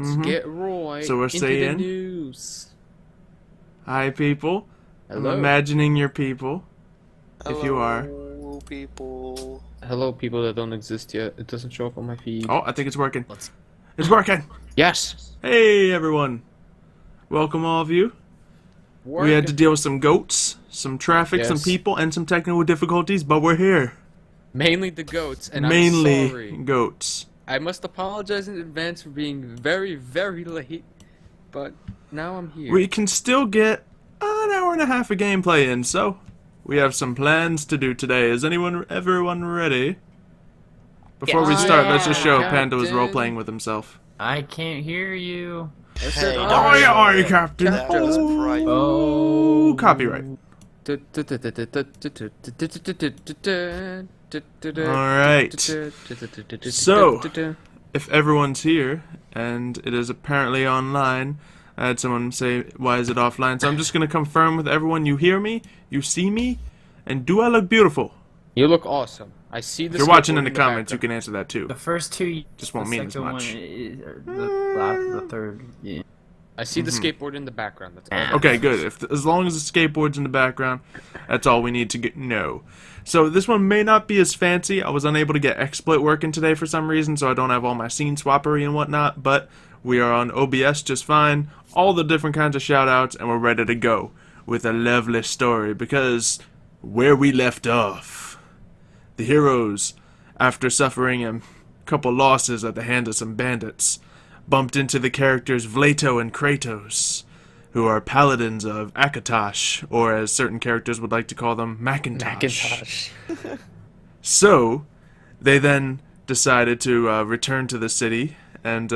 Let's get right So we're into saying, the news. hi people. Hello. I'm imagining you're people. If you are. Hello, people. Hello, people that don't exist yet. It doesn't show up on my feed. Oh, I think it's working. It's working! Yes! Hey everyone. Welcome all of you. We had to Working. deal with some goats, some traffic, some Yes. people, and some technical difficulties, but we're here. Mainly the goats, and Mainly I'm sorry. goats. I must apologize in advance for being very, very late, but now I'm here. We can still get an hour and a half of gameplay in, so we have some plans to do today. Is everyone ready? Before we start, let's just show Panda was Captain. role-playing with himself. I can't hear you. Hey, Aye, don't aye, Captain. That was right. Oh, copyright. Alright. So, if everyone's here, and it is apparently online, I had someone say, why is it offline? So I'm just going to confirm with everyone, you hear me, you see me, and do I look beautiful? You look awesome. I see the If you're watching in skateboard the comments, you background. can answer that too. The first two Just won't the mean as second much. One is, the third. Yeah. I see the skateboard in the background. That's all. Okay, good. As long as the skateboard's in the background, that's all we need to know. So this one may not be as fancy. I was unable to get XSplit working today for some reason, so I don't have all my scene swappery and whatnot, but we are on OBS just fine. All the different kinds of shoutouts, and we're ready to go with a lovely story, because where we left off, the heroes, after suffering a couple losses at the hands of some bandits, bumped into the characters Vlato and Kratos, who are paladins of Akatosh, or as certain characters would like to call them, Macintosh. So, they then decided to return to the city and,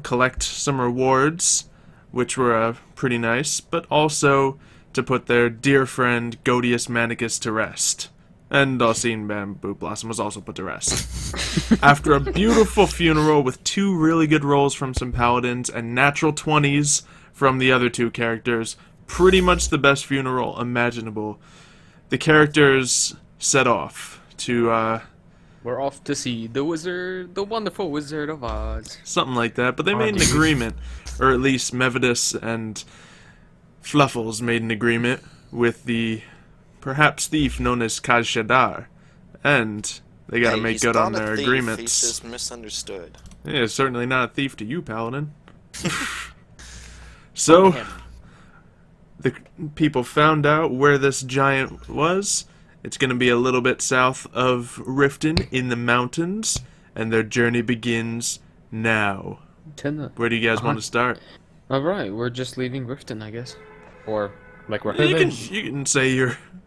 collect some rewards, which were pretty nice, but also to put their dear friend Godius Manicus to rest. And Dulcine Bamboo Blossom was also put to rest. After a beautiful funeral with two really good rolls from some paladins and natural 20s from the other two characters, pretty much the best funeral imaginable, the characters set off to, We're off to see the wonderful Wizard of Oz. something like that, but they made an agreement, or at least Mevidus and Fluffles made an agreement with the perhaps thief known as Kajshadar, and they gotta make good on their agreements. He's just misunderstood. Yeah, certainly not a thief to you, Paladin. So, the people found out where this giant was. It's gonna be a little bit south of Riften in the mountains, and their journey begins now. Where do you guys want to start? Alright, we're just leaving Riften, I guess. Or, like, we're You can say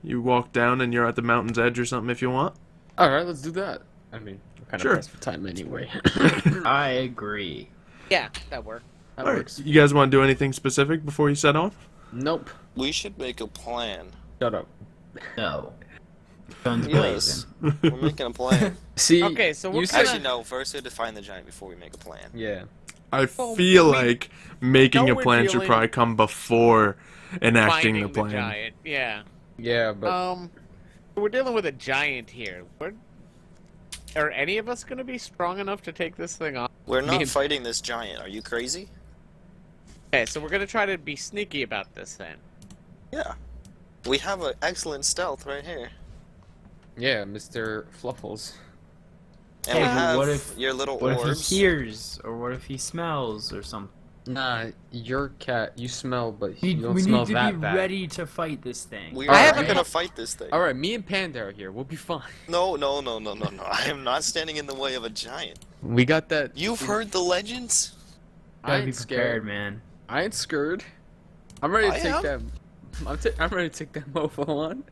you walk down and you're at the mountain's edge or something if you want. Alright, let's do that. I mean, we're kind of Sure. pressed for time anyway. I agree. Yeah, that works. That Alright, works. you guys want to do anything specific before you set off? Nope. We should make a plan. Shut up. No. Guns Yes, blazing. we're making a plan. See, Okay, so you we're said... Actually, no. First, we have to find the giant before we make a plan. Yeah. I Well, feel we like making know a we're plan should dealing- probably come before enacting Finding the plan. giant. Yeah. Yeah, but... We're dealing with a giant here. Are any of us gonna be strong enough to take this thing on? We're not Me- fighting this giant. Are you crazy? Okay, so we're gonna try to be sneaky about this then. Yeah. We have an excellent stealth right here. Yeah, Mr. Fluffles. And Hey, we but have what if- your little What orbs. if he hears, or what if he smells, or something? Nah, your cat, you smell, but We, you don't we smell need to that be bad. ready to fight this thing. We Alright. are gonna fight this thing. Alright, me and Panda are here. We'll be fine. No. I am not standing in the way of a giant. We got that. You've heard the legends? I Gotta ain't be scared. prepared, man. I ain't scared. I'm ready to I take am. that. I'm ready to take that mofo on.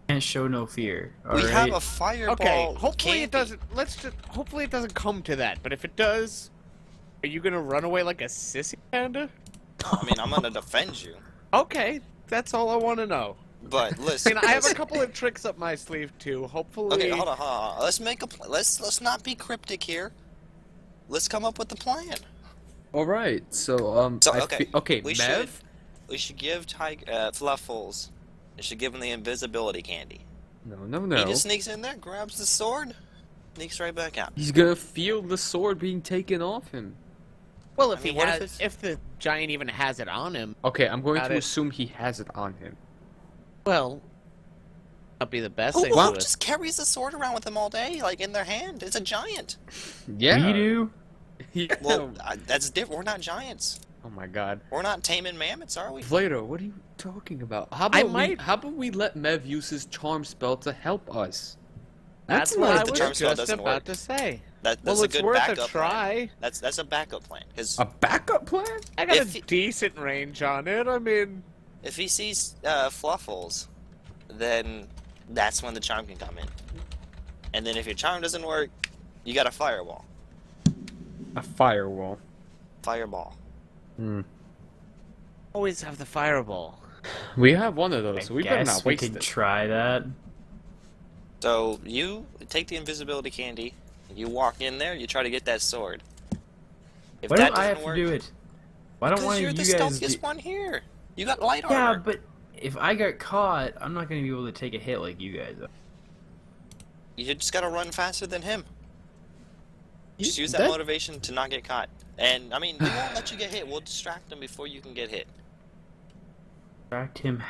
Can't show no fear. We alright? have a fireball. Okay, hopefully it candy. doesn't. Hopefully it doesn't come to that. But if it does, are you gonna run away like a sissy panda? I mean, I'm gonna defend you. Okay, that's all I want to know. But I listen. mean, I have a couple of tricks up my sleeve too. Hopefully. Okay, hold on. Let's make a let's not be cryptic here. Let's come up with a plan. Alright, so, So, I okay, okay, we Mev? We should give Fluffles. We should give him the invisibility candy. No. He just sneaks in there, grabs the sword, sneaks right back out. He's gonna feel the sword being taken off him. Well, if I mean, he what if has, it's- if the giant even has it on him, Okay, I'm going Got to it. assume he has it on him. well, that'd be the best Who, thing. who to just carries the sword around with them all day, like in their hand? It's a giant. Yeah. We do. Yeah. Well, that's different. We're not giants. Oh my god. We're not taming mammoths, are we? Vlado, what are you talking about? How I about might- how about we let Mev use his charm spell to help us? That's a what nice I the was charm spell just doesn't about work. to say. That's Well, a it's good worth backup a try. plan. That's a backup plan. Because A backup plan? I got If a he- decent range on it. I mean, if he sees Fluffles, then that's when the charm can come in. And then if your charm doesn't work, you got a firewall. A firewall. Fireball. Hmm. always have the fireball. We have one of those, so we better Guess not we waste could it. try that. So you take the invisibility candy, you walk in there, you try to get that sword. If Why that don't I doesn't have work, to do it? Why don't one because of you're you the guys? stealthiest one here. You got light armor. Yeah, but if I got caught, I'm not gonna be able to take a hit like you guys are. You just gotta run faster than him. Just use that that- motivation to not get caught. And I mean, we won't let you get hit. We'll distract them before you can get hit. Distract him.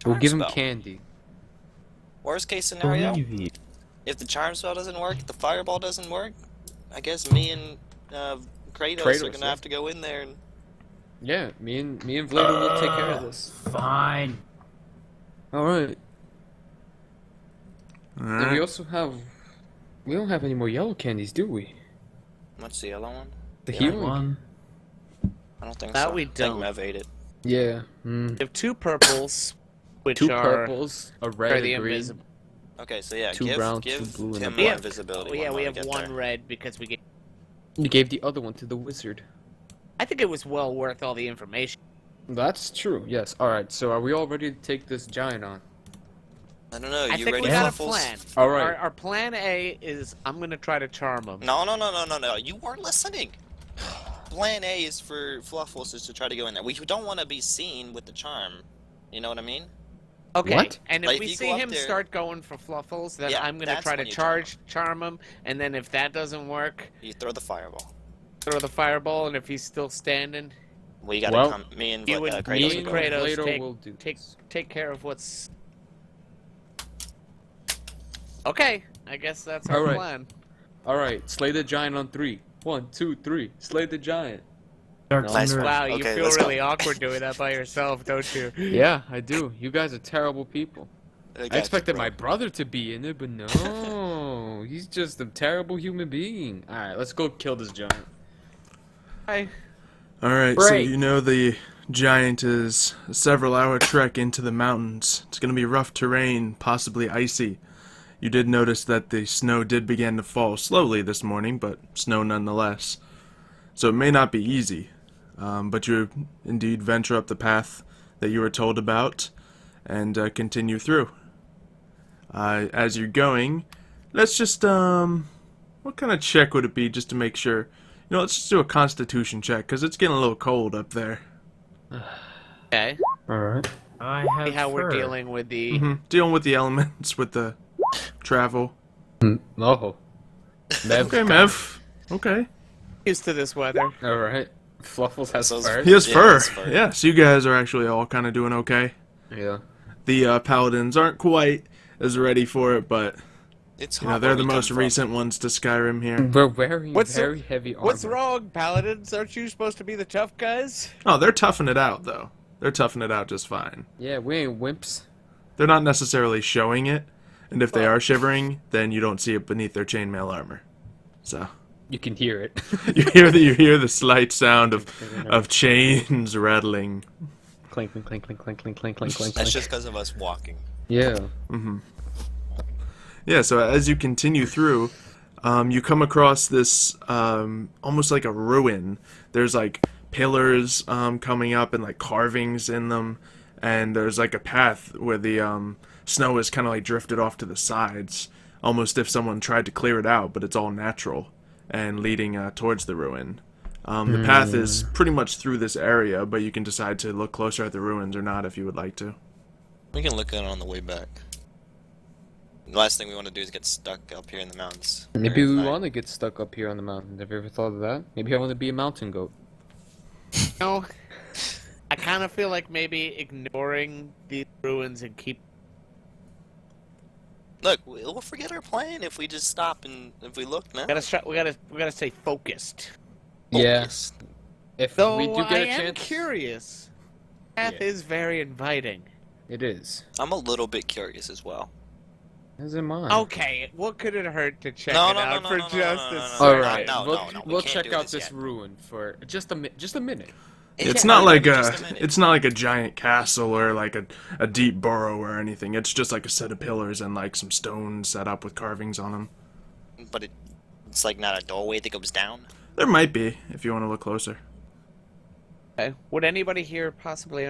We'll Charm give him spell. candy. Worst case scenario, Believe you. if the charm spell doesn't work, if the fireball doesn't work, I guess me and Kratos are Kratos, gonna yeah. have to go in there and Yeah, me and Vlado will take care of this. Fine. All right. And we Alright. also have. We don't have any more yellow candies, do we? what's the yellow one? The Yeah, healing. One. I don't think That so. we I think don't. Mev ate it. Yeah. We have two purples, which Two are purples, a red, are a the green. invisible. Okay, so yeah, Two give, brown, give two blue, and Tim a We one have- invisibility. Oh, yeah, one we when have get one there. red because we get. You gave the other one to the wizard. I think it was well worth all the information. That's true. Yes. All right. So are we all ready to take this giant on? I don't know. I You think ready, we got a Fluffles? plan. All right. Our plan A is I'm gonna try to charm him. No. You weren't listening. Plan A is for Fluffles is to try to go in there. We don't want to be seen with the charm. You know what I mean? Okay. What? And if Like, we if you see go up him there- start going for Fluffles, then Yeah, I'm gonna that's try to when you charm charm him, and then if that doesn't work, You throw the fireball. throw the fireball, and if he's still standing, We gotta Well, come. Me and you and Kratos Me will and go. Kratos Vlado take- will do take this. take care of what's. Okay, I guess that's our All right. plan. All right. Slay the giant on 3. 1, 2, 3. Slay the giant. Dark No. Nice Cinder. one. Wow, you Okay, feel let's go. really awkward doing that by yourself, don't you? Yeah, I do. You guys are terrible people. got I you, expected bro. my brother to be in it, but no. He's just a terrible human being. All right, let's go kill this giant. Hi. Alright, so Break. you know the giant is a several-hour trek into the mountains. It's going to be rough terrain, possibly icy. You did notice that the snow did begin to fall slowly this morning, but snow nonetheless. So it may not be easy, but you indeed venture up the path that you were told about and continue through. As you're going, let's just, what kind of check would it be just to make sure? You know, let's just do a constitution check, because it's getting a little cold up there. Okay. All right. I have See how we're fur. dealing with the. Dealing with the elements, with the travel. Oh. Mev. Okay, Mev. Okay. Used to this weather. All right. Fluffles has So- fur. He has Yeah, fur. it's fur. Yeah, so you guys are actually all kind of doing okay. Yeah. The paladins aren't quite as ready for it, but It's you know hot they're where the we come most from. recent ones to Skyrim here. We're wearing What's the- very heavy armor. What's wrong, Paladins? Aren't you supposed to be the tough guys? Oh, they're toughing it out though. They're toughing it out just fine. Yeah, we ain't wimps. They're not necessarily showing it, and if they are shivering, then you don't see it beneath their chainmail armor. So You can hear it. you hear the slight sound of chains rattling. Clink, clink, clink, clink, clink, clink, clink, clink, clink. That's just because of us walking. Yeah. Yeah, so as you continue through, you come across this almost like a ruin. There's like pillars coming up and like carvings in them, and there's like a path where the snow is kind of like drifted off to the sides, almost if someone tried to clear it out, but it's all natural and leading towards the ruin. The path is pretty much through this area, but you can decide to look closer at the ruins or not if you would like to. We can look at it on the way back. The last thing we want to do is get stuck up here in the mountains. Maybe we Night. want to get stuck up here on the mountain. Have you ever thought of that? Maybe I want to be a mountain goat. No. I kind of feel like maybe ignoring these ruins and keep. Look, we'll forget our plan if we just stop and if we look now. We gotta stay focused. Yeah. Focus. If Though we do I get a am chance, curious. Path Yeah. is very inviting. it is. I'm a little bit curious as well. As am I. Okay, what could it hurt to check No, it no, no, out no, for no, no, just no, a no, no, second? All right, No, we'll, no, no, we we'll can't check do out this this yet. ruin for just a minute. It's can't not be like just a minute. it's not like a giant castle or like a deep burrow or anything. It's just like a set of pillars and like some stones set up with carvings on them. But it's like not a doorway that goes down. There might be if you want to look closer. Okay. Would anybody here possibly?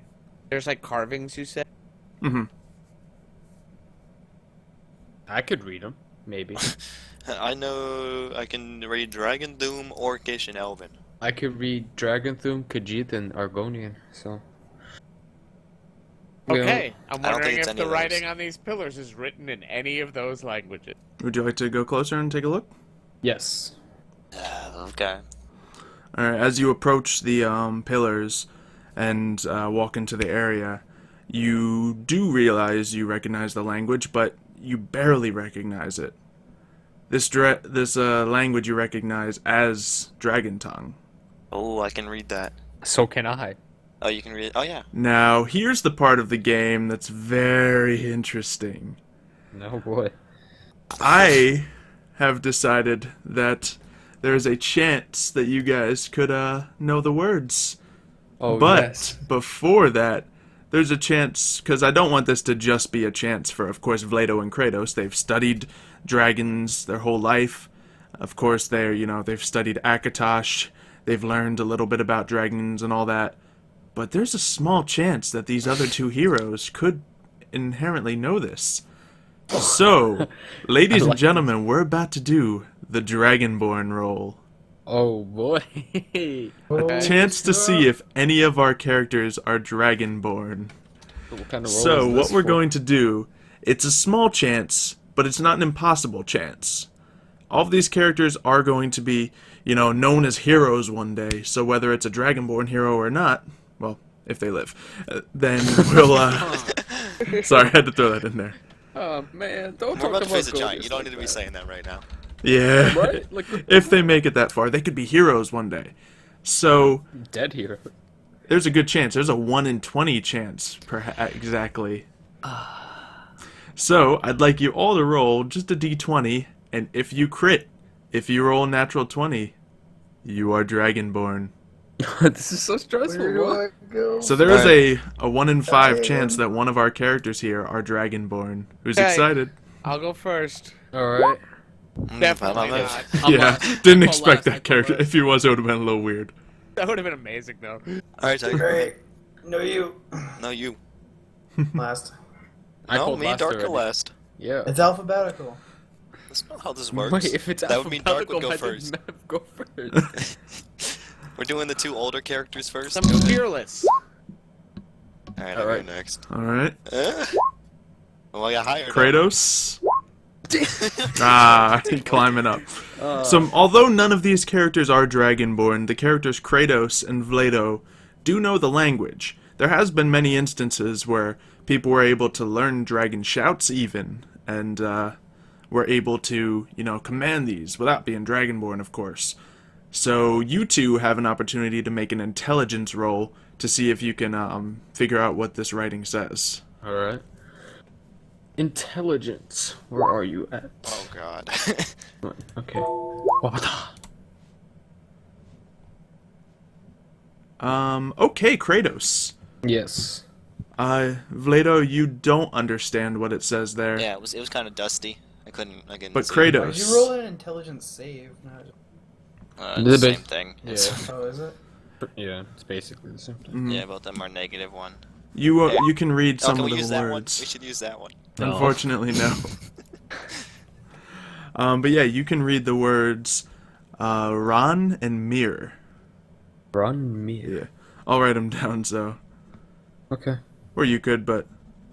There's like carvings, you said. Mm-hmm. I could read them, maybe. I know I can read Dragon, Doom, Orcish, and Elven. I could read Dragonthum, Khajiit, and Argonian. So. Okay, I'm I don't wondering think it's if any the of those. writing on these pillars is written in any of those languages. Would you like to go closer and take a look? Yes. Okay. All right. As you approach the pillars and walk into the area, you do realize you recognize the language, but you barely recognize it. This language you recognize as Dragon Tongue. Oh, I can read that. So can I. Oh, you can read it? Oh, yeah. Now, here's the part of the game that's very interesting. No boy. I have decided that there is a chance that you guys could know the words. Oh But yes. before that, there's a chance, because I don't want this to just be a chance for, of course, Vlado and Kratos. They've studied dragons their whole life. Of course, they've studied Akatosh. They've learned a little bit about dragons and all that. But there's a small chance that these other two heroes could inherently know this. So, ladies and gentlemen, we're about to do the Dragonborn roll. Oh boy. A chance to see if any of our characters are Dragonborn. What kind of roll So, is what this we're for? going to do, it's a small chance, but it's not an impossible chance. All of these characters are going to be, known as heroes one day, so whether it's a Dragonborn hero or not, well, if they live, then we'll, sorry, I had to throw that in there. Oh man, don't We're talk about to face a gold giant. just You don't like need to be that. saying that right now. Yeah, Right? Like if they make it that far, they could be heroes one day. So, dead hero. there's a good chance. There's a 1 in 20 chance, exactly. So, I'd like you all to roll just a d20, and if you crit, if you roll a natural 20, you are Dragonborn. This is so stressful. What? So there is a 1 in 5 chance that one of our characters here are Dragonborn. Who's Okay. excited? I'll go first. All right. Definitely I don't know. not. I'm Yeah, last. didn't I'll expect last, I'll that character. last. If he was, it would have been a little weird. That would have been amazing, though. Alright, Tiger. Great. No, you. No, you. Last. I No, called me and last Dark already. are last. Yeah. It's alphabetical. That's not how this works. Wait, if it's that would mean Dark would go alphabetical, first. why did Mev go first? We're doing the two older characters first. I'm fearless. Alright, All I'll right. go next. Alright. Well, I got hired. Kratos. Climbing up. So, although none of these characters are Dragonborn, the characters Kratos and Vlado do know the language. There has been many instances where people were able to learn dragon shouts even, and were able to, command these without being Dragonborn, of course. So you two have an opportunity to make an intelligence roll to see if you can figure out what this writing says. All right. Intelligence. Where are you at? Oh god. Okay. Okay, Kratos. Yes. Vlado, you don't understand what it says there. Yeah, it was kind of dusty. I couldn't But see Kratos. Why did you roll an intelligence save? it. The Same big- thing. Yeah. Oh, is it? Yeah, it's basically the same thing. Mhm. Yeah, both of them are negative one. You can read Oh, some can of we use the that one? We words. should use that one. No. Unfortunately, no. But yeah, you can read the words Ran and Mir. Run me. Yeah. I'll write them down so. Okay. Or you could, but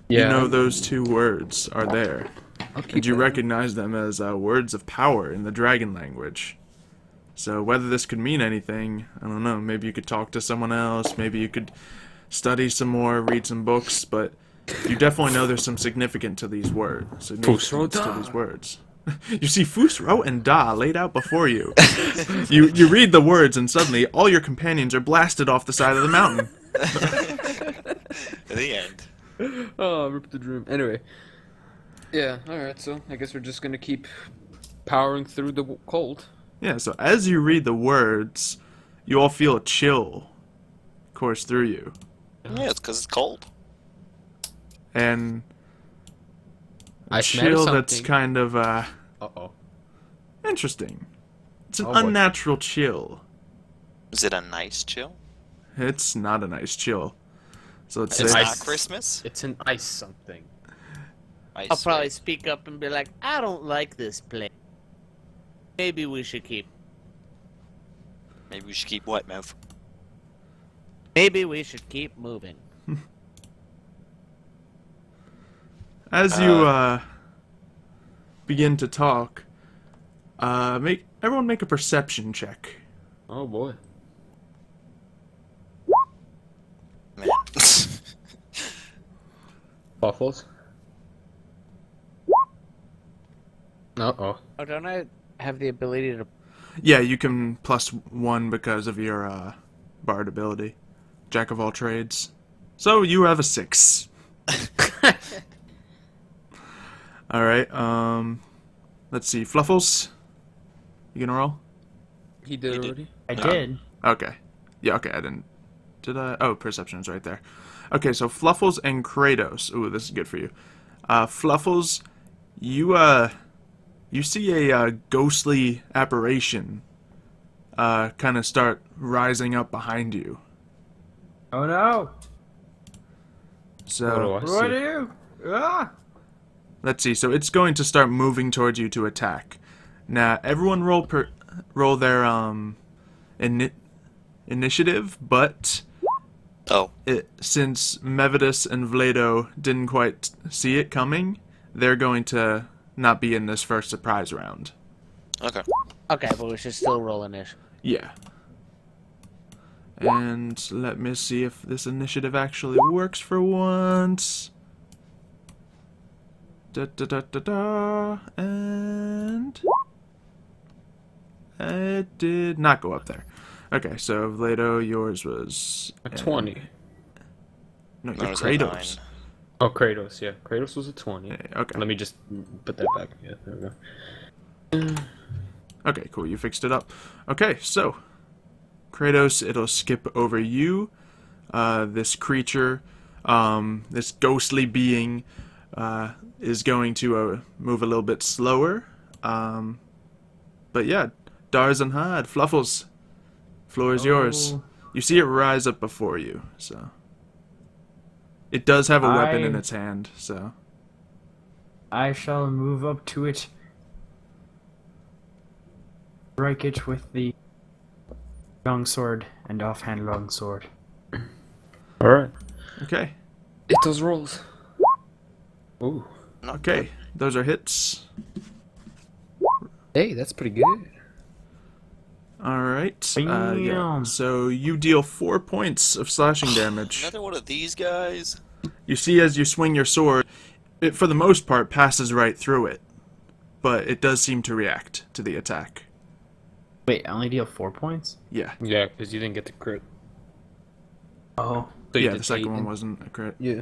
Yeah. you know those two words are there. I'll keep And you that. recognize them as words of power in the dragon language. So whether this could mean anything, I don't know. Maybe you could talk to someone else. Maybe you could study some more, read some books. But you definitely know there's some significance to these words. Significance to these words. You see Fusro and Da laid out before you. You read the words, and suddenly all your companions are blasted off the side of the mountain. The end. Oh, rip the dream. Anyway. Yeah, alright, so I guess we're just gonna keep powering through the cold. Yeah, so as you read the words, you all feel a chill course through you. Yeah, it's because it's cold. And I a smell chill that's something. kind of Uh-oh. interesting. It's an Oh, boy. unnatural chill. Is it a nice chill? It's not a nice chill. So let's It's say not Christmas? It's an ice something. I'll probably speak up and be like, I don't like this place. Maybe we should keep. Maybe we should keep what, Mouth? Maybe we should keep moving. as you begin to talk, everyone make a perception check. Oh boy. Man. Waffles? Uh-oh. Oh, don't I have the ability to... Yeah, you can +1 because of your bard ability, jack of all trades. So you have a 6. All right. Let's see. Fluffles, you gonna roll? He did He did. already? I did. Okay. Yeah. Okay. I didn't. Did I? Oh, perception's right there. Okay. So Fluffles and Kratos. Ooh, this is good for you. Fluffles, you see a ghostly apparition kind of start rising up behind you. Oh no! So What do I What see? do you? Ah! let's see. So it's going to start moving towards you to attack. Now everyone roll their initiative, but Oh. since Mevidus and Vlado didn't quite see it coming, they're going to not be in this first surprise round. Okay. Okay, but we should still roll initiative. Yeah. And let me see if this initiative actually works for once. Da da da da da. And it did not go up there. Okay, so Vlado, yours was A 20. No, Mine you're was a Kratos. 9. Oh, Kratos, yeah. Kratos was a 20. Yeah, okay. Let me just put that back. Yeah, there we go. Okay, cool. You fixed it up. Okay, so Kratos, it'll skip over you. This creature, this ghostly being, is going to move a little bit slower. But yeah, Darzanhad, Fluffles, floor is yours. Oh. You see it rise up before you, so it does have a weapon in its hand. So I shall move up to it. Strike it with the longsword and offhand longsword. Alright. okay, It does rolls. Ooh. Not okay, those are hits. Hey, that's pretty good. All right. Yeah. Bam. So you deal 4 points of slashing damage. Another one of these guys? You see, as you swing your sword, it for the most part passes right through it, but it does seem to react to the attack. Wait, I only deal 4 points? Yeah. Yeah, because you didn't get the crit. Oh. So you Yeah, did the second 8 one and- wasn't a crit. Yeah.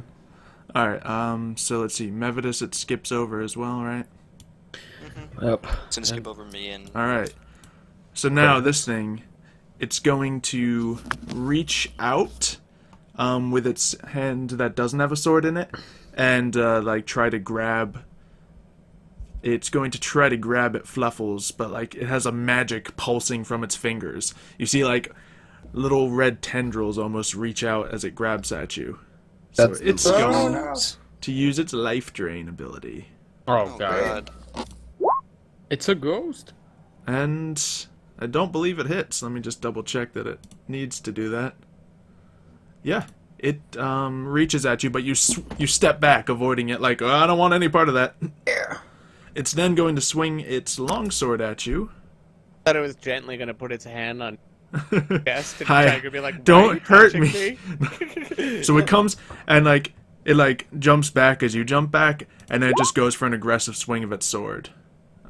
All right. So let's see. Mevidus, it skips over as well, right? Yep. It's gonna skip over me and... All right. So now this thing, it's going to reach out with its hand that doesn't have a sword in it, and like try to grab. It's going to try to grab at Fluffles, but like it has a magic pulsing from its fingers. You see like little red tendrils almost reach out as it grabs at you. So That's it's the- going to use its life drain ability. Oh, Oh, god. God. It's a ghost. And I don't believe it hits. Let me just double check that it needs to do that. Yeah, it reaches at you, but you step back, avoiding it. Like, oh, I don't want any part of that. It's then going to swing its longsword at you. Thought it was gently gonna put its hand on your chest and Hi. the tiger be like, "Why Don't are you hurt touching me." So it comes and it jumps back as you jump back, and then it just goes for an aggressive swing of its sword.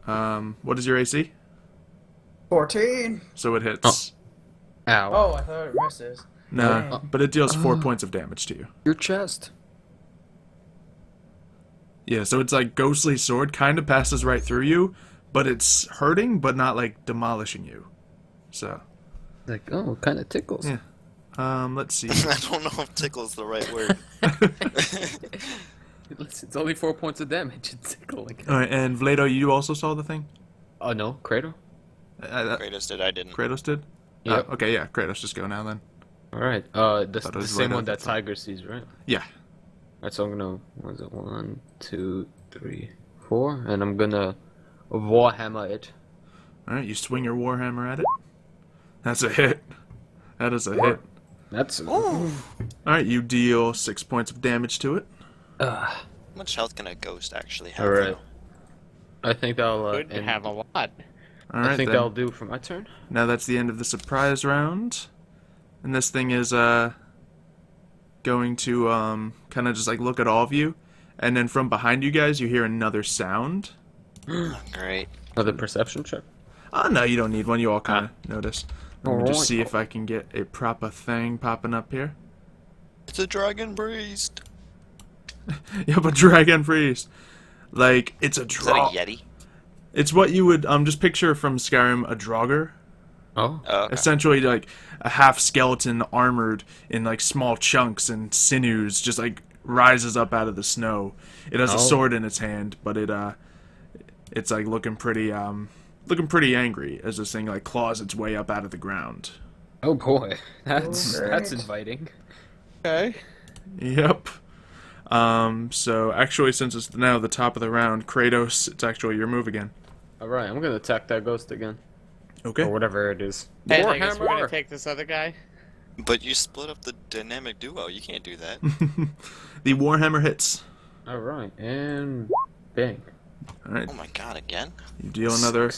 What is your AC? 14. So it hits. Ow. Oh, I thought it misses. Nah, Dang. but it deals 4 points of damage to you. Your chest. Yeah, so it's like ghostly sword kind of passes right through you, but it's hurting, but not like demolishing you. So, Like, oh, it kind of tickles. Yeah. Let's see. I don't know if tickle is the right word. It's only 4 points of damage. It's tickling. All right, and Vlado, you also saw the thing? Oh no, Kratos. Kratos did, I didn't. Kratos did. Yep. Okay, yeah, Kratos, just go now then. All right. Thought it The was same right one that at the top. Tiger sees, right? Yeah. Alright, so I'm gonna, what is it, 1, 2, 3, 4, and I'm gonna warhammer it. All right, you swing your warhammer at it. That's a hit. That is a hit. That's All right, you deal 6 points of damage to it. How much health can a ghost actually have? Alright. though? I think that'll Good to have a lot. All I right, think then. that'll do for my turn. Now that's the end of the surprise round, and this thing is going to kind of just like look at all of you, and then from behind you guys you hear another sound. Oh, great. Another perception check. Oh no, you don't need one. You all kind of notice. Let me just Alright. see if I can get a proper thing popping up here. It's a dragon priest. Yep, a dragon priest. Like it's a Is that draw. a yeti? It's what you would just picture from Skyrim, a draugr. Oh. Oh, okay. Essentially, like a half skeleton armored in like small chunks and sinews, just like rises up out of the snow. It has a Oh. sword in its hand, but it's like looking pretty angry as this thing like claws its way up out of the ground. Oh boy. That's great. that's inviting. Okay. Yep. So actually, since it's now the top of the round, Kratos, it's actually your move again. Alright, I'm gonna attack that ghost again. Okay. Or whatever it is. And I guess we're gonna Warhammer! take this other guy. But you split up the dynamic duo. You can't do that. The Warhammer hits. Alright, and bang. All right. Oh my god, again? You deal another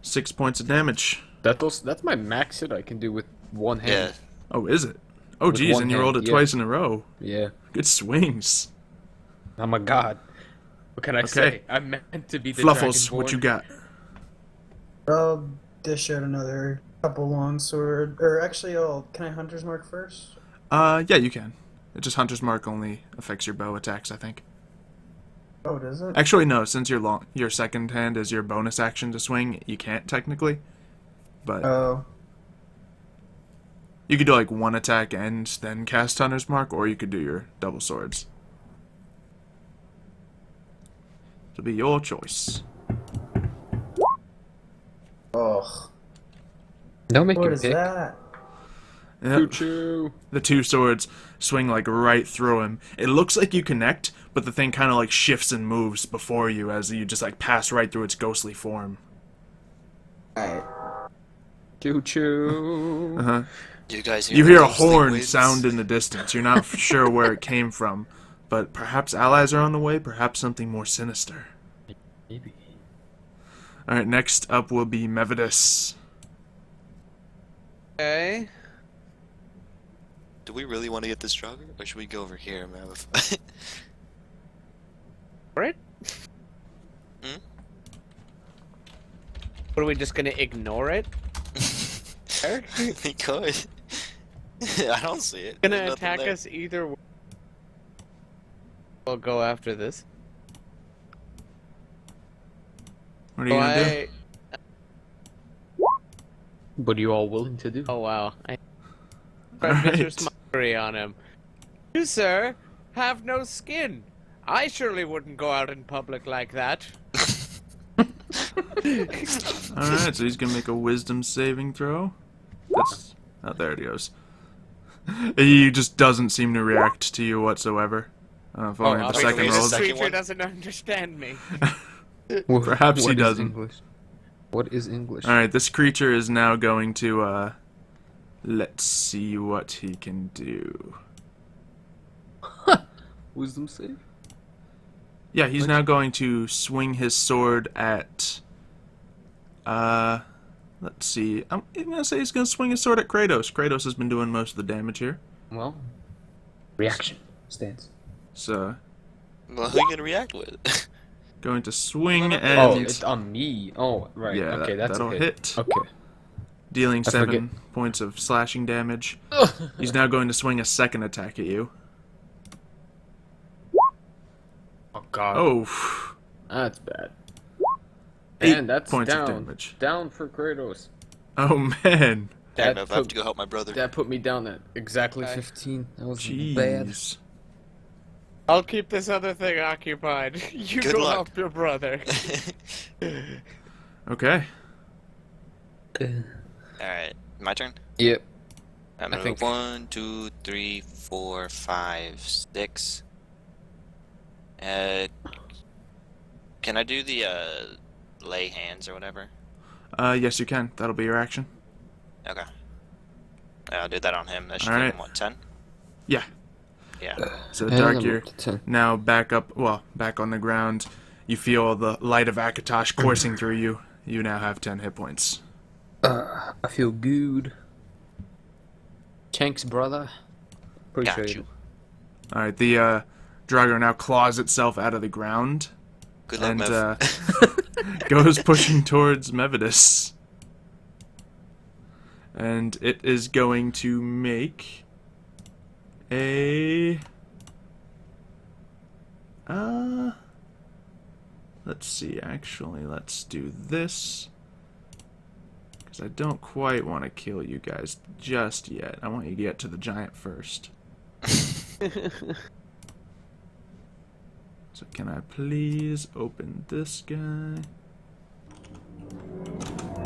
6 points of damage. That's my max hit I can do with one Yeah. hand. Oh, is it? Oh, With geez, one and you hand, rolled it yeah. twice in a row. Yeah. Good swings. I'm a god. What can I Okay. say? I'm meant to be the Fluffles, Dragonborn. what you got? I'll dish out another couple longsword. Or actually, can I Hunter's Mark first? Yeah, you can. It just Hunter's Mark only affects your bow attacks, I think. Oh, does it? Actually, no. Since your second hand is your bonus action to swing, you can't technically. But Oh. you could do like one attack and then cast Hunter's Mark, or you could do your double swords. It'll be your choice. Ugh. Don't make What him is pick. that? Yep. Choo-choo. The two swords swing like right through him. It looks like you connect, but the thing kind of like shifts and moves before you as you just like pass right through its ghostly form. Alright. Choo-choo. Uh-huh. You guys You the hear a ghostly horn winds? sound in the distance. You're not sure where it came from, but perhaps allies are on the way, perhaps something more sinister. Maybe. Alright, next up will be Mevidus. Okay. Do we really want to get this dragon? Or should we go over here, man? Alright. Hmm? What, are we just gonna ignore it? There? We could. I don't see it. Gonna There's nothing attack there. us either way. We'll go after this. What are you gonna do? What are you all willing to do? Oh wow. I Alright. Mr. Smuggery on him. You, sir, have no skin. I surely wouldn't go out in public like that. Alright, so he's gonna make a wisdom saving throw. That's... Oh, there it goes. He just doesn't seem to react to you whatsoever. If only the obviously second the roll. This second creature one? doesn't understand me. Perhaps he What is doesn't. English? What is English? Alright, this creature is now going to, let's see what he can do. Wisdom save? Yeah, he's now going to swing his sword at... let's see. I'm going to say he's going to swing his sword at Kratos. Kratos has been doing most of the damage here. Well, reaction stance. So, Well, who are you gonna react with? going to swing Oh, and... it's on me. Oh, right. Yeah, okay, that's that'll a hit. Okay. Dealing I 7 points of slashing damage. He's now going to swing a second attack at you. Oh God. Oh, That's bad. 8 And that's points down. of damage. Down for Kratos. Oh man. Damn, That I have put, to go help my brother. that put me down at exactly 15. That was bad. Jeez. I'll keep this other thing occupied. You Good go luck. help your brother. Okay. Alright, my turn? Yep. I'm I gonna think- move 1, 2, 3, 4, 5, 6. Can I do the lay hands or whatever? Yes you can. That'll be your action. Okay. I'll do that on him. That should Alright. give him what, 10? Yeah. Yeah. So And Dark, I'm you're up to 10. now back up, well, back on the ground. You feel the light of Akatosh coursing through you. You now have 10 hit points. I feel good. Thanks, brother. Appreciate Got it. you. Alright, the Drago now claws itself out of the ground Good luck, and Mev. goes pushing towards Mevidus. And it is going to make a... let's see, actually, let's do this. Because I don't quite want to kill you guys just yet. I want you to get to the giant first. So can I please open this guy?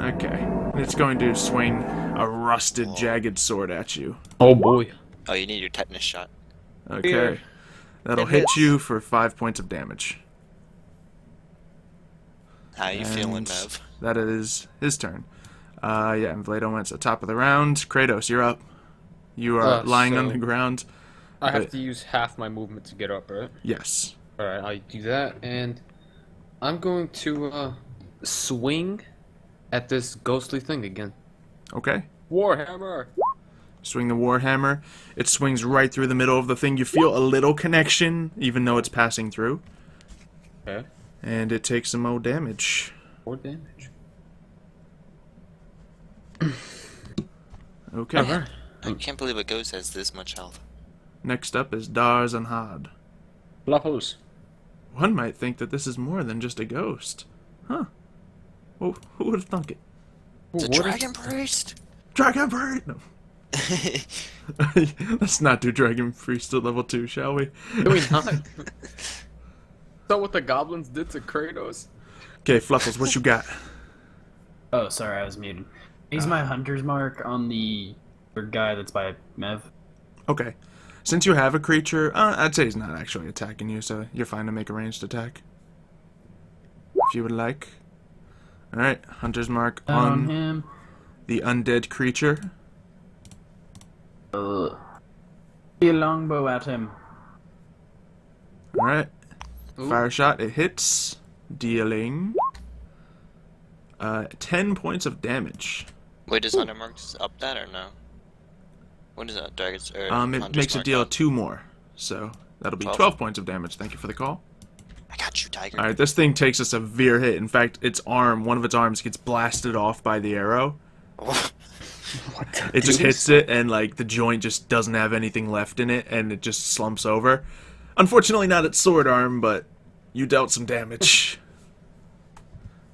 Okay. It's going to swing a rusted, jagged sword at you. Oh boy. Oh, you need your tetanus shot. Okay. Here. That'll It hit hits. you for 5 points of damage. How you feeling, And Mev? that is his turn. Yeah, and Vlado went to the top of the round. Kratos, you're up. You are lying on so- the ground. I have But- to use half my movement to get up, right? Yes. Alright, I do that, and I'm going to swing at this ghostly thing again. Okay. Warhammer! Swing the Warhammer. It swings right through the middle of the thing. You feel a little connection, even though it's passing through. Okay. And it takes some more damage. 4 damage. Okay. Alright. I can't believe a ghost has this much health. Next up is Dars and Had. Fluffles. One might think that this is more than just a ghost. Huh. Well, who would have thunk it? It's a What is- dragon priest! Dragon Priest! No. Let's not do Dragon Priest at level 2, shall we? Do we not? Is that what the goblins did to Kratos? Okay, Fluffles, what you got? Oh, sorry, I was muted. Use my hunter's mark on the third guy that's by Mev. Okay. Since you have a creature, I'd say he's not actually attacking you, so you're fine to make a ranged attack. If you would like. Alright, Hunter's Mark On on him. the undead creature. Be a longbow at him. Alright. Ooh. Fire shot, it hits, dealing 10 points of damage. Wait, does Hunter Mark just up that or no? What is that? Dragons or It Hunter's makes it Mark deal up? 2 more. So that'll be 12. 12 points of damage. Thank you for the call. I got you, Tiger. Alright, this thing takes a severe hit. In fact, one of its arms gets blasted off by the arrow. It just hits it, and like the joint just doesn't have anything left in it, and it just slumps over. Unfortunately, not its sword arm, but you dealt some damage.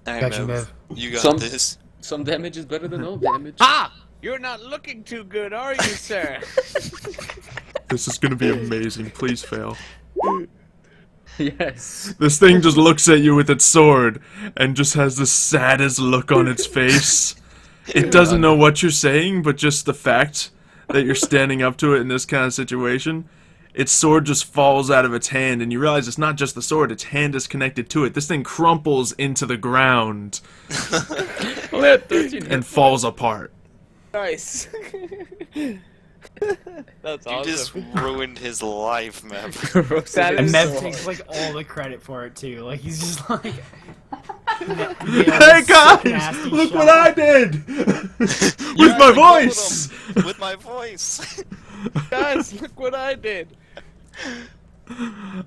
Alright, Got you, Mev. Mev. You got Some- this. Some damage is better than no damage. Ah! You're not looking too good, are you, sir? This is gonna be amazing. Please fail. Yes. This thing just looks at you with its sword, and just has the saddest look on its face. It doesn't know what you're saying, but just the fact that you're standing up to it in this kind of situation, its sword just falls out of its hand, and you realize it's not just the sword, its hand is connected to it. This thing crumples into the ground Only had 13 and falls apart. Nice. That's You awesome. just ruined his life, man. That And is Mev so takes like all the credit for it too. Like he's just like, Hey guys, look what I did with my voice. With my voice. Guys, look what I did.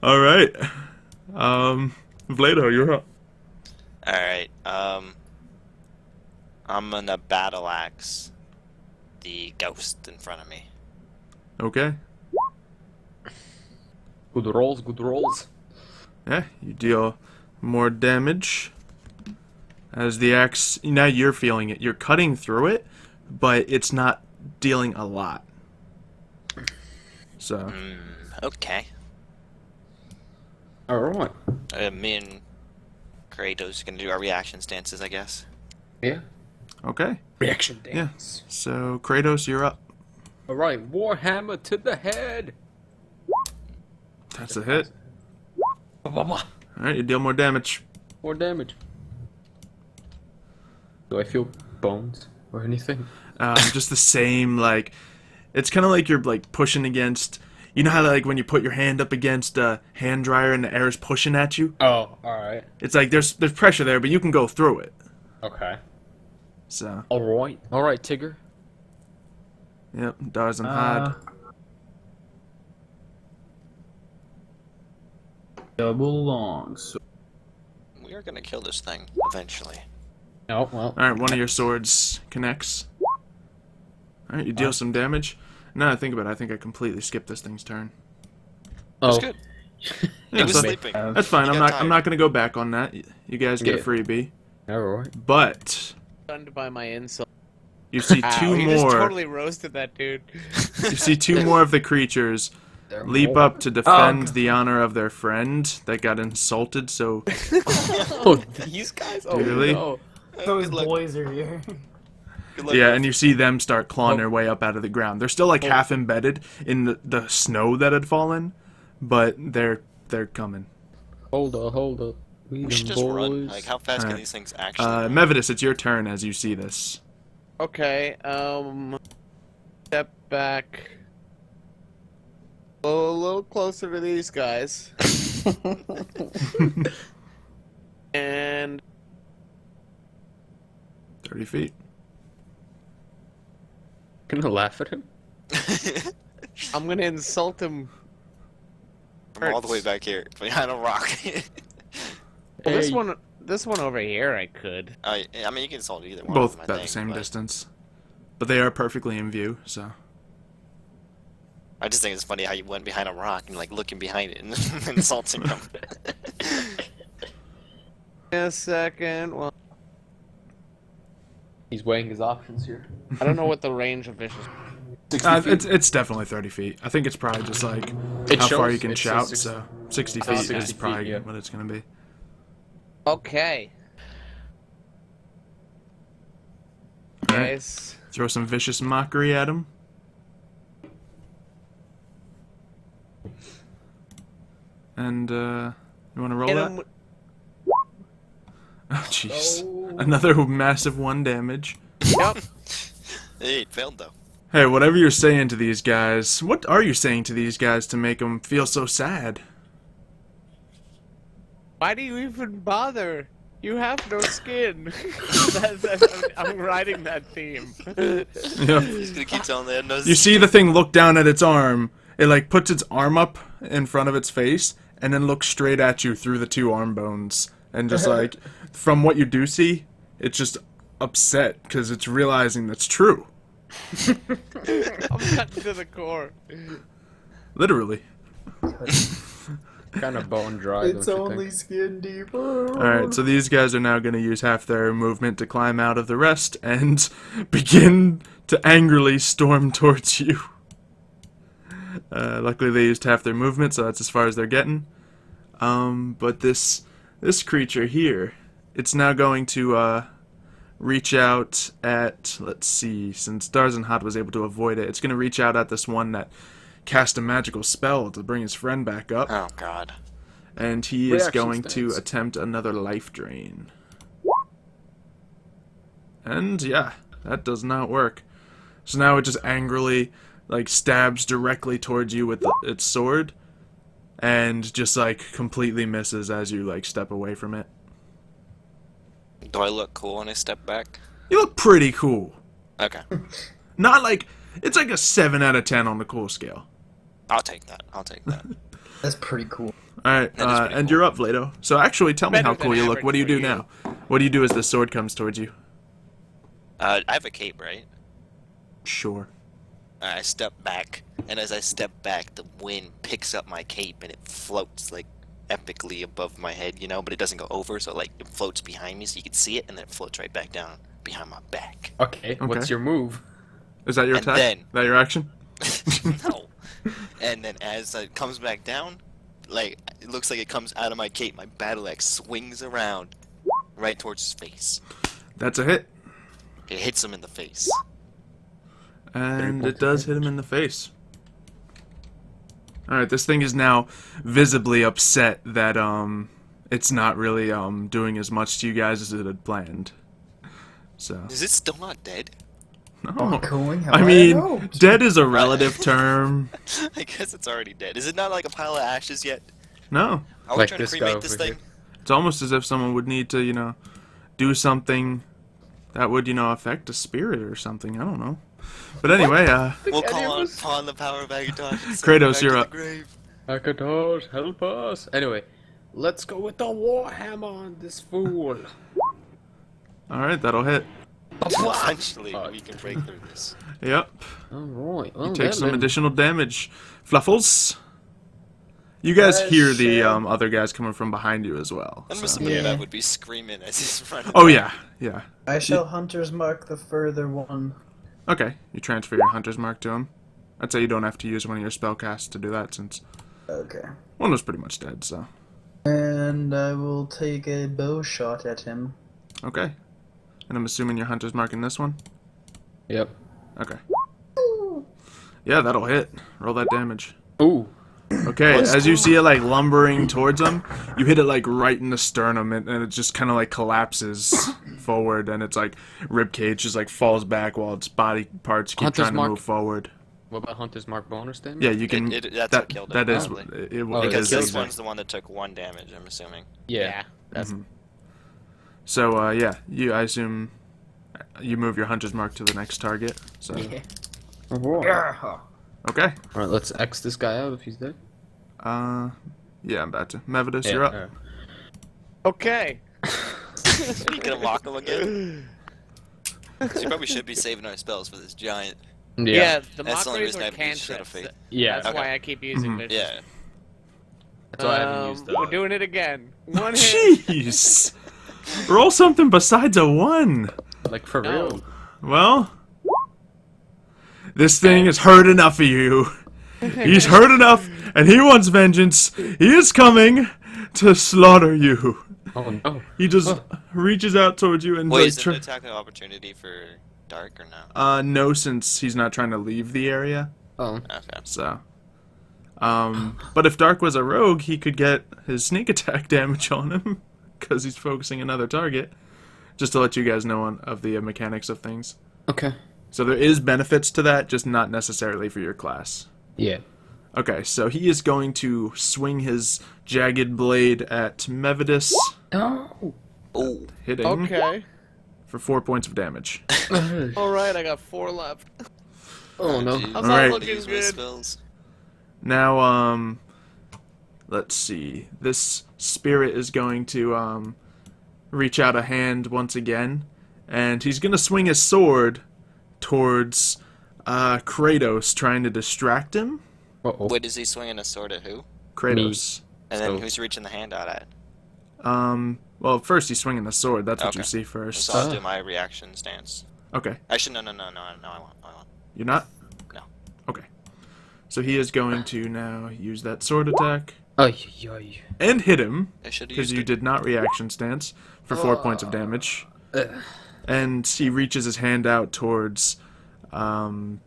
All right, Vlado, you're up. All right. I'm gonna battle axe the ghost in front of me. Okay. Good rolls, good rolls. Yeah, you deal more damage as the axe. Now you're feeling it. You're cutting through it, but it's not dealing a lot. So. Okay. Alright. Me and Kratos are gonna do our reaction stances, I guess. Yeah. Okay. Reaction Yeah. dance. So Kratos, you're up. Alright, Warhammer to the head. That's a hit. More All right, you deal more damage. damage. Do I feel bones or anything? Just the same, like, it's kind of like you're like pushing against. You know how like when you put your hand up against a hand dryer and the air is pushing at you? Oh, alright. It's like there's pressure there, but you can go through it. Okay. So. Alright. Alright, Tigger. Yep, doesn't hide. Double long. So We are gonna kill this thing eventually. Oh, well. All right, one of your swords connects. All right, you deal some damage. Now that I think about it, I think I completely skipped this thing's turn. That's Oh. good. Yeah, He was so- sleeping. That's fine. You I'm got not. tired. I'm not gonna go back on that. You guys get a Yeah. freebie. Alright. But Stunned by my insult. you see Ow, two you just more. totally roasted that dude. You see two more of the creatures They're leap more. up to defend God. the honor of their friend that got insulted. So Oh, these guys? Oh, Really? no. those Good luck. boys are here. Good luck, yeah, Jeff. and you see them start clawing Oh. their way up out of the ground. They're still like half embedded in the snow that had fallen, but they're coming. Hold up. We should just run. Like, how fast can Alright. these things actually run? Mevidus, it's your turn as you see this. Okay, step back. A little closer to these guys. And 30 feet. Gonna laugh at him? I'm gonna insult him. From all the way back here, behind a rock. Well, Hey. this one over here, I could. I mean, you can solve either one. Both of them, I about the think, same but distance. But they are perfectly in view, so. I just think it's funny how you went behind a rock and like looking behind it and insulting them. In a second. Well, He's weighing his options here. I don't know what the range of vicious. 60 feet. It's definitely 30 feet. I think it's probably just like It how far shows- you can it says shout, 60 so 60 Oh, feet 60 is feet, probably yeah. what it's going to be. Okay. Alright. Guys. Throw some vicious mockery at him. And, you want to roll Hit that? him with- Oh, jeez. Oh. Another massive 1 damage. Yep. Hey, it failed though. Hey, whatever you're saying to these guys, what are you saying to these guys to make them feel so sad? Why do you even bother? You have no skin. I'm writing that theme. Yep. He's gonna keep telling them. No, You see the thing look down at its arm. It like puts its arm up in front of its face and then looks straight at you through the 2 arm bones. And just like, from what you do see, it's just upset because it's realizing that's true. I'm cut to the core. Literally. Kind of bone dry, It's don't you only think? skin deep. Alright, so these guys are now going to use half their movement to climb out of the rest and begin to angrily storm towards you. Luckily they used half their movement, so that's as far as they're getting. But this creature here, it's now going to reach out at, let's see, since Darzenhad was able to avoid it, it's going to reach out at this one that cast a magical spell to bring his friend back up. Oh God. And he is Reaction going to stance. attempt another life drain. And yeah, that does not work. So now it just angrily like stabs directly towards you with its sword, and just like completely misses as you like step away from it. Do I look cool when I step back? You look pretty cool. Okay. Not like it's like a 7 out of 10 on the cool scale. I'll take that. I'll take that. That's pretty cool. All right, That is pretty and cool. you're up, Vlado. So actually, tell me Better how than cool you look. average What do you for do you. now? What do you do as the sword comes towards you? I have a cape, right? Sure. I step back, and as I step back, the wind picks up my cape, and it floats like epically above my head, you know, but it doesn't go over, so like it floats behind me, so you can see it, and then it floats right back down behind my back. Okay, what's your move? Is that your And attack? then- Is that your action? No. And then as it comes back down, like it looks like it comes out of my cape, my battle axe swings around right towards his face. That's a hit. It hits him in the face. And it does hit him in the face. Alright, this thing is now visibly upset that it's not really doing as much to you guys as it had planned. So Is it still not dead? no. Going how I mean, hoped. dead is a relative term. I guess it's already dead. Is it not like a pile of ashes yet? No. Are we Like trying to this guy cremate this over thing? here. It's almost as if someone would need to, you know, do something that would, you know, affect a spirit or something. I don't know. But anyway, We'll call on the power of Agaton. Kratos, you're up. Akatos, help us. Anyway, let's go with the warhammer on this fool. alright, that'll hit. Eventually, we can break through this. Yep. Alright, well, You take that some then- additional damage. Fluffles. You guys hear the shit. other guys coming from behind you as well. I'm so- assuming Yeah. that would be screaming as he's running. Oh yeah, yeah. I shall hunter's mark the further one. Okay, you transfer your hunter's mark to him. I'd say you don't have to use one of your spellcasts to do that since Okay. one was pretty much dead. So And I will take a bow shot at him. okay. And I'm assuming your hunter's mark in this one. Yep. Okay. Yeah, that'll hit. Roll that damage. Ooh. Okay, as you see it like lumbering towards him, you hit it like right in the sternum, and it just kind of like collapses forward, and its like rib cage just like falls back while its body parts keep Hunter's trying to mark. move forward. What about Hunter's Mark bonus damage? Yeah, you can. That's that what killed it, that is probably. it, Oh, it Because is this exact- one's the one that took 1 damage, I'm assuming. Yeah. That's So yeah, I assume you move your hunter's mark to the next target. So Alright, okay. let's X this guy out if he's dead. Yeah, I'm about to. Mevidus, you're up. alright. Okay. You gonna lock him again? So you probably should be saving our spells for this giant. Yeah, the That's the only mockeries reason I are haven't used cantrips. Xylophoney. Yeah. That's Okay. why I keep using Mhm. this. Yeah. That's why I haven't used We're that. doing it again. One hit. Jeez. Roll something besides a 1. Like for No. real. Well, this thing has heard enough of you. He's heard enough, and he wants vengeance. He is coming to slaughter you. Oh no. He just reaches out towards you and Wait, like, is it an attack of opportunity for Dark or no? no, since he's not trying to leave the area. Oh. Okay. So, but if Dark was a rogue, he could get his sneak attack damage on him because he's focusing another target. Just to let you guys know of the mechanics of things. Okay. So there is benefits to that, just not necessarily for your class. Yeah. Okay, so he is going to swing his jagged blade at Mevidus, No. Oh, hitting Okay. for 4 points of damage. Alright, I got 4 left. Oh no. geez. How's Alright. that looking Use my good? spells. Now, let's see. This spirit is going to reach out a hand once again, and he's going to swing his sword towards Kratos, trying to distract him. Uh-oh. Wait, is he swinging a sword at who? Kratos. And then So- who's reaching the hand out at? Well, first he's swinging the sword. That's what you Okay. see first. So I'll Ah. do my reaction stance. Okay. Actually, no, I won't. You're not? No. Okay. So he is going to now use that sword attack Ay, ay, ay. and hit him, I should have because used you it. did not reaction stance, for 4 points of damage. Ugh. And he reaches his hand out towards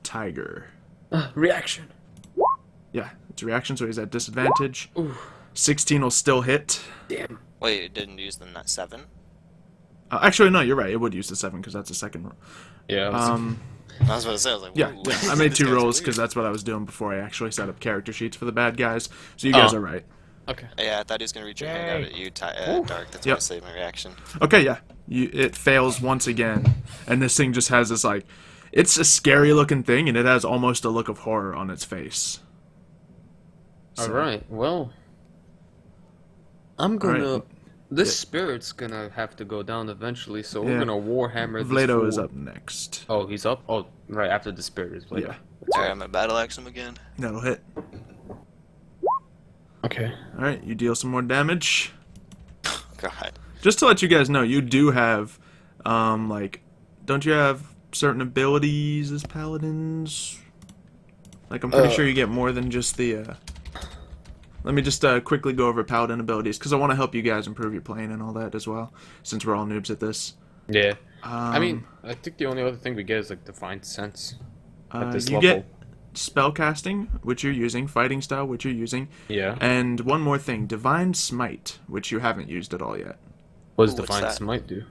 Tiger. Reaction. Yeah, it's a reaction, so he's at disadvantage. Ooh. 16 will still hit. Damn. Wait, it didn't use the 7? Actually, no, you're right. It would use the 7 because that's a second roll. Yeah. I was about to say, I was like, Yeah, "Ooh, yeah. I made this 2 guy's rolls weird." because that's what I was doing before I actually set up character sheets for the bad guys. So you guys are right. Okay. Yeah, I thought he was gonna reach your hand out at you, Dark. That's why Yep. I saved my reaction. Okay, yeah. It fails once again, and this thing just has this like, it's a scary looking thing, and it has almost a look of horror on its face. All right. Well, I'm gonna. Alright. This spirit's gonna have to go down eventually, so we're Yeah. gonna warhammer this Vlado fool. is up next. Oh, he's up. Oh, right after the spirit is Vlado. Yeah, Alright, I'm gonna battle axe him again. that'll hit. Okay. All right, you deal some more damage. God. Just to let you guys know, you do have, like, don't you have certain abilities as paladins? Like, I'm pretty sure you get more than just the, Let me just quickly go over paladin abilities, because I want to help you guys improve your playing and all that as well, since we're all noobs at this. Yeah. I mean, I think the only other thing we get is like divine sense at this you level. get spellcasting, which you're using, fighting style, which you're using, Yeah. and one more thing, divine smite, which you haven't used at all yet. What does Ooh, what's divine that? smite do?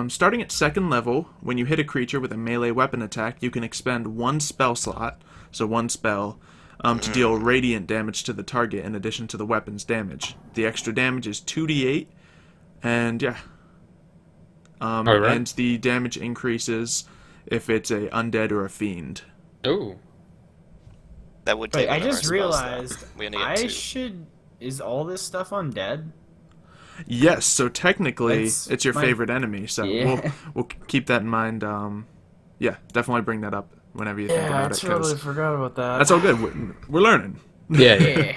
Starting at 2nd level, when you hit a creature with a melee weapon attack, you can expend 1 spell slot, so 1 spell, to deal radiant damage to the target in addition to the weapon's damage. The extra damage is 2d8, and yeah. Alright. And the damage increases if it's a undead or a fiend. Oh. That would Wait, take I one of our just spells, realized though. We only get I 2. should. Is all this stuff undead? Yes, so technically That's it's your my- favorite enemy, so Yeah. we'll keep that in mind. Yeah, definitely bring that up whenever you think about it, 'cause forgot about that. that's all good. We're learning. Yeah. Yeah.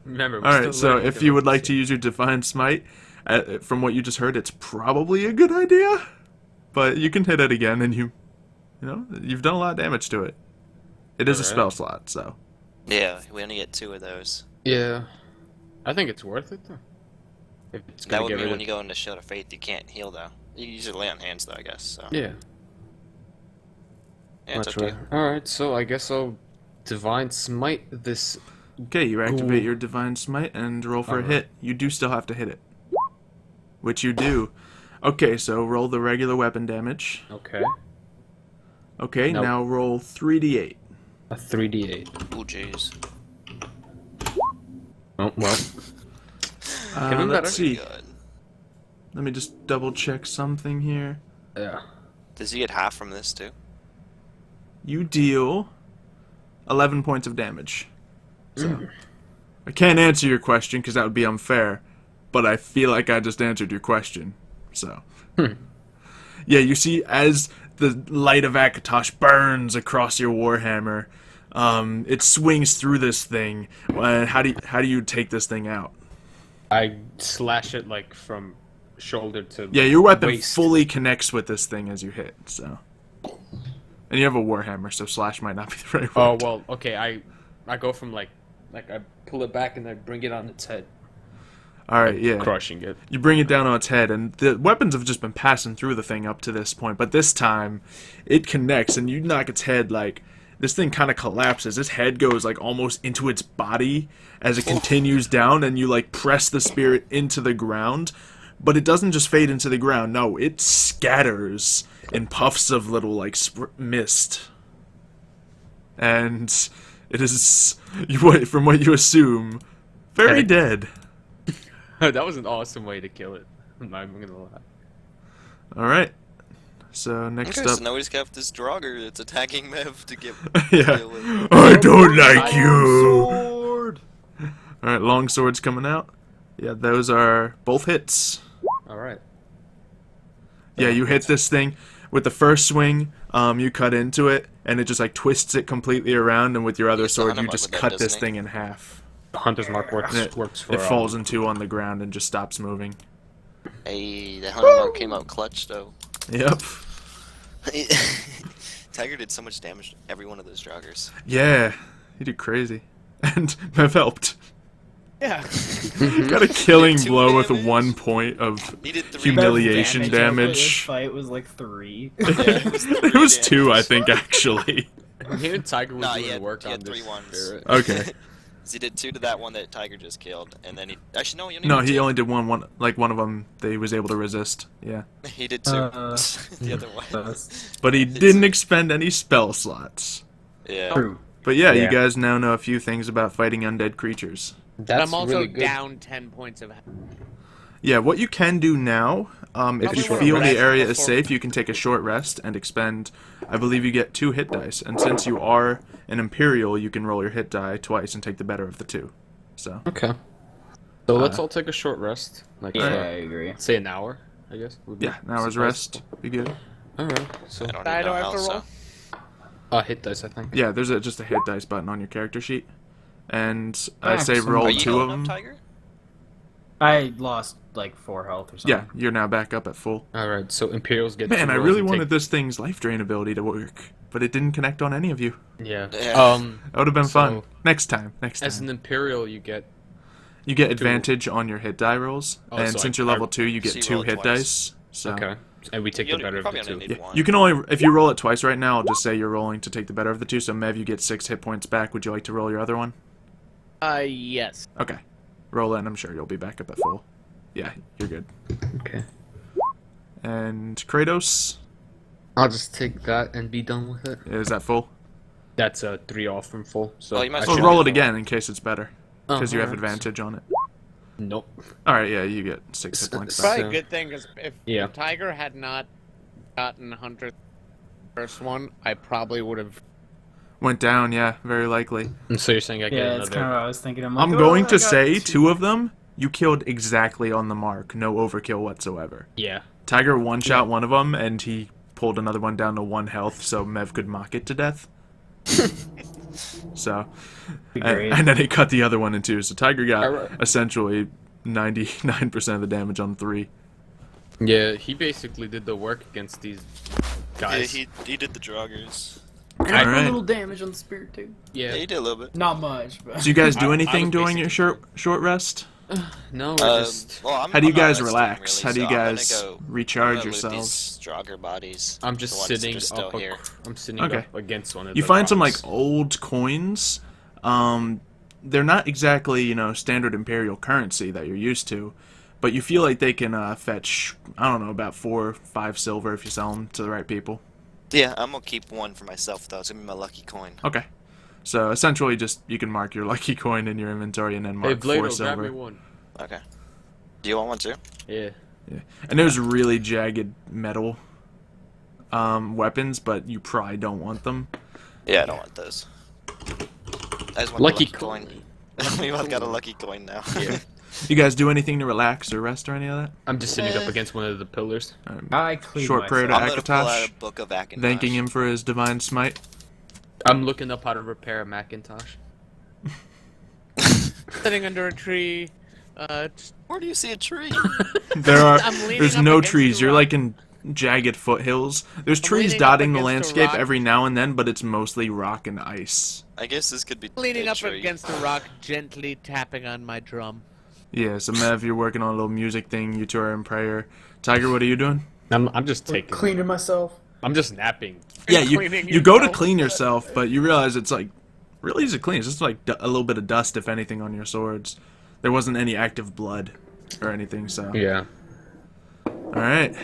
Remember. We're Alright, still so learning if you would like different to use your Divine Smite, from what you just heard, it's probably a good idea. But you can hit it again, and you've done a lot of damage to it. It is a Alright. spell slot, so. Yeah, we only get 2 of those. Yeah. I think it's worth it though. If it's That gonna would get mean rid when of... you go into Shield of Faith, you can't heal, though. You can usually lay on hands, though, I guess, so. Yeah. Yeah, it's That's up to right. you. Alright, so I guess I'll divine smite this. Okay, you activate Ooh. your Divine Smite and roll for a Alright. hit. You do still have to hit it. Which you do. Okay, so roll the regular weapon damage. Okay. Okay, Nope. now roll 3d8. A 3d8. Ooh, jeez. Oh, well. Can we Let's better? see. Good. Let me just double check something here. Yeah. Does he get half from this, too? You deal 11 points of damage. So, I can't answer your question because that would be unfair, but I feel like I just answered your question. So, yeah, you see, as the light of Akatosh burns across your warhammer, it swings through this thing. How do you take this thing out? I slash it like from shoulder to Yeah, your weapon waist. fully connects with this thing as you hit. So, and you have a warhammer, so slash might not be the right Oh word. well, okay. I go from like I pull it back and I bring it on its head, All right, yeah. crushing it. You bring it down on its head, and the weapons have just been passing through the thing up to this point, but this time, it connects, and you knock its head, like, this thing kind of collapses. Its head goes, like, almost into its body as it continues down, and you, like, press the spirit into the ground, but it doesn't just fade into the ground, no, it scatters in puffs of little, like, mist. And it is, from what you assume, very Hey. dead. That was an awesome way to kill it. I'm not even gonna lie. All right. So next Okay, up, so now we just got this Draugr that's attacking Mev to get yeah. deal with. I don't like you. Sword. All right, long swords coming out. Yeah, those are both hits. All right. Yeah, you hit this thing with the first swing. You cut into it, and it just like twists it completely around. And with your other Use the sword, hunter you mark just with that, cut this doesn't he? thing in half. The hunter's mark works. And Works for. it falls in two on the ground and just stops moving. Hey, the hunter mark came out clutch, though. Yep. Tiger did so much damage to every one of those Draugrs. Yeah, he did crazy, and Mev helped. Yeah. Got a killing Did 2 blow with damage. 1 point of He did 3 humiliation This damage. fight was like 3. It was 2, I think, actually. Here, Tiger was Nah, doing he had, work he on had this 3 ones. spirit. Okay. He did 2 to that one that Tiger just killed, and then he actually no, he only No, did he 2. only did one. Like one of them, that he was able to resist. Yeah, He did 2. The other one. but he didn't expend any spell slots. Yeah. True. But yeah, you Yeah. guys now know a few things about fighting undead creatures. But That's I'm also really good. down 10 points of health. Yeah, what you can do now, if Probably you wanna feel the rest area is before- safe, you can take a short rest and expend, I believe you get 2 hit dice. And since you are an Imperial, you can roll your hit die twice and take the better of the 2. So, Okay. So let's all take a short rest. Like, Yeah, I agree. say an hour, I guess. Would be yeah, an hour's suffice. rest. Be good. Alright, so. I don't I even know don't how, have to so. roll. Hit dice, I think. Yeah, there's just a hit dice button on your character sheet. And I Ah, say some- roll Are you 2 of going up, them. Tiger? I lost like 4 health or something. Yeah, you're now back up at full. Alright, so Imperials get Man, two I rolls really and wanted take... this thing's life drain ability to work, but it didn't connect on any of you. Yeah. Yeah. That would have been fun. So- Next time. As an Imperial, you get... You get advantage on your hit die rolls, Oh, and so since I- you're level 2, you So get you 2 roll it hit twice. dice. So Okay. And we take You the better of probably the only two. need yeah, one. you can only if you roll it twice right now. I'll just say you're rolling to take the better of the 2. So Mev, you get 6 hit points back. Would you like to roll your other one? Yes. Okay, roll it, and I'm sure you'll be back up at full. Yeah, you're good. Okay. And Kratos, I'll just take that and be done with it. is that full? That's a 3 off from full. So Oh, you might I as Well, should well roll get it again in case it's better, because you have alright, advantage on it. Nope. All right, yeah, you get 6 hit points So- back. Probably a good thing, because if Yeah. Tiger had not gotten Hunter first one, I probably would have. Went down, yeah, very likely. And so you're saying I get Yeah, another... that's kind of what I was thinking. I'm, like, I'm oh, going I to got say 2. 2 of them you killed exactly on the mark, no overkill whatsoever. Yeah. Tiger one-shot one of them, and he pulled another one down to 1 health, so Mev could mock it to death. So, Great. and then he cut the other one in 2. So Tiger got Alright. essentially 99% of the damage on 3. Yeah, he basically did the work against these Yeah, guys. he did the joggers. And I put a Alright. little damage on the spirit too. Yeah, he did a little bit. Not much, but So you guys do I anything was during your short rest? No, we're just... Well, How do you I'm not guys resting, relax? really, How do you so I'm gonna guys go- recharge I'm gonna loot yourselves? These stronger bodies. I'm the just ones that sitting are still up. here. I'm sitting Okay. up against one of You the find some rocks. like old coins. They're not exactly standard imperial currency that you're used to, but you feel like they can fetch I don't know about 4 or 5 silver if you sell them to the right people. Yeah, I'm gonna keep one for myself though. It's gonna be my lucky coin. Okay, so essentially just you can mark your lucky coin in your inventory and then Hey, mark 4 Vlado, grab silver. me one. Okay. Do you want one too? Yeah. And there's really jagged metal weapons, but you probably don't want them. Yeah, I don't want those. I just want Lucky the lucky coin. We both got a lucky coin now. Yeah. You guys do anything to relax or rest or any of that? I'm just sitting up against one of the pillars. I cleaned Short prayer to I'm gonna pull out Akatosh, a book of Akintosh. thanking him for his divine smite. I'm looking up how to repair a Macintosh. Sitting under a tree. Where do you see a tree? I'm leaning There's up no against trees. the You're rock. like in jagged foothills. There's trees leaning up dotting the against a landscape rock. every now and then, but it's mostly rock and ice. I guess this could be leaning a up tree. against a rock, gently tapping on my drum. Yeah, so Mev, you're working on a little music thing. You two are in prayer. Tiger, what are you doing? I'm just taking. Cleaning myself. I'm just napping. Yeah, you Cleaning go to yourself. clean yourself, but you realize it's like really easy to clean. It's just like a little bit of dust, if anything, on your swords. There wasn't any active blood or anything, so. Yeah. All right.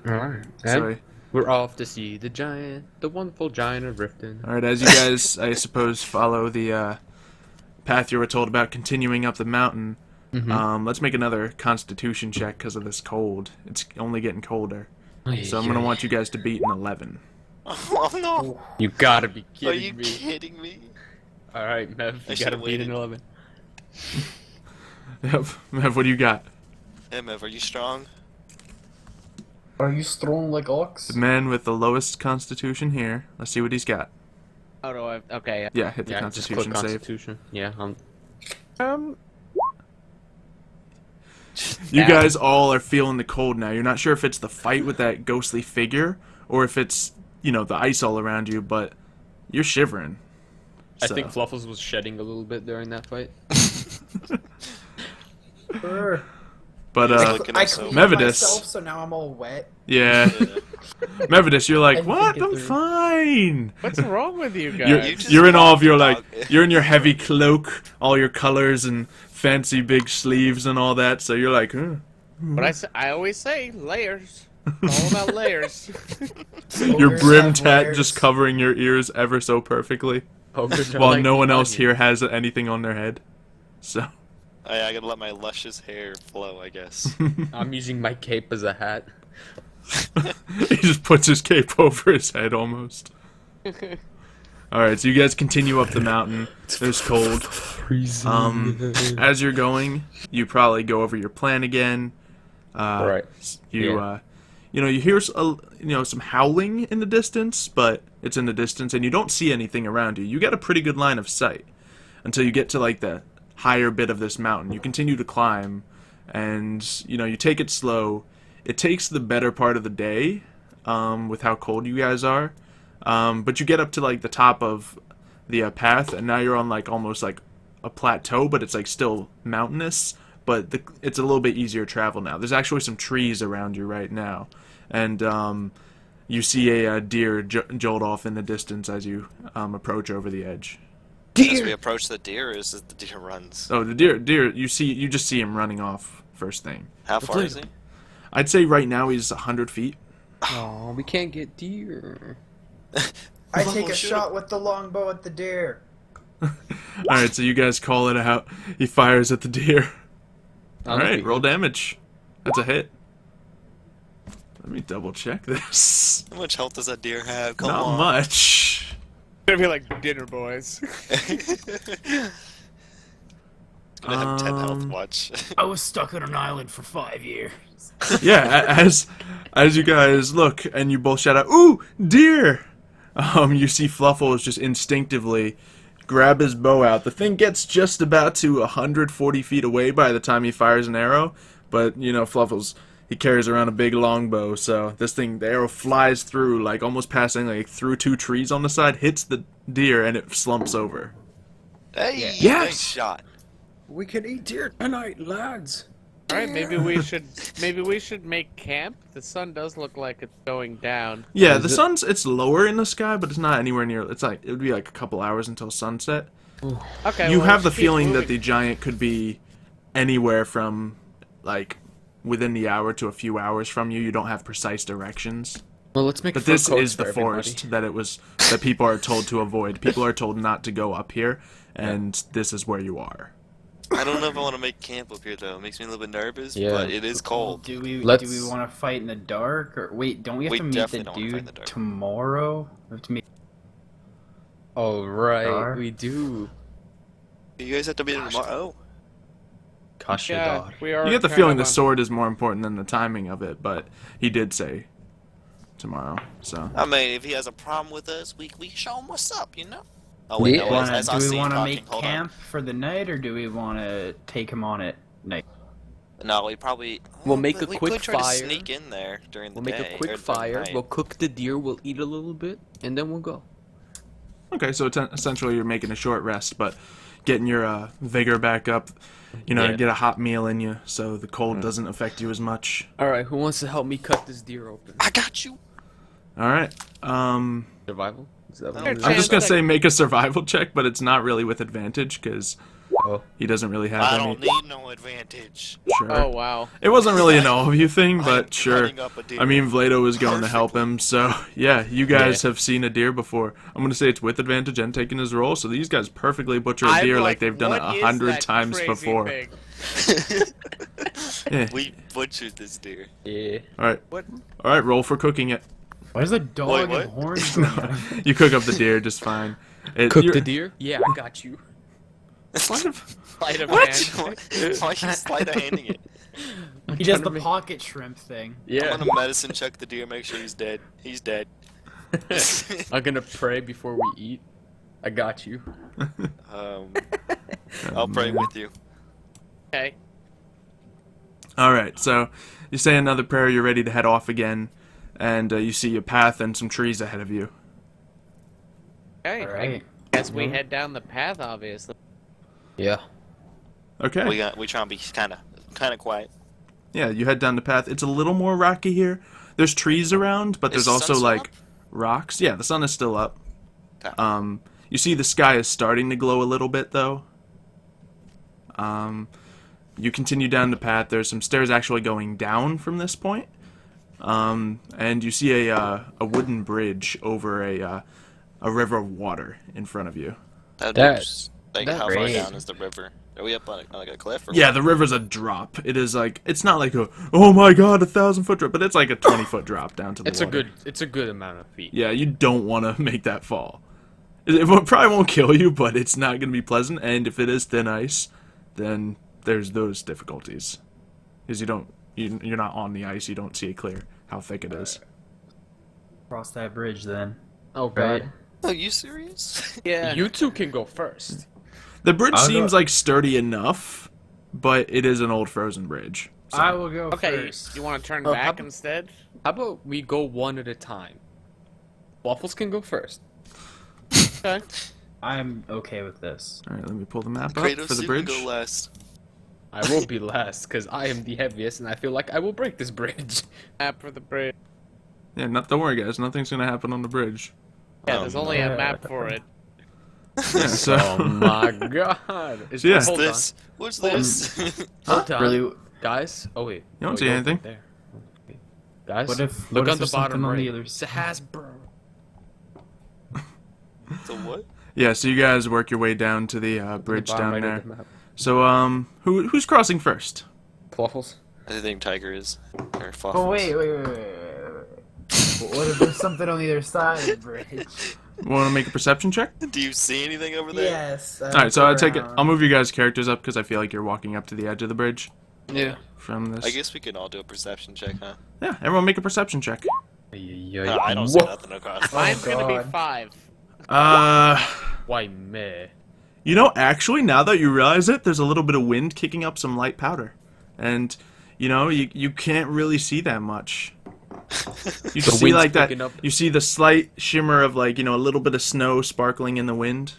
Alright. Sorry. We're off to see the giant, the wonderful giant of Riften. All right, as you guys, I suppose, follow the path you were told about continuing up the mountain, let's make another Constitution check because of this cold. It's only getting colder, so I'm gonna want you guys to beat an 11. Oh no! You gotta be Are kidding you me. kidding me? Alright, Mev, I you gotta should've beat an waited. 11. Yep. Mev, what do you got? Hey, Mev, are you strong? Are you strong like ox? The man with the lowest Constitution here. Let's see what he's got. How do I? Okay. Yeah, hit the Yeah, just click Constitution save. Constitution. Yeah, You Yeah. guys all are feeling the cold now. You're not sure if it's the fight with that ghostly figure or if it's, the ice all around you, but you're shivering. I So- think Fluffles was shedding a little bit during that fight. Sure. But He's I looking cleaned up so- Mevidus. myself, so now I'm all wet. yeah, Yeah. Mevidus, you're like, I think what? it I'm through. fine. What's wrong with you You're, guys? You just you're in all of walk your and like, dog- you're in your heavy cloak, all your colors and fancy big sleeves and all that. So you're like, huh. But I always say layers. It's all about layers. Your Ogres brim have tat layers. just covering your ears ever so perfectly, Ogres are while like no the one else onion. here has anything on their head. So I gotta let my luscious hair flow, I guess. I'm using my cape as a hat. he just puts his cape over his head almost. Alright, so you guys continue up the mountain. There's cold. As you're going, you probably go over your plan again. Right. You Yeah. you hear some howling in the distance, but it's in the distance and you don't see anything around you. You get a pretty good line of sight until you get to like the higher bit of this mountain. You continue to climb and you take it slow. It takes the better part of the day with how cold you guys are. But you get up to like the top of the path and now you're on like almost like a plateau, but it's like still mountainous. But it's a little bit easier travel now. There's actually some trees around you right now. And you see a deer jolt off in the distance as you approach over the edge. As we approach the deer, or is it the deer runs? Oh, the deer, you just see him running off first thing. How far is he? I'd say right now he's 100 feet. Oh, we can't get deer. I take a shoot shot with the longbow at the deer. Alright, so you guys call it out. He fires at the deer. That'll Alright, be roll good. damage. That's a hit. Let me double check this. How much health does that deer have? Come Not on. much. It's gonna be like dinner, boys. It's gonna have 10 health, Um, watch. I was stuck on an island for 5 years. Yeah, as you guys look and you both shout out, "Ooh, deer!" You see Fluffles just instinctively grab his bow out. The thing gets just about to 140 feet away by the time he fires an arrow, but Fluffles, he carries around a big longbow, so the arrow flies through, like almost passing like through two trees on the side, hits the deer, and it slumps over. Hey, Yes! nice shot. We can eat deer tonight, lads. All right, maybe we should make camp. The sun does look like it's going down. Yeah, Is the it- sun's it's lower in the sky, but it's not anywhere near. It's like it would be like a couple hours until sunset. Okay. You well, have the let's keep feeling that moving. the giant could be anywhere from like within the hour to a few hours from you. You don't have precise directions. Well, let's make. But fur this coats is the for everybody. forest that people are told to avoid. People are told not to go up here, and this is where you are. I don't know if I want to make camp up here though. It makes me a little bit nervous, Yeah. but it is cold. Do we Let's- want to fight in the dark or wait? Don't we have We to meet the definitely don't wanna fight in the dude dark. tomorrow? We have to meet. Oh right, Dar? we do. You guys have to be there tomorrow. Kashadar. Yeah, we are. You get the kind feeling of the on- sword is more important than the timing of it, but he did say tomorrow. So I mean, if he has a problem with us, we show him what's up, you know? Oh wait, Yeah. no, as I Do see we him want to talking, make hold camp for the night, or do we want to take him on at night? on. No, we probably. We'll make but a we quick could try fire. to sneak in there during the We'll make day. a or quick during the fire. night. We'll cook the deer. We'll eat a little bit, and then we'll go. okay, so essentially you're making a short rest, but getting your vigor back up. Yeah. Get a hot meal in you, so the cold doesn't affect you as much. All right, who wants to help me cut this deer open? I got you. All right. Survival. Is that what I'm it is? I'm just gonna Chance, say make a survival check, but it's not really with advantage because Oh. he doesn't really have I any. don't need no advantage. Sure. Oh wow. It wasn't really an all of you thing, I am but sure. cutting up a deer. I mean, Vlado was going to help him, so yeah, you guys Yeah. have seen a deer before. I'm gonna say it's with advantage and taking his roll, so these guys perfectly butcher a I'm deer like they've done it what is 100 that times crazy before. thing? Yeah. We butchered this deer. Yeah. All right, What? all right, roll for cooking it. Why does a dog Wait, what? have horns? going on? You cook up the deer just fine. Cook you're- the deer? Yeah, I got you. Sleight of- Sleight of What? hand. Why are you sleight of handing it? He does trying to the make- pocket shrimp thing. Yeah. I'm gonna medicine check the deer, make sure he's dead. He's dead. I'm gonna pray before we eat. I got you. I'll pray with you. Okay. All right, so you say another prayer. You're ready to head off again, and you see a path and some trees ahead of you. Okay. All right. I guess we head down the path, obviously. Yeah. Okay. We try and be kind of quiet. Yeah, you head down the path. It's a little more rocky here. There's trees around, but Is there's the also sun still like up? rocks. Yeah, the sun is still up. Okay. You see the sky is starting to glow a little bit though. You continue down the path. There's some stairs actually going down from this point. And you see a wooden bridge over a river of water in front of you. Like that's how far great. down is the river? Are we up on like a cliff? Or Yeah, what? the river's a drop. It is like, it's not like a, oh my god, 1,000-foot drop, but it's like a 20-foot drop down to the water. It's a good amount of feet. Yeah, you don't want to make that fall. It probably won't kill you, but it's not going to be pleasant. And if it is thin ice, then there's those difficulties, because you're not on the ice. You don't see it clear how thick it is. Cross that bridge then. Oh Right. god. Are you serious? Yeah. You two can go first. The bridge I'll seems go- like sturdy enough, but it is an old frozen bridge. So. I will go Okay, first. you want to turn Oh, back how- instead? How about we go one at a time? Waffles can go first. Okay. I'm okay with this. All right, let me pull the map up Kratos, for the you bridge. can go last. I will be last because I am the heaviest, and I feel like I will break this bridge. Map for the bridge. Yeah, don't worry, guys. Nothing's gonna happen on the bridge. Yeah, Oh, there's only no. a map for it. Yeah, so Oh my god! It's, Yeah. What's hold this? What's this? on, hold on, Really? guys. Oh wait, You don't oh, see you're anything. there. Okay. Guys, What if look what on if the there's bottom something on right. the other It's a Hasbro. So what? yeah, so you guys work your way down to the bridge The bottom down right there. of the map. So who's crossing first? Waffles. I think Tiger is. Or Foffles. Oh wait. What if there's something on the other side of the bridge? Want to make a perception check? Do you see anything over there? Yes. All right, so I'll move you guys' characters up because I feel like you're walking up to the edge of the bridge Yeah. from this. I guess we can all do a perception check, huh? Yeah, everyone make a perception check. No, I don't see Whoa. nothing across. Mine's gonna be God. 5. Why me? You know, actually, now that you realize it, there's a little bit of wind kicking up some light powder, and you can't really see that much. You The see wind's like that. picking up. You see the slight shimmer of like a little bit of snow sparkling in the wind.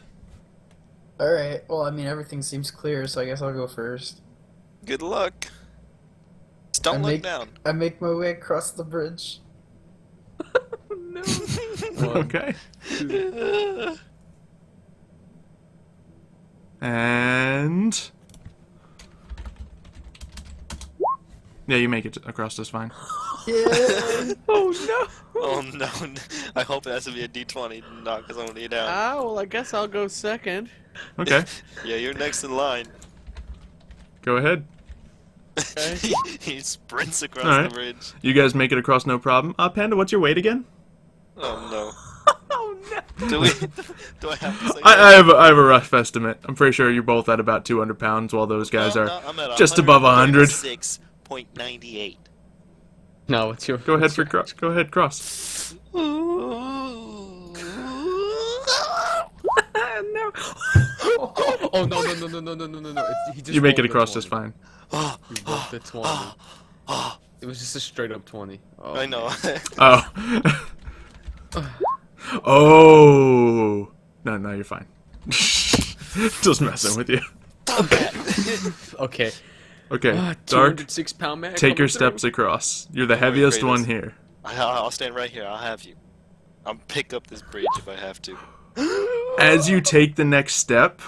All right. Well, I mean, everything seems clear, so I guess I'll go first. Good luck. Just don't I look make- down. I make my way across the bridge. No. Okay. And yeah, you make it across just fine. Yeah. Oh Oh no! I hope it has to be a D20, not because I'm gonna be down. Ah, well, I guess I'll go second. Okay, Yeah, you're next in line. go ahead. Okay. He sprints across Alright. the bridge. You guys make it across no problem. Panda, what's your weight again? Oh no! Oh no. Do we? Do I have to say I have a rough estimate. I'm pretty sure you're both at about 200 pounds, while those guys are. I'm at just above 100. 6.98. No, what's your? Go ahead for cross. Go ahead, cross. No. Oh no no! He just You make it rolled a across 20. just fine. He rolled the 20. It was just a straight up 20. Oh, I know. Oh. Oh. No, you're fine. Just messing with you. Okay. Okay, Dark, 206-pound man. take your coming through. steps across. You're the Don't worry, heaviest Kratos. one here. I'll stand right here. I'll have you. I'll pick up this bridge if I have to. As you take the next step,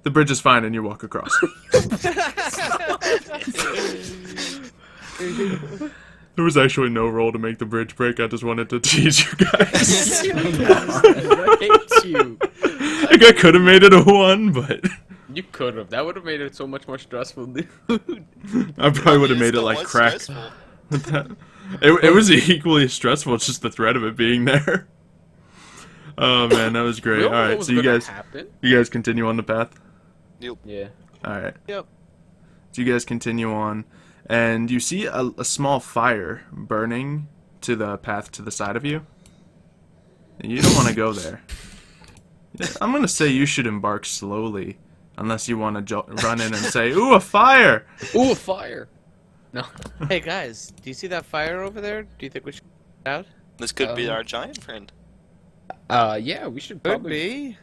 the bridge is fine and you walk across. There was actually no roll to make the bridge break. I just wanted to tease you guys. I hate you. Like I could have made it a 1, but You could have. That would have made it so much more stressful, dude. I probably would have made it Still like was crack. stressful. It was equally stressful. It's just the threat of it being there. Oh man, that was great. We All all know what right, was so you gonna guys happen. continue on the path. Yeah. All right. Yep. So you guys continue on, and you see a small fire burning to the path to the side of you. And you don't want to go there. I'm gonna say you should embark slowly, unless you want to run in and say, "Ooh, a fire!" Ooh, a fire. No. Hey guys, do you see that fire over there? Do you think we should get out? This could be our giant friend. Yeah, we should Could probably. be.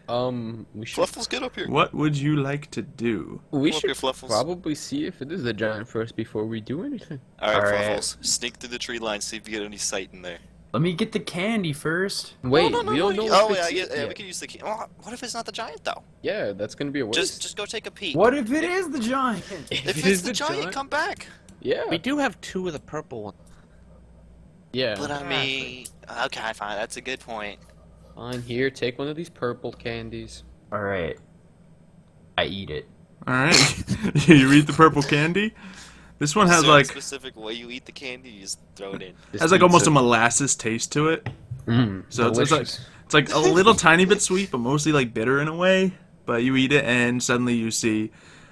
We should. Fluffles, get up here. What would you like to do? We Come up should here, Fluffles. probably see if it is a giant first before we do anything. Alright, Alright. Fluffles. Sneak through the tree line, see if you get any sight in there. Let me get the candy first. Wait, no, we don't know. Oh, if yeah, it's yeah, it yeah, we yet. can use the key. Oh, what if it's not the giant, though? Yeah, that's gonna be a waste. Just go take a peek. What if it is the giant? If it it's is the giant, come back. Yeah. We do have 2 of the purple ones. Yeah. But I mean, okay, fine, that's a good point. Fine, here, take one of these purple candies. All right. I eat it. All right, you eat the purple candy. This one has Is there a like specific way you eat the candy, you just throw it in. has like almost a molasses taste to it. So delicious. it's like a little tiny bit sweet, but mostly like bitter in a way. But you eat it, and suddenly you see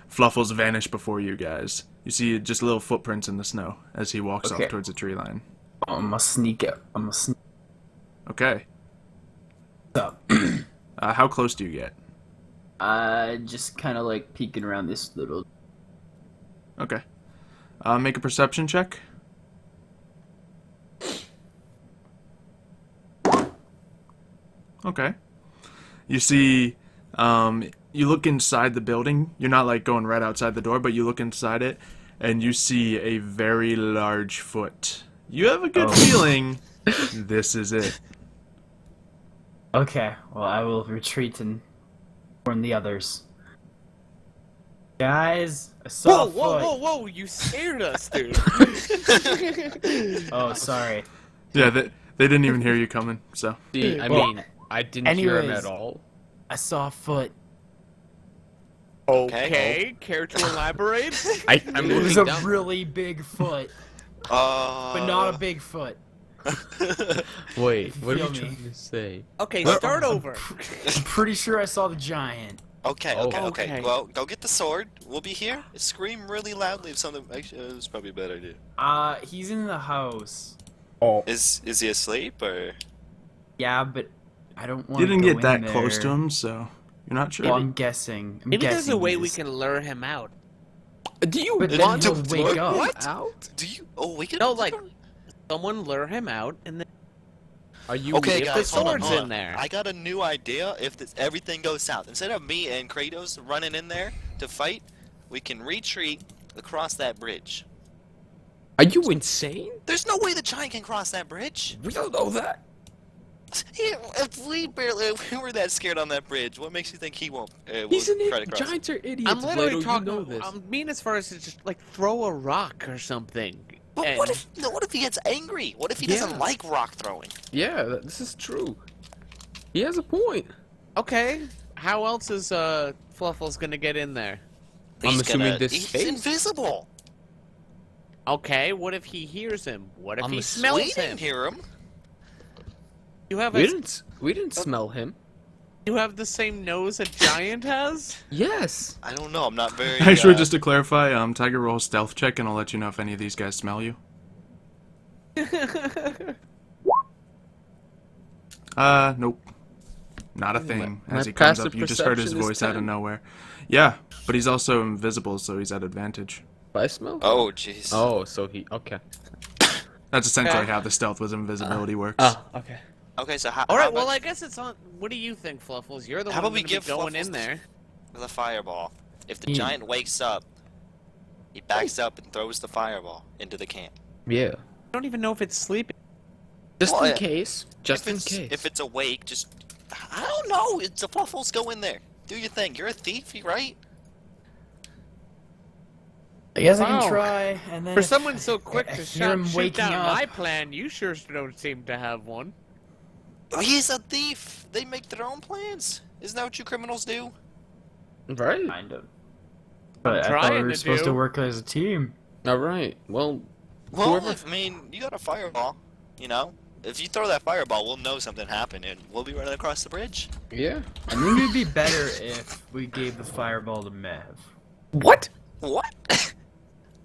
Fluffles vanish before you guys. You see just little footprints in the snow as he walks Okay. off towards the tree line. I'm gonna sneak it. I'm gonna sneak Okay. up. How close do you get? Just kind of like peeking around this little. Okay. Make a perception check. Okay. You see, you look inside the building. You're not like going right outside the door, but you look inside it, and you see a very large foot. You have a good feeling this is it. Okay. Well, I will retreat and warn the others. Guys, I saw Whoa, a whoa, foot. whoa, whoa! You scared us, dude. Oh, sorry. Yeah, they didn't even hear you coming, so. See, I Well, mean, I didn't hear him anyways. at all. I saw a foot. Okay, care to elaborate? I'm It was looking a down. really big foot, but not a big foot. Wait, what are you Feel me. trying to say? Okay, start over. I'm pretty sure I saw the giant. Okay, Oh. okay. Okay. Well, go get the sword. We'll be here. Scream really loudly if something. Actually, it's probably a bad idea. He's in the house. Oh, Is he asleep or? Yeah, but I don't want You to didn't go get that in close there. to him, so you're not sure. Well, I'm guessing. Maybe there's a guessing way we he's- can lure him out. do you But then want to he'll wake up. what out? Do you? Oh, we can. No, like, someone lure him out, and then Are you? Okay, if guys, the hold on, sword's hold in on. there. I got a new idea. If everything goes south, instead of me and Kratos running in there to fight, we can retreat across that bridge. Are you insane? There's no way the giant can cross that bridge. We don't know that. If we were that scared on that bridge, what makes you think he won't? He's an try to idiot. cross it? Giants are idiots. I'm literally Bledo, talking. You know this. I mean, as far as to just like throw a rock or something. But and- what if he gets angry? What if he doesn't Yeah. like rock throwing? Yeah, this is true. He has a point. Okay, how else is Fluffles gonna get in there? I'm assuming this He's space. invisible. Okay, what if he hears him? What if I'm he a- We smells didn't him? hear him. You have We didn't smell him. you have the same nose a giant has? Yes. I don't know. I'm not very. Actually, just to clarify, Tiger roll stealth check, and I'll let you know if any of these guys smell you. Nope. Not a thing. my As he comes passive up, you just heard his perception is voice out of 10. nowhere. Yeah, but he's also invisible, so he's at advantage. By smell? Oh, jeez. Oh, so he. Okay. That's essentially Okay. how the stealth with invisibility works. Oh, okay. Okay, so how? All right, how well, about I guess it's on. What do you think, Fluffles? You're the How one about we gonna be give going Fluffles in there. the fireball? If the Hmm. giant wakes up, he backs up and throws the fireball into the camp. Yeah. I don't even know if it's sleeping. Just Well, in yeah. case. Just if in it's, case. If it's awake, just I don't know. It's a Fluffles. Go in there. Do your thing. You're a thief, right? I guess I Wow. can try, and then For if someone so quick I to hear him shoot waking down up. my plan, you sure don't seem to have one. Oh, he's a thief. They make their own plans. Isn't that what you criminals do? Right. Kind of. But I thought trying we were to supposed do. to work as a team. All right. Well, Well, Whoever- I mean, you got a fireball. You know, if you throw that fireball, we'll know something happened, and we'll be running across the bridge. yeah. I think it'd be better if we gave the fireball to Mev. What? What?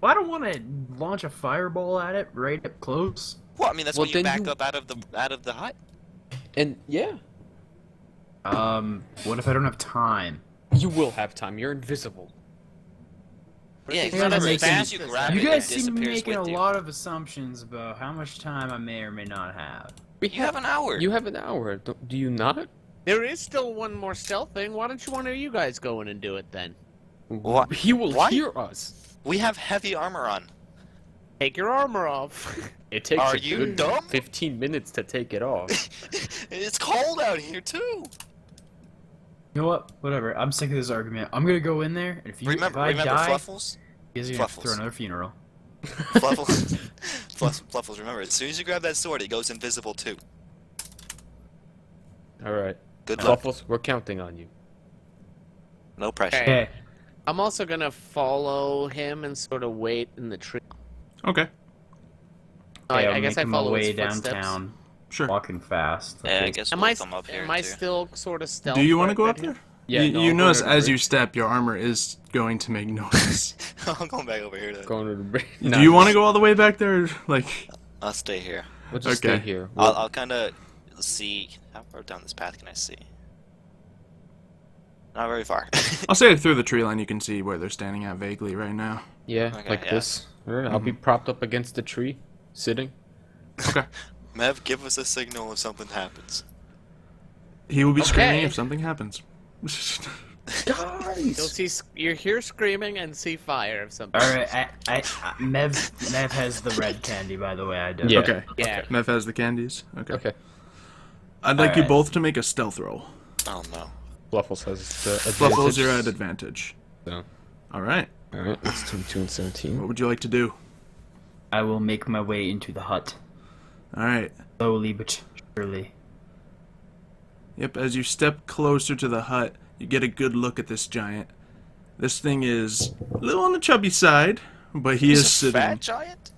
Well, I don't want to launch a fireball at it right up close. Well, I mean, that's Well, when you then back you- up out of the hut. And yeah, What if I don't have time? you will have time. You're invisible. Yeah, He's exactly. not as As soon as fast you as grab that. it, You it guys seem to be disappears making a with you. lot of assumptions about how much time I may or may not have. We You have an hour. You have an hour. Do you not? There is still one more stealth thing. Why don't one of you guys go in and do it then? What? He will Why? hear us. We have heavy armor on. Take your armor off. It takes Are a you good dumb? 15 minutes to take it off. It's cold out here too. You know what? Whatever. I'm sick of this argument. I'm gonna go in there, and if Remember I die, Fluffles? you guys are gonna have to throw Fluffles. another funeral. Fluffles. Fluffles, remember, as soon as you grab that sword, it goes invisible too. All right. Good luck. Fluffles, we're counting on you. No pressure. Okay. Okay. I'm also gonna follow him and sort of wait in the tree. Okay, I guess I making my follow way his footsteps. downtown, sure. walking fast. Yeah, I Okay. guess Am we'll I, come up here am I too. still sort of stealth? Do you want to right go up here? there? Yeah, you no, you I'm notice going to the as you bridge. step, your armor is going to make noise. I'm going back over here. Going to the bridge. Do you want to go all the way back there? Like, I'll stay here. We'll just Okay. stay here. I'll kind of see. How far down this path can I see? Not very far. I'll say through the tree line, you can see where they're standing at vaguely right now. Yeah, Okay, like yeah. this. All right, I'll be propped up against the tree, sitting. Okay. Mev, give us a signal if something happens. He will be screaming Okay. if something happens. You'll see. You hear screaming and see fire of something. All right. Mev has the red candy, by the way. I do. Yeah. Okay. Yeah. Mev has the candies. Okay. Okay. I'd like you Alright. both to make a stealth roll. Oh no. Fluffles has the Fluffles, advantage. you're at advantage. So, All right. all right, it's 22 and What 17. would you like to do? I will make my way into the hut All right. slowly but surely. Yep, as you step closer to the hut, you get a good look at this giant. This thing is a little on the chubby side, but he He's is a sitting. fat giant?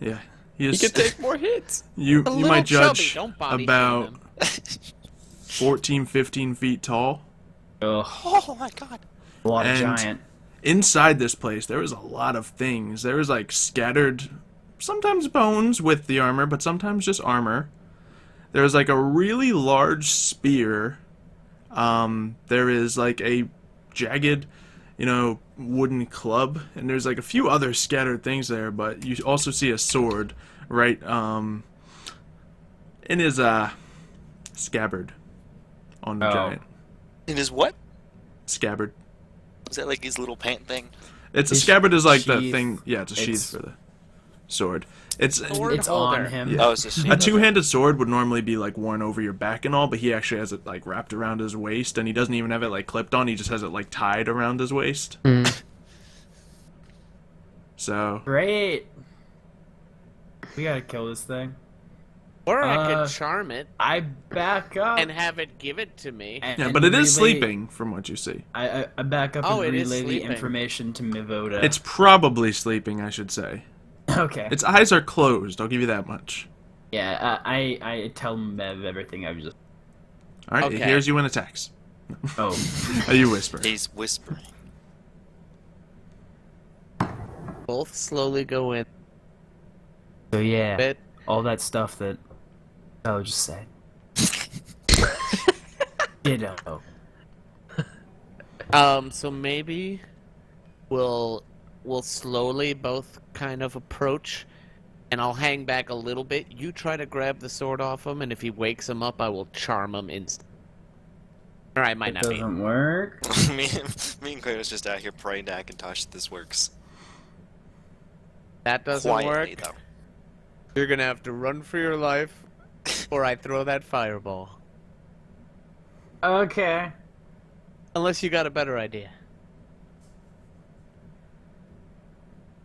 Yeah, he He is. can take more hits. you A you little might judge chubby, don't body shame about him. 14, 15 feet tall. Ugh, Oh my god. a lot of And- giant. Inside this place, there is a lot of things. There is like scattered, sometimes bones with the armor, but sometimes just armor. There is like a really large spear. There is like a jagged, wooden club, and there's like a few other scattered things there. But you also see a sword right in his scabbard on the Oh. giant It is what? scabbard. Is that like his little pant thing? It's a His scabbard is like the sheath. thing. Yeah, it's a sheath It's- for the sword. It's Sword It's holder. on him. Yeah. Oh, it's a sheath. a two-handed sword would normally be like worn over your back and all, but he actually has it like wrapped around his waist, and he doesn't even have it like clipped on. He just has it like tied around his waist. So Great. We gotta kill this thing. Or I Uh, could charm it I back up and have it give it to me. and- yeah, and but it is relay- sleeping from what you see. I back up Oh, and it is relay the sleeping. information to Mivoda. It's probably sleeping, I should say. okay. Its eyes are closed. I'll give you that much. Yeah, I tell Mev everything I've just. All right, it Okay. hears you when it attacks. Oh, Are you whispering? He's whispering. Both slowly go in. so yeah, Bit. all that stuff that I just said. Ditto. So maybe we'll slowly both kind of approach, and I'll hang back a little bit. You try to grab the sword off him, and if he wakes him up, I will charm him instantly. Or I might It not be. doesn't work. me and Kratos just out here praying to Akintosh that this works. That doesn't Quietly, work. though. You're gonna have to run for your life, or I throw that fireball. Okay. Unless you got a better idea.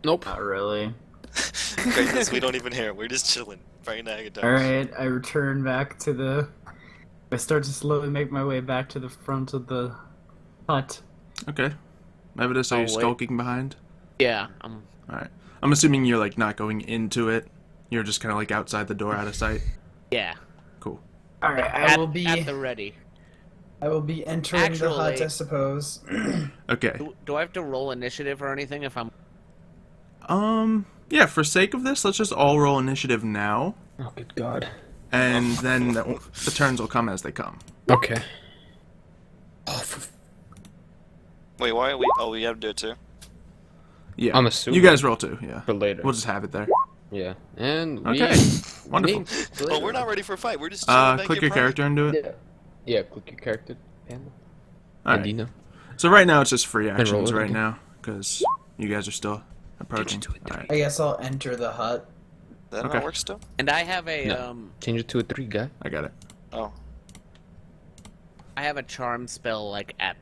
Nope. Not really. Kratos, we don't even hear. We're just chilling, praying to Akintosh. Alright, I return back to the. I start to slowly make my way back to the front of the hut. Okay. Evidence, are Oh, you wait. skulking behind? Yeah. All right. I'm assuming you're like not going into it. You're just kind of like outside the door, out of sight. Yeah. Cool. Alright, At, I will be. at the ready. I will be entering the hut, Actually- I suppose. Okay. Do I have to roll initiative or anything if I'm? Yeah. For sake of this, let's just all roll initiative now, Oh, good God. and then the turns will come as they come. Okay. Oh, Wait, why are we? Oh, we have to do it too. Yeah. I'm assuming. You guys roll too. Yeah. for later. We'll just have it there. Yeah. And we Okay. Wonderful. Well, we're not ready for a fight. We're just chilling back Click here your character and do it. Yeah, click your character panel. All And right. Dino. So right now it's just free roll actions it right again. now because you guys are still approaching. Change it to a All right, I guess I'll enter the hut. That Okay. not work still? And I have a No. Change it to a 3 guy. I got it. Oh. I have a charm spell like at.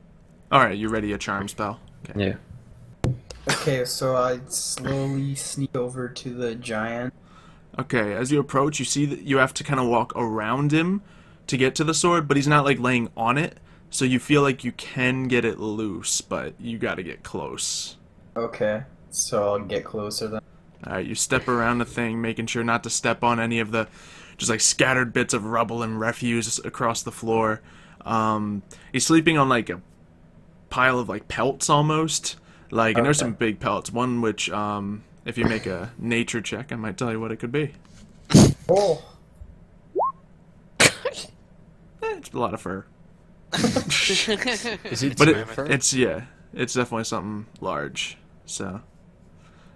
All right, you ready? A charm spell? Okay. Yeah. Okay, so I slowly sneak over to the giant. Okay, as you approach, you see that you have to kind of walk around him to get to the sword, but he's not like laying on it, so you feel like you can get it loose, but you got to get close. Okay, so I'll get closer then. All right, you step around the thing, making sure not to step on any of the just like scattered bits of rubble and refuse across the floor. He's sleeping on like a pile of like pelts almost, like, and there's Okay. some big pelts. One which, if you make a nature check, I might tell you what it could be. Oh, It's a lot of fur. Is it But fur? it's definitely something large. So,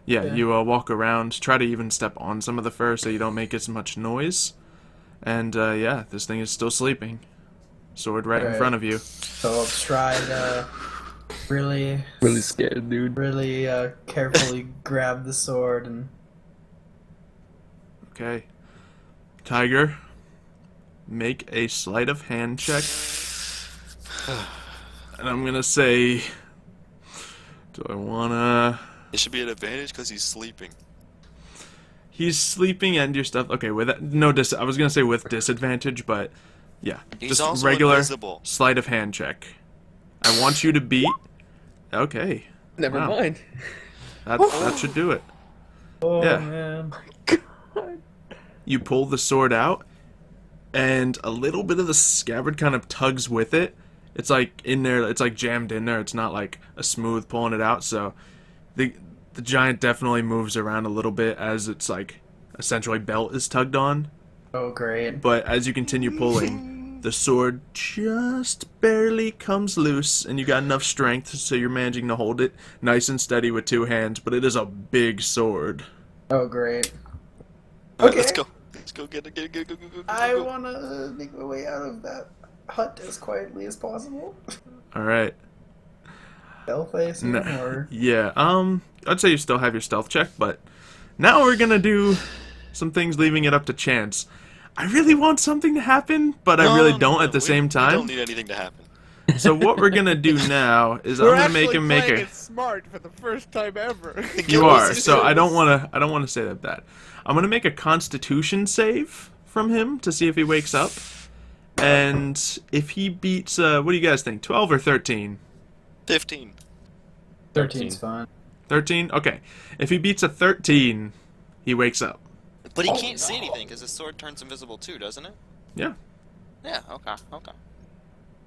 yeah, Yeah. you walk around, try to even step on some of the fur so you don't make as much noise. And yeah, this thing is still sleeping. Sword right in Alright. front of you. so I'll try to really, really scared, dude. really carefully grab the sword and. Okay, Tiger, make a sleight of hand check. And I'm gonna say, do I wanna? It should be an advantage because he's sleeping. He's sleeping and your stuff. Okay, with no I was gonna say with disadvantage, but yeah, He's just also regular invisible. sleight of hand check. I want you to beat. Okay, Never Wow. mind. that should do it. Oh Yeah. man. You pull the sword out, and a little bit of the scabbard kind of tugs with it. It's like in there. It's like jammed in there. It's not like a smooth pulling it out. So the giant definitely moves around a little bit as it's like essentially belt is tugged on. Oh great. But as you continue pulling, the sword just barely comes loose, and you got enough strength so you're managing to hold it nice and steady with 2 hands. But it is a big sword. Oh great. Alright, Okay. let's go. Let's go get it. Go. I wanna make my way out of that hut as quietly as possible. All right. Stealth, I assume, No. or Yeah, I'd say you still have your stealth check, but now we're gonna do some things leaving it up to chance. I really want something to happen, but I really don't at the same We don't time. need anything to happen. So what we're gonna do now is I'm gonna make him make a. smart for the first time ever. You are. So I don't wanna say that. I'm gonna make a Constitution save from him to see if he wakes up, and if he beats, what do you guys think? 12 or 13? 15. 13's fine. 13. Okay. If he beats a 13, he wakes up. But he can't see anything because his sword turns invisible too, doesn't it? Yeah. Yeah, okay.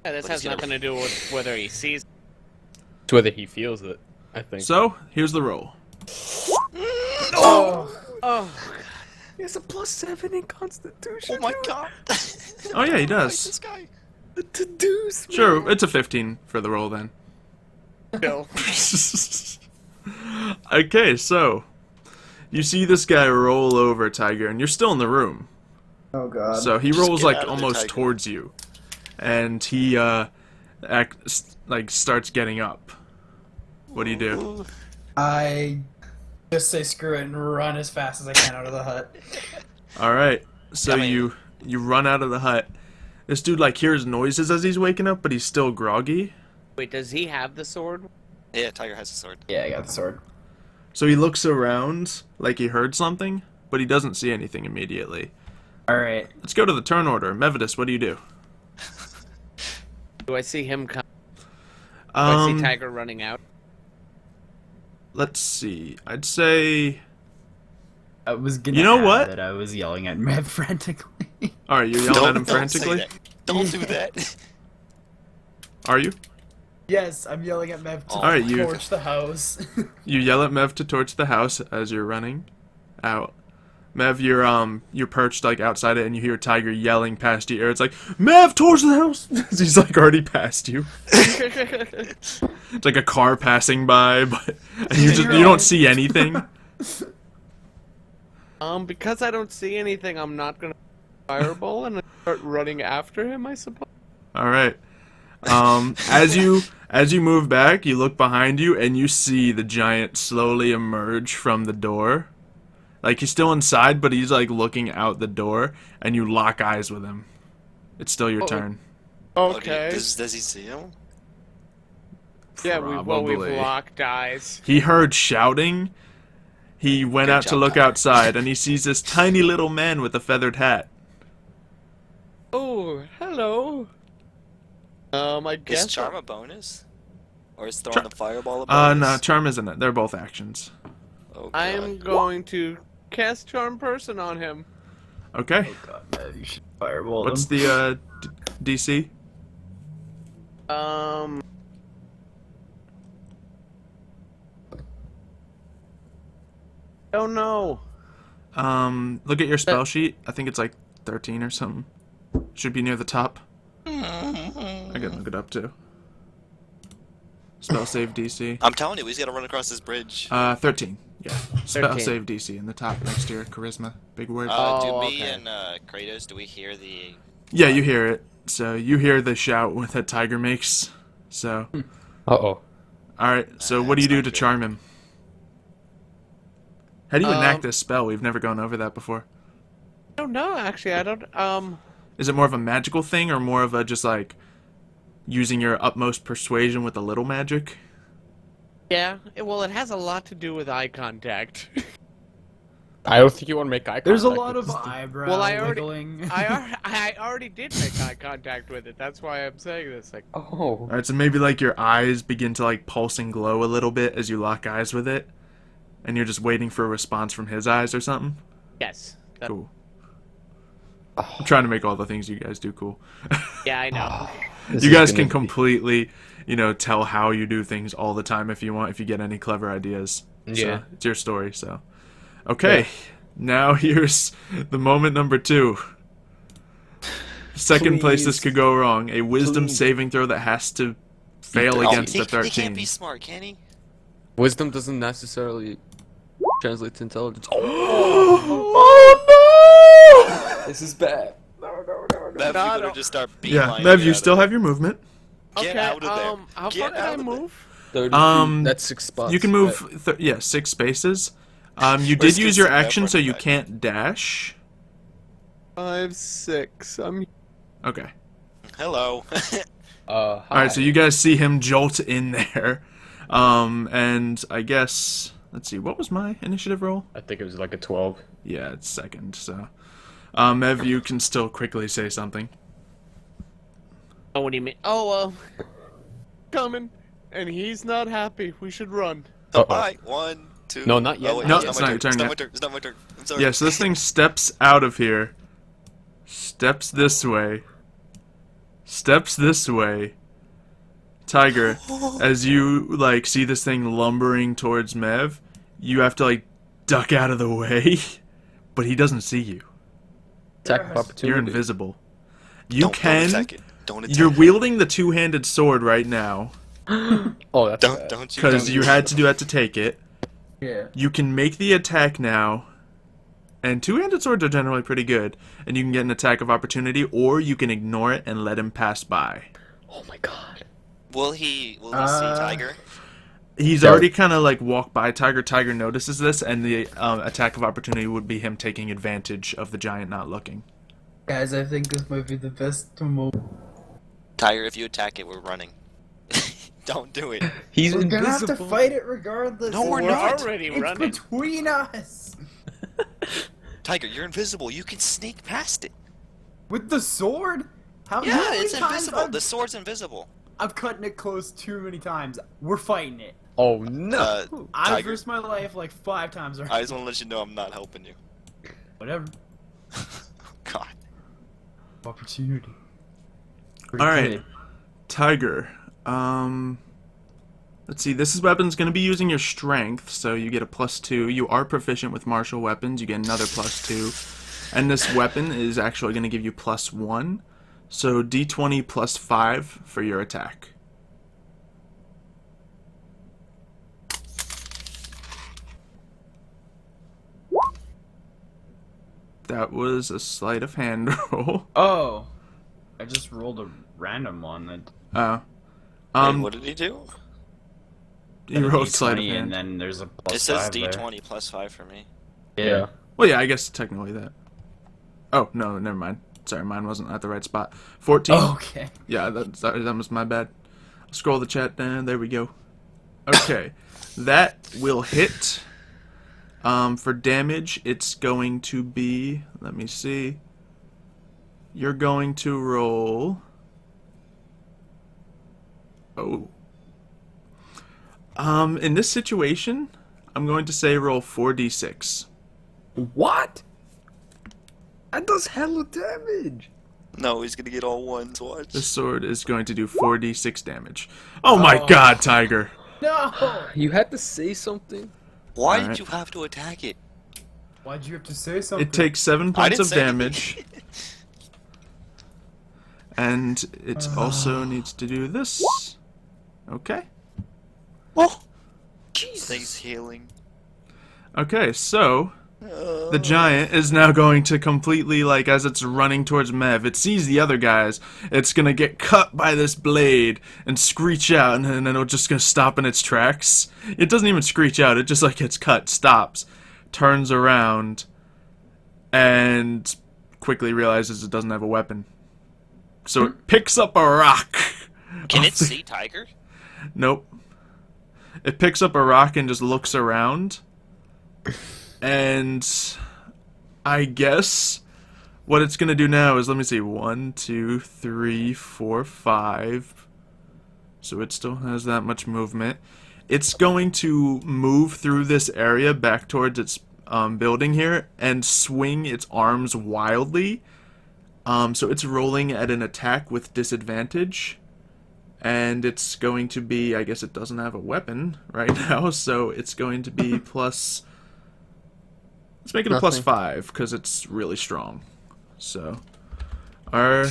Yeah, this But has he's gonna- nothing to do with whether he sees. It's whether he feels it, I think. So here's the roll. Oh, Oh, It's a +7 in Constitution. Oh my god! Oh yeah, he Fight does. this guy. To deuce, man. Sure, it's a 15 for the roll then. no. Okay, so you see this guy roll over, Tiger, and you're still in the room. oh god. So he Just rolls get like out of there, almost Tiger. towards you, and he starts getting up. What do you do? I just say screw it and run as fast as I can out of the hut. All right, so I mean- you run out of the hut. This dude like hears noises as he's waking up, but he's still groggy. Wait, does he have the sword? Yeah, Tiger has a sword. Yeah, I got the sword. So he looks around like he heard something, but he doesn't see anything immediately. Alright. Let's go to the turn order. Mevidus, what do you do? Do I see him come? Do I see Tiger running out? Let's see. I'd say. I was gonna You know add what? that I was yelling at Mev frantically. All right, you're yelling at him Don't say frantically. that. Don't do that. Are you? Yes, I'm yelling at Mev to Alright, you- torch the house. You yell at Mev to torch the house as you're running out. Mev, you're perched like outside it, and you hear Tiger yelling past you. It's like, Mev, torch the house. He's like already past you. It's like a car passing by, but and you don't see anything. Because I don't see anything, I'm not gonna fireball and I start running after him, I suppose. All right. As you move back, you look behind you and you see the giant slowly emerge from the door. Like he's still inside, but he's like looking out the door, and you lock eyes with him. It's still your turn. Okay. Does he see him? Yeah, we've Probably. locked eyes. He heard shouting. He went Good out to job, look Tyler. outside, and he sees this tiny little man with a feathered hat. Oh, hello. I guess. Is charm a bonus? Or is throwing the fireball a bonus? No, charm isn't it. They're both actions. Oh, God. I'm going to cast Charm Person on him. Okay. Oh god, Mav, you should fireball What's them. the DC? Oh no. Look at your spell sheet. I think it's like 13 or something. Should be near the top. I can look it up too. Spell save DC. I'm telling you, he's got to run across this bridge. 13. Yeah. Spell 13. save DC in the top next to your charisma. Big word. Do Oh, me okay. and Kratos, do we hear the... Yeah, you hear it. So you hear the shout that Tiger makes. So, Uh-oh. alright, so what do you That's do not to good. charm him? How do you enact this spell? We've never gone over that before. I don't know, actually. I don't. Is it more of a magical thing or more of a just like using your utmost persuasion with a little magic? Yeah. Well, it has a lot to do with eye contact. I don't think you want to make eye contact. There's a lot with of this eyebrow Well, I already- wiggling. I already did make eye contact with it. That's why I'm saying this. Like, Oh. Alright, so maybe like your eyes begin to like pulse and glow a little bit as you lock eyes with it. And you're just waiting for a response from his eyes or something? yes. That- Cool. I'm trying to make all the things you guys do cool. Yeah, I know. This You is guys gonna can be- completely, tell how you do things all the time if you want, if you get any clever ideas. Yeah. So, it's your story, so. Okay, now here's the moment number 2. Second place this Please. could go wrong. A wisdom Please. saving throw that has to fail Oh, against he, a 13. he can't be smart, can he? Wisdom doesn't necessarily translate to intelligence. Oh no! This is bad. Mev, No, you better no. just start Yeah, beelining Mev, it you out still of have your movement. Get Okay, out of there. how Get far can out I of there. move? 30 Um, feet. That's 6 spots. You can move, right? 6 spaces. You Where's did use your Kitsune Mev action, so running you back? can't dash. 5, 6. I'm. Okay. Hello. Alright, so you guys see him jolt in there. And I guess, let's see, what was my initiative roll? I think it was like a 12. Yeah, it's second, so. Ev, you can still quickly say something. Oh, what do you mean? Oh, coming, and he's not happy. We should run. Uh-oh. Alright, 1, 2. No, not yet. Oh, wait, No, it's it's not not my your turn. turn It's not yet. my turn. It's not my turn. I'm sorry. Yeah, so this thing steps out of here. Steps this way. Steps this way. Tiger, as you, like, see this thing lumbering towards Mev, you have to, like, duck out of the way. But he doesn't see you. Attack of opportunity. You're invisible. You Don't can... attack it. Don't attack You're it. wielding the two-handed sword right now. Oh, that's bad. Don't you Because do you it. had to do that to take it. Yeah. You can make the attack now. And two-handed swords are generally pretty good. And you can get an attack of opportunity, or you can ignore it and let him pass by. Oh my god. Will he see Tiger? He's Yeah. already kind of like walked by Tiger. Tiger notices this, and the attack of opportunity would be him taking advantage of the giant not looking. Guys, I think this might be the best moment. Tiger, if you attack it, we're running. Don't do it. He's We're invisible. gonna have to fight it regardless. No, we're We're not. already It's running. between us. Tiger, you're invisible. You can sneak past it. With the sword? How Yeah, many it's times invisible. The sword's invisible. I've cut it close too many times. We're fighting it. Oh no. I've Tiger, risked my life like 5 times already. I just want to let you know I'm not helping you. Whatever. God. Opportunity. Alright. Tiger. Let's see, this weapon's going to be using your strength, so you get a +2. You are proficient with martial weapons, you get another +2. And this weapon is actually going to give you +1. So d20 +5 for your attack. That was a sleight of hand roll. Oh, I just rolled a random one. That Oh. Wait, what did he do? You rolled sleight of D20 hand. and then there's a plus It says 5 there. D20 plus 5 for me. Yeah. Well, yeah, I guess technically that. Oh, no, never mind. Sorry, mine wasn't at the right spot. 14. Oh, okay. Yeah, that was my bad. I'll scroll the chat down. There we go. Okay. That will hit. For damage, it's going to be... Let me see. You're going to roll... Oh. In this situation, I'm going to say roll 4d6. What? That does hella damage. No, he's gonna get all ones. Watch. This sword is going to do 4d6 damage. Oh my god, Tiger! No! You had to say something. Why Alright. did you have to attack it? Why'd you have to say something? It takes 7 I points didn't of say damage. anything. And it also needs to do this. Okay. Oh, Jesus! Things healing. Okay, so the giant is now going to completely, like, as it's running towards Mev, it sees the other guys. It's gonna get cut by this blade and screech out, and then it'll just gonna stop in its tracks. It doesn't even screech out, it just, like, gets cut, stops, turns around, and quickly realizes it doesn't have a weapon. So it picks up a rock. Can off it the- see Tiger? Nope. It picks up a rock and just looks around. And I guess what it's going to do now is, let me see, 1, 2, 3, 4, 5. So it still has that much movement. It's going to move through this area back towards its building here and swing its arms wildly. So it's rolling at an attack with disadvantage. And it's going to be, I guess it doesn't have a weapon right now, so it's going to be plus... Let's make it a plus Nothing. 5, because it's really strong. So, our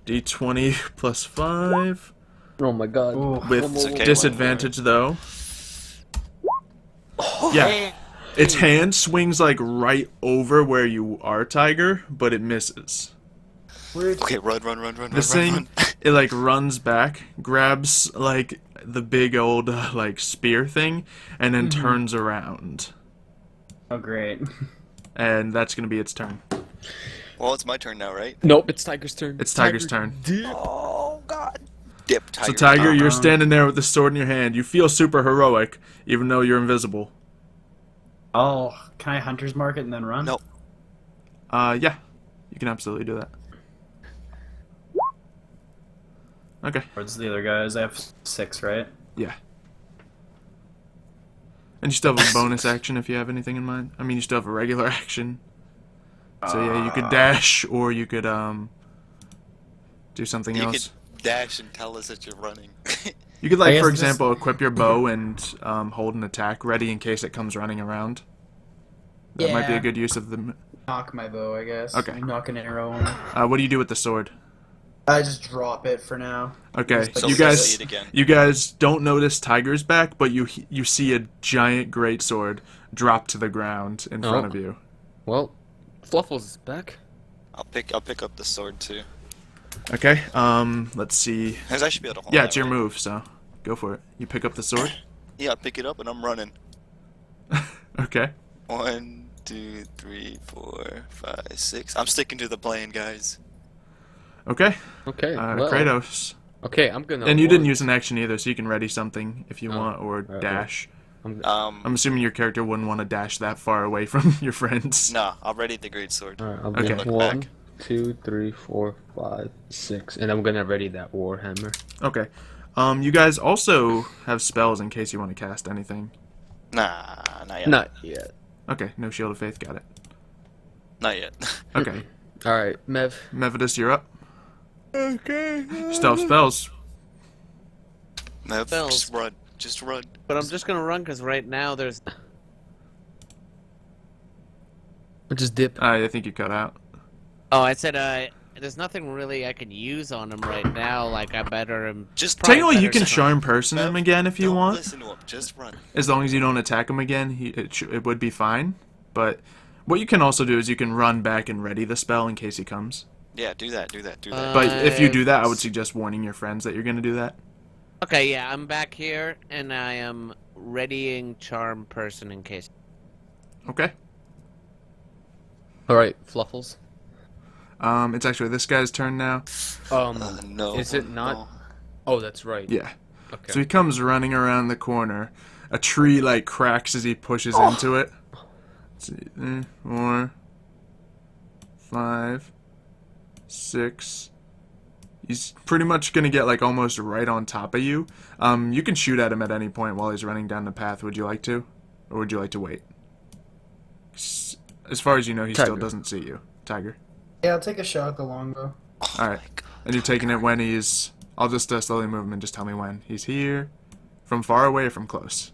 d20 plus 5, Oh my god. Ooh. with It's okay, disadvantage though. Yeah, its hand swings like right over where you are, Tiger, but it misses. Okay, run. This thing, it like runs back, grabs like the big old like spear thing, and then turns around. Oh, great. And that's gonna be its turn. Well, it's my turn now, right? Nope, it's Tiger's turn. It's Tiger's turn. Dip. Oh God! Dip, Tiger. So Tiger, you're Uh-huh. standing there with the sword in your hand. You feel super heroic, even though you're invisible. Oh, can I hunter's mark it and then run? No. Yeah, you can absolutely do that. Okay, Towards the other guys. I have 6, right? yeah. And you still have a bonus action if you have anything in mind. I mean, you still have a regular action. So yeah, you could dash, or you could do something You else. could dash and tell us that you're running. You could, I like, guess for this- example, equip your bow and hold an attack ready in case it comes running around. That might be a Yeah. good use of the... Knock my bow, I guess. Okay. Knock an arrow in. what do you do with the sword? I just drop it for now. Okay, So you we're gonna guys, see it again. you guys don't notice Tiger's back, but you see a giant greatsword drop to the ground in front Oh. of you. Well, Fluffles is back. I'll pick up the sword too. Okay, let's see. Cause I should be able to hold Yeah, that, it's your right? move, so go for it. You pick up the sword. Yeah, I pick it up and I'm running. Okay. 1, 2, 3, 4, 5, 6. I'm sticking to the plan, guys. Okay, Okay. well, Kratos. Okay, I'm gonna. And you didn't warn- use an action either, so you can ready something if you Oh, want, or okay. dash. I'm assuming your character wouldn't want to dash that far away from your friends. Nah, I'll ready the great sword. Alright, I'll Okay. do Look 1, back. 2, 3, 4, 5, 6, and I'm gonna ready that warhammer. Okay. You guys also have spells in case you want to cast anything. Nah, not yet. Not yet. Okay, no Shield of Faith, got it. Not yet. Okay, All right, Mev. Mevidus, you're up. Okay. Still have spells. No, Spells. just run. Just run. But I'm just gonna run because right now there's. Just dip. I think you cut out. Oh, I said there's nothing really I can use on him right now. Like I better. Just Probably Technically, you better can start- charm person him again if you Don't want. listen to him. Just run. As long as you don't attack him again, it would be fine. But What you can also do is you can run back and ready the spell in case he comes. Yeah, do that. But if you do that, I would suggest warning your friends that you're going to do that. Okay, yeah, I'm back here, and I am readying Charm Person in case. Okay. All right, Fluffles. It's actually this guy's turn now. No. Is it not? No. Oh, that's right. Yeah. Okay. So he comes running around the corner. A tree, like, cracks as he pushes into it. Let's see. 4, 5, 6. He's pretty much going to get, like, almost right on top of you. You can shoot at him at any point while he's running down the path. Would you like to? Or would you like to wait? As far as you know, he still doesn't see you. Tiger. Yeah, I'll take a shot at the longbow. Alright. And you're taking it when he's... I'll just slowly move him and just tell me when. He's here. From far away or from close?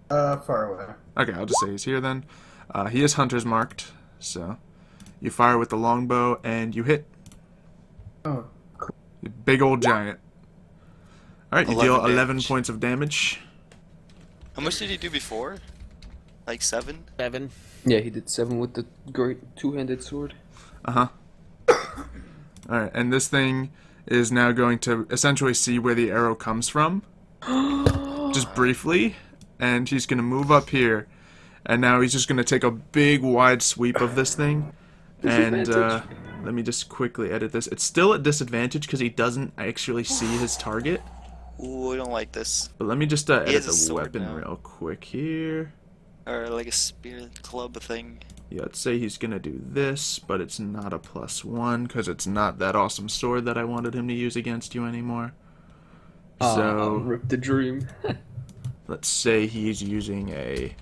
Far away. Okay, I'll just say he's here then. He is hunter's marked, so... You fire with the longbow and you hit. Oh, You big old giant. Alright, you deal 11 damage. points of damage. How much did he do before? Like 7? 7. Yeah, he did 7 with the great two-handed sword. Uh-huh. Alright, and this thing is now going to essentially see where the arrow comes from. Just briefly. And he's going to move up here. And now he's just going to take a big, wide sweep of this thing. And, let me just quickly edit this. It's still at disadvantage because he doesn't actually see his target. Ooh, I don't like this. But let me just edit has a the sword weapon now. real quick here. Or like a spear club thing. Yeah, let's say he's going to do this, but it's not a +1 because it's not that awesome sword that I wanted him to use against you anymore. So, Rip the dream. let's say he's using a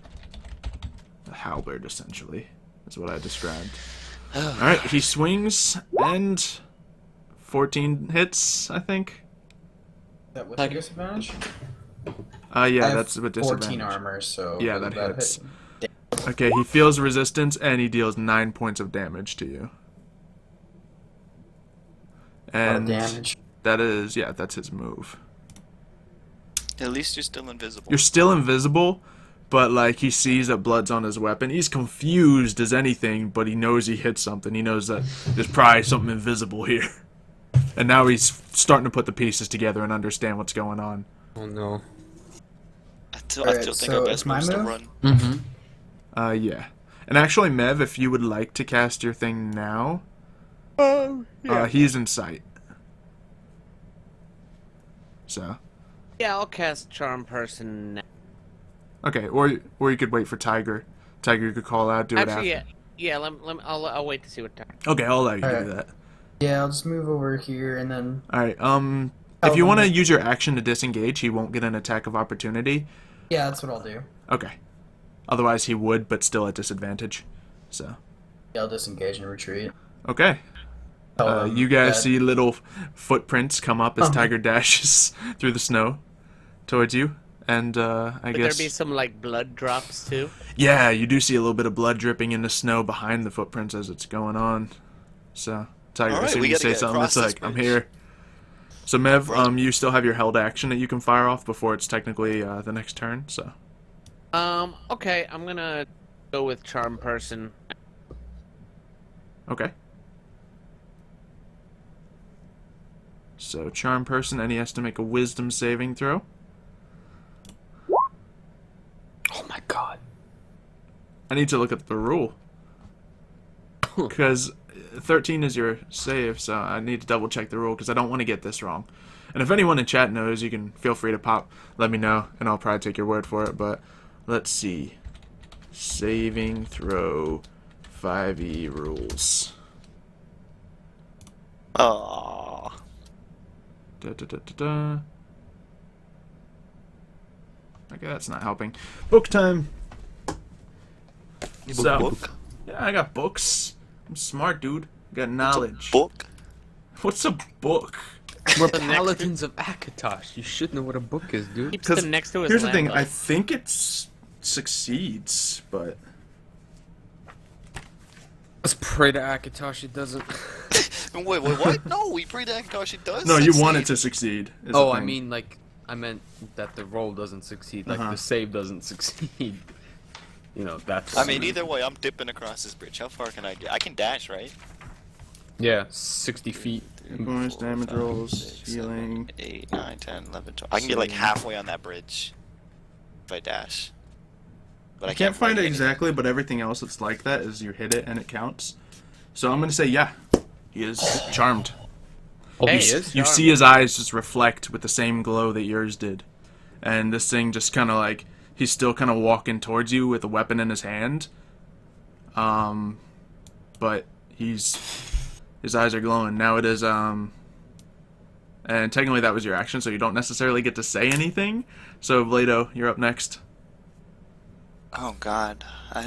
halberd, essentially. That's what I described. Alright, he swings, and 14 hits, I think. that with a disadvantage? Yeah, I have that's with disadvantage. 14 armor, so Yeah, that that'd hits. hit. Okay, he feels resistance, and he deals 9 points of damage to you. And damage. that is, yeah, that's his move. At least you're still invisible. You're still invisible, but like he sees that blood's on his weapon. He's confused as anything, but he knows he hit something. He knows that there's probably something invisible here. And now he's starting to put the pieces together and understand what's going on. Oh no. I still Alright, think so our it's best my move's to move? run. Mm-hmm. Yeah. And actually, Mev, if you would like to cast your thing now, he's in sight. So. Yeah, I'll cast Charm Person now. Okay, or you could wait for Tiger. Tiger, you could call out, do it Actually, after. yeah, I'll wait to see what time. Okay, I'll allow you to do Alright. that. Yeah, I'll just move over here and then. Alright, Oh, if you want to then- use your action to disengage, he won't get an attack of opportunity. Yeah, that's what I'll do. Okay. Otherwise, he would, but still at disadvantage. So. Yeah, I'll disengage and retreat. Okay. Tell them You guys that- see little footprints come up as Uh-huh. Tiger dashes through the snow towards you. And, I Would guess... there be some, like, blood drops, too? Yeah, you do see a little bit of blood dripping in the snow behind the footprints as it's going on. So, Tiger, Alright, as soon we as you gotta say get something, it's across this like, I'm bridge. here. So, Mev, Brother. you still have your held action that you can fire off before it's technically the next turn, so... Okay, I'm gonna go with Charm Person. Okay. So, Charm Person, and he has to make a Wisdom saving throw. Oh my god. I need to look at the rule. Because 13 is your save, so I need to double check the rule because I don't want to get this wrong. And if anyone in chat knows, you can feel free to let me know, and I'll probably take your word for it. But let's see. Saving throw 5e rules. Aww. Da, da, da, da, da. Okay, that's not helping. Book time. So, Book? yeah, I got books. I'm smart, dude. I got knowledge. Book? What's a book? We're paladins of Akatosh. You should know what a book is, dude. Keeps them next to his here's the thing. lamp, I though. think it succeeds, but Let's pray to Akatosh it doesn't. Wait, what? No, we pray to Akatosh, it does no, you want it succeed. to succeed. is the Oh, I thing. mean, like, I meant that the roll doesn't succeed, like Uh-huh. the save doesn't succeed. that's. I mean, either way, I'm dipping across this bridge. How far can I get? I can dash, right? Yeah, 60 feet. Bonus damage rolls, 6, healing. 7, 8, 9, 10, 11, 12. I can get like halfway on that bridge if I dash. But I can't find it anything. exactly, but everything else that's like that is you hit it and it counts. So I'm gonna say yeah, he is charmed. Oh, Hey, he is? You see his eyes just reflect with the same glow that yours did, and this thing just kind of like he's still kind of walking towards you with a weapon in his hand. But his eyes are glowing. Now it is and technically that was your action, so you don't necessarily get to say anything. So Vlado, you're up next. Oh god.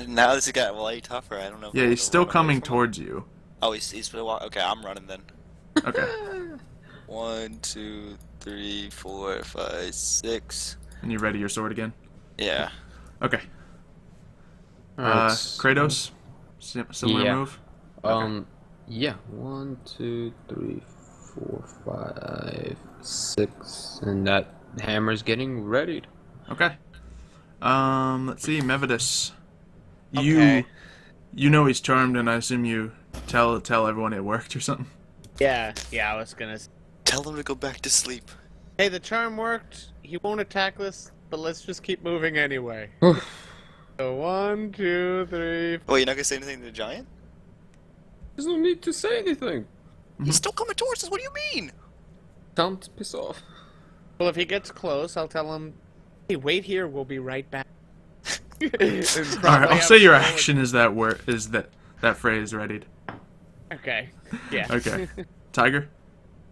Now this has got way tougher. I don't know. If I Yeah, wanna he's still run away coming from him. towards you. Oh, he's okay. I'm running then. Okay. 1, 2, 3, 4, 5, 6. And you ready your sword again? Yeah. Okay. Alright, Kratos, similar yeah. move. Yeah. 1, 2, 3, 4, 5, 6, and that hammer's getting readied. Okay. Let's see, Mevidus. Okay. You know he's charmed, and I assume you tell everyone it worked or something. Yeah, I was gonna. Tell him to go back to sleep. Hey, the charm worked. He won't attack us, but let's just keep moving anyway. So 1, 2, 3. Oh, you're not gonna say anything to the giant? There's no need to say anything. He's still coming towards us. What do you mean? Tell him to piss off. Well, if he gets close, I'll tell him, "Hey, wait here. We'll be right back." All right, I'll say your action is that phrase readied. Okay. Yeah. Okay. Tiger.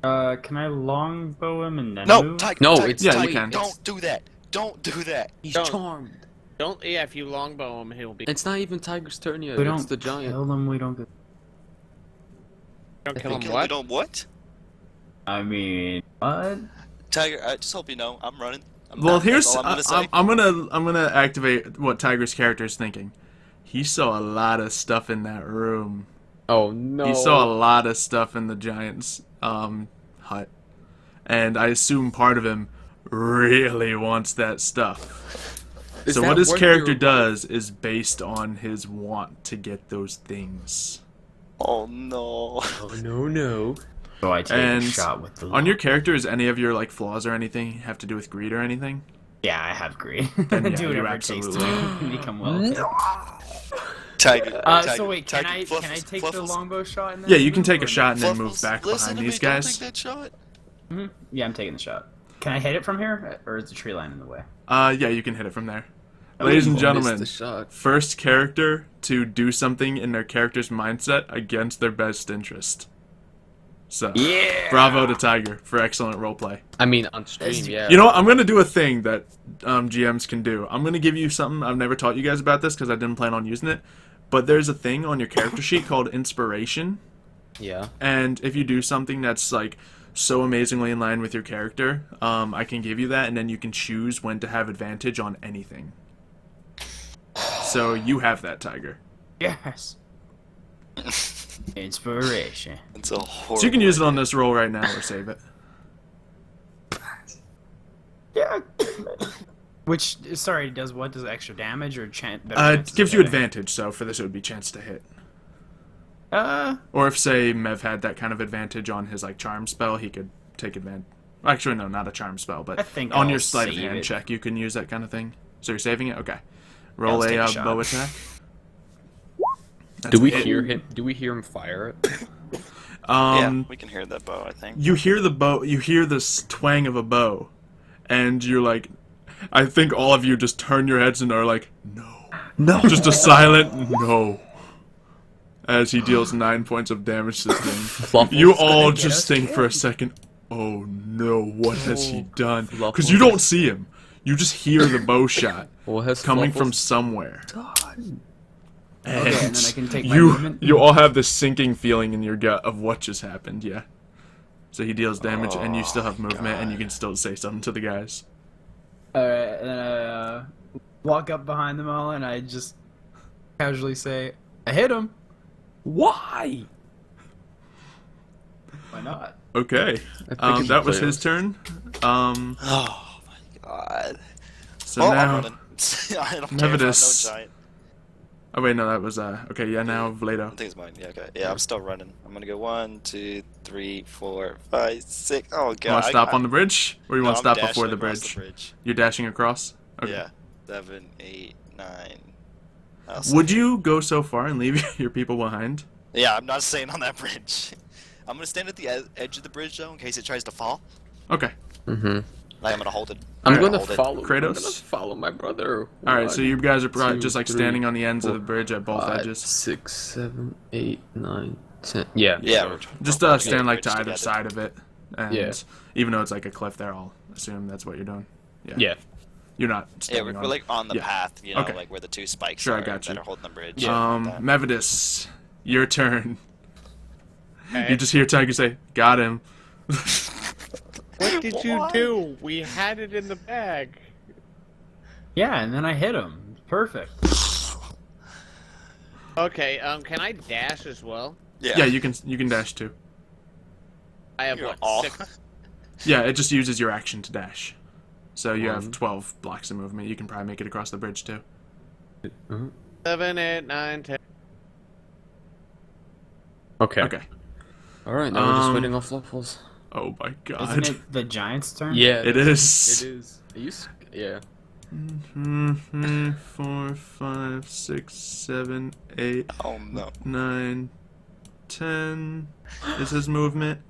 Can I longbow him and then No, move? Tiger. No, Tiger, it's Yeah, you Tiger, can. Don't do that. Don't do that. He's Don't. charmed. Don't. Yeah, if you longbow him, he'll be. It's not even Tiger's turn yet. We It's don't the giant. kill them. We don't get. Don't kill him. Kill What? me, don't what? I mean, what? Tiger, I just hope you know I'm running. Well, That's here's all I'm gonna say. I'm gonna activate what Tiger's character is thinking. He saw a lot of stuff in that room. Oh no. He saw a lot of stuff in the giant's hut, and I assume part of him really wants that stuff. Is So that what his worth character your- does is based on his want to get those things. Oh no. Oh no. So I take And a shot with the. On your character, is any of your like flaws or anything have to do with greed or anything? Yeah, I have greed. Then, yeah, Do you whatever it takes to absolutely- become wealthy. Tiger. Tiger, So wait, can I Fluffles, take the Fluffles. longbow shot? And then Yeah, you can move, take or a shot and then Fluffles, move back listen behind to me, these don't guys. take that shot. no? Yeah, I'm taking the shot. Can I hit it from here, or is the tree line in the way? Yeah, you can hit it from there. Ladies and Missed gentlemen, the shot. first character to do something in their character's mindset against their best interest. So, Yeah. bravo to Tiger for excellent roleplay. I mean, on stream, yeah. You know what? I'm going to do a thing that GMs can do. I'm going to give you something. I've never taught you guys about this because I didn't plan on using it. But there's a thing on your character sheet called inspiration. Yeah. And if you do something that's like so amazingly in line with your character, I can give you that, and then you can choose when to have advantage on anything. So you have that, Tiger. Yes. Inspiration. It's a horrible. So you can use it on this roll right now or save it. Yeah. Which, sorry, does what? Does extra damage or chance? It gives you advantage, so for this it would be chance to hit. Or if, say, Mev had that kind of advantage on his like charm spell, he could take advantage. Actually, no, not a charm spell, but I think on I'll your sleight of save hand it. check, you can use that kind of thing. So you're saving it? Okay. Roll let's take a a shot. bow attack. Do we That's it. hear him? Do we hear him fire it? Yeah, we can hear that bow, I think. You hear the bow. You hear this twang of a bow, and you're like, I think all of you just turn your heads and are like, no, just a silent no. As he deals 9 points of damage to this thing, you all just think for a second, oh no, what has he done? Because you don't see him. You just hear the bow shot What has coming Fluffles from somewhere. And, Okay, and then I can take my you movement? you all have this sinking feeling in your gut of what just happened, yeah. So he deals damage, and you still have movement, and you can still say something to the guys. Alright, and then I walk up behind them all, and I just casually say, I hit him. Why? Why not? Okay, figured that you was played his us. turn. Oh my god. So I'm now running. I don't care if I know Mevidus. giant. Oh wait, no, that was okay. Yeah, now I Vlado. think it's mine. Yeah, okay. Yeah, I'm still running. I'm gonna go 1, 2, 3, 4, 5, 6. Oh god. You want to stop on the bridge, or you No, want to I'm stop before dashing the across bridge? You're dashing across. Okay. Yeah. 7, 8, 9. Would you go so far and leave your people behind? Yeah, I'm not staying on that bridge. I'm gonna stand at the edge of the bridge though, in case it tries to fall. Okay. Mm-hmm. Like, I'm gonna hold it. I'm Alright, gonna hold it. follow. Kratos? I'm gonna follow my brother. All right, so you guys are probably 2, just like 3, standing on the ends of 4, the bridge at both 5, edges. 6, 7, 8, 9, 10. Yeah. Yeah. we're- Just we're stand like to bridge either together. side of it, and Yeah. even though it's like a cliff there, I'll assume that's what you're doing. Yeah. You're not Yeah, standing we're on. like on the Yeah. path, you know, Okay. like where the 2 spikes Sure, I are got that you. are holding the bridge. That. Mevidus, your turn. Okay. You just hear Tiger say, "Got him." What did you do? We had it in the bag. Yeah, and then I hit him. Perfect. Okay, can I dash as well? Yeah, you can dash too. I have You're what, all- 6? Yeah, it just uses your action to dash. So you have 1. 12 blocks of movement. You can probably make it across the bridge too. 7, 8, 9, 10. Okay. Okay. All right. Now we're just Um, waiting on Fluffles. Oh my god. Isn't it the Giants' turn? Yeah. It is. It is. Are you? Yeah. 4, 5, 6, 7, 8, Oh no. 9, 10 is his movement.